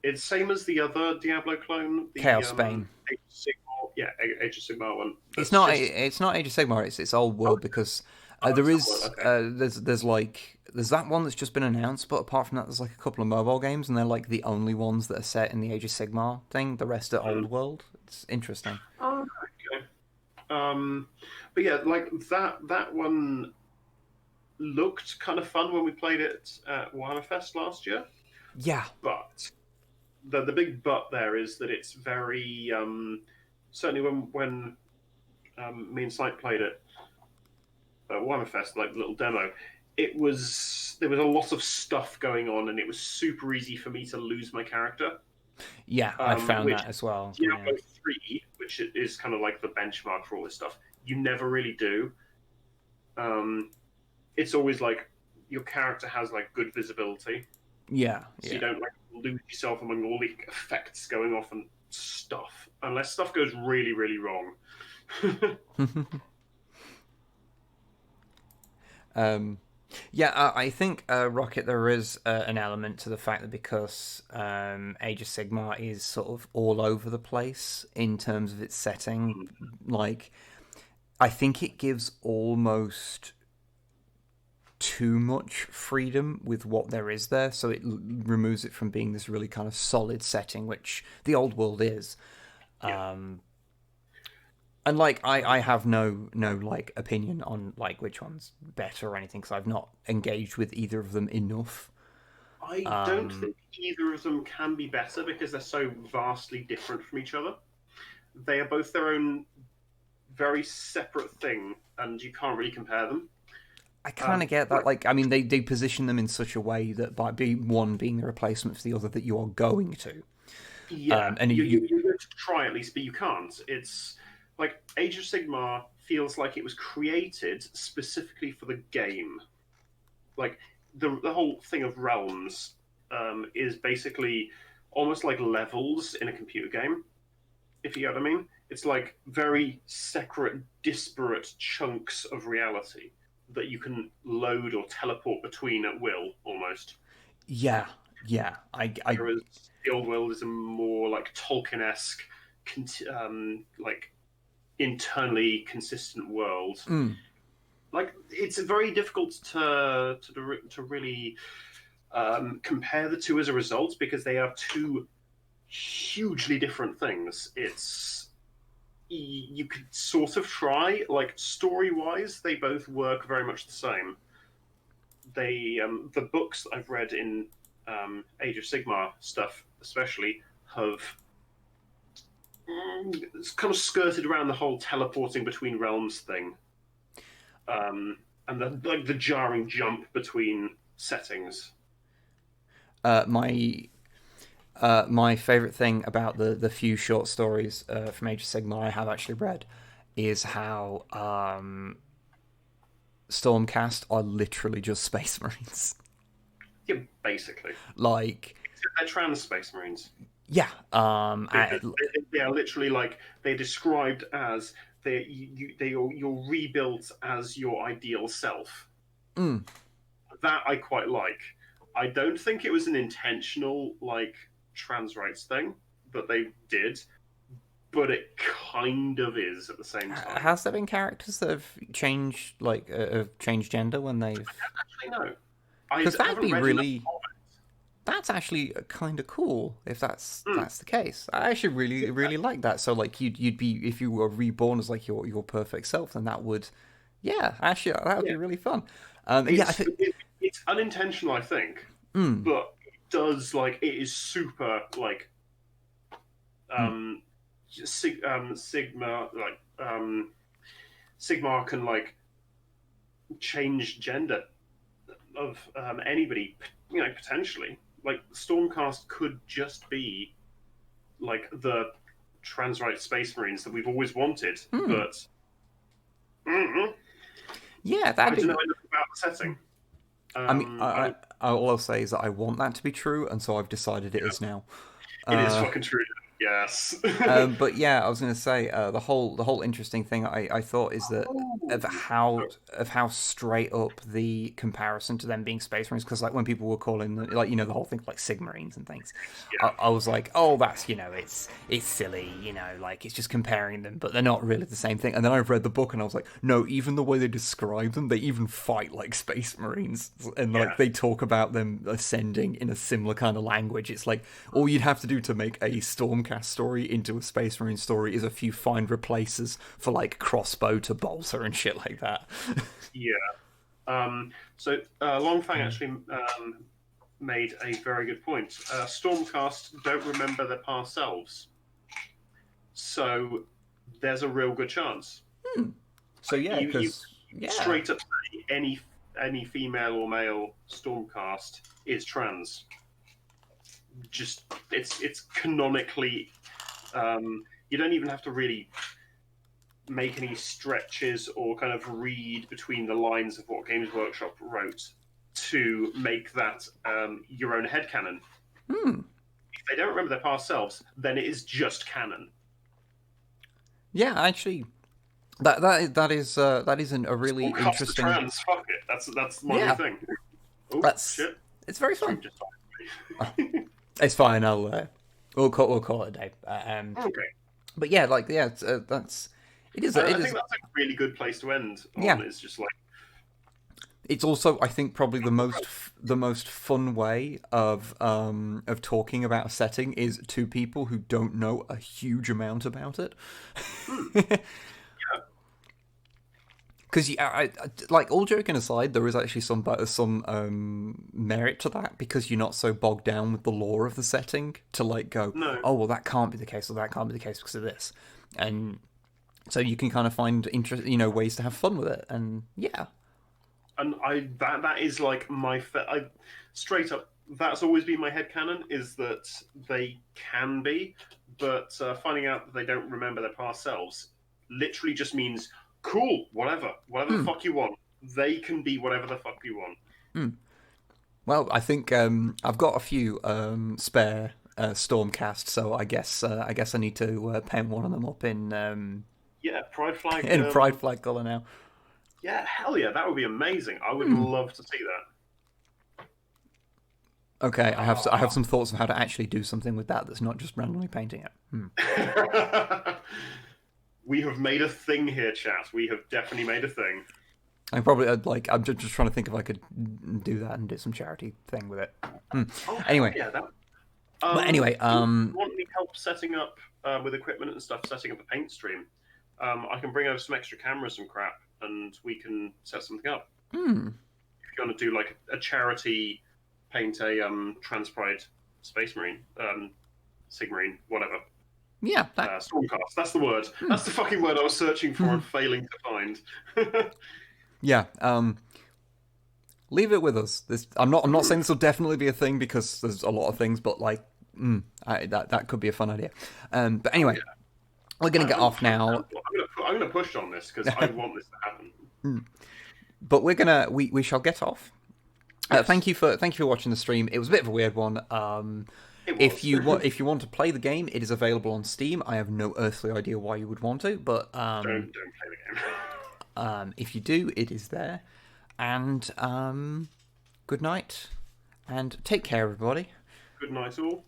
It's same as the other Diablo clone, the Chaos Bane. Age of Sigmar. Yeah, Age of Sigmar one. It's not Age of Sigmar. It's Old World because there's that one that's just been announced, but apart from that, there's like a couple of mobile games, and they're like the only ones that are set in the Age of Sigmar thing. The rest are Old World. It's interesting. Oh, okay. But yeah, like that one looked kind of fun when we played it at Warhammer Fest last year. Yeah, but the big but there is that it's very certainly when me and Snipe played it at Warhammer Fest, like the little demo. There was a lot of stuff going on, and it was super easy for me to lose my character. Yeah, I found that as well. Diablo 3, which is kind of like the benchmark for all this stuff, you never really do. It's always like your character has like good visibility. Yeah. So you don't like lose yourself among all the effects going off and stuff, unless stuff goes really, really wrong. Yeah, I think Rocket, there is an element to the fact that because Age of Sigmar is sort of all over the place in terms of its setting, like I think it gives almost too much freedom with what there is there, so it removes it from being this really kind of solid setting, which the old world is. Yeah. And like I have no like opinion on like which one's better or anything because I've not engaged with either of them enough. I don't think either of them can be better because they're so vastly different from each other. They are both their own very separate thing, and you can't really compare them. I kind of get that. Like, I mean, they position them in such a way that by one being the replacement for the other, that you are going to. Yeah, And you're going to try at least, but you can't. It's like Age of Sigmar feels like it was created specifically for the game. Like the whole thing of realms is basically almost like levels in a computer game. If you get what I mean, it's like very separate, disparate chunks of reality that you can load or teleport between at will, almost. yeah, yeah, Whereas the old world is a more like Tolkien-esque, like internally consistent world. Like it's very difficult to really compare the two as a result because they are two hugely different things. It's you could sort of try like story-wise, they both work very much the same. They the books that I've read in Age of Sigmar stuff, especially, have it's kind of skirted around the whole teleporting between realms thing, and the jarring jump between settings. my my favorite thing about the few short stories from Age of Sigmar I have actually read is how Stormcast are literally just Space Marines. Yeah, basically. Like, They're trans space marines. yeah, They are literally like they're described as you're rebuilt as your ideal self. That I quite like. I don't think it was an intentional like trans rights thing that they did, but it kind of is at the same time. has there been characters that have changed have changed gender when they've? Actually, no. I Because that'd haven't be read really. enough of That's actually kind of cool if it. that's the case. I actually really like that. So like you'd be if you were reborn as like your perfect self, then that would, yeah, actually that would be Yeah. really fun. Yeah, I It's think it's unintentional, I think, but it does like it is super like Sigma like Sigma can like change gender of anybody, potentially. Like Stormcast could just be like the trans right space marines that we've always wanted, but yeah, I that'd don't know be. enough about the setting. I mean, I all I'll say is that I want that to be true, and so I've decided it is now. It is fucking true. Yes. But yeah, I was going to say the whole interesting thing I thought is that of how straight up the comparison to them being space marines, because like when people were calling them, like the whole thing like Sigmarines and things, Yeah. I was like, oh, that's it's silly, like it's just comparing them, but they're not really the same thing. And then I've read the book and I was like, no, even the way they describe them, they even fight like space marines, and like Yeah. they talk about them ascending in a similar kind of language. It's like all you'd have to do to make a Stormcast story into a Space Marine story is a few fine replaces for like crossbow to bolter and shit like that. Yeah. So Longfang actually made a very good point. Stormcast don't remember their past selves, so there's a real good chance. So yeah, You because straight up say any female or male Stormcast is trans. Just it's canonically. You don't even have to really make any stretches or kind of read between the lines of what Games Workshop wrote to make that your own headcanon. If they don't remember their past selves, then it is just canon. yeah, actually, That is a really All cuts to interesting. trans. Fuck it. That's my new thing. Oh That's shit! it's very fun. Stream just died. It's fine. We'll call it a day. Okay. But yeah, like that's it is. I It think is. that's a really good place to end on. Yeah. It's just like It's also, I think, probably the most fun way of talking about a setting is two people who don't know a huge amount about it. Because like, all joking aside, there is actually some merit to that, because you're not so bogged down with the lore of the setting to like go, No. oh well, that can't be the case, or that can't be the case because of this, and so you can kind of find ways to have fun with it, and yeah. And that is like my straight up. That's always been my headcanon, is that they can be, but finding out that they don't remember their past selves literally just means cool, whatever the fuck you want. They can be whatever the fuck you want. Well, I think I've got a few spare Stormcast, so I guess I need to paint one of them up in Pride Flag in Pride Flag colour now. Yeah, hell yeah, that would be amazing. I would love to see that. Okay, I have some thoughts of how to actually do something with that's not just randomly painting it. We have made a thing here, chat. We have definitely made a thing. I'm just trying to think if I could do that and do some charity thing with it. Oh, Anyway, yeah, that. but anyway, do you want any help setting up with equipment and stuff, setting up a paint stream? I can bring over some extra cameras and crap, and we can set something up. If you want to do like a charity, paint a trans pride space marine, Sigmarine, whatever. Yeah, Stormcast. That's the word. That's the fucking word I was searching for and failing to find. Yeah. Leave it with us. I'm not saying this will definitely be a thing, because there's a lot of things, but like, that could be a fun idea. But anyway, we're gonna get off now. I'm gonna push on this because I want this to happen. But we shall get off. Thank you for watching the stream. It was a bit of a weird one. If you want to play the game, it is available on Steam. I have no earthly idea why you would want to, but don't play the game. if you do, it is there. And good night, and take care, everybody. Good night, all.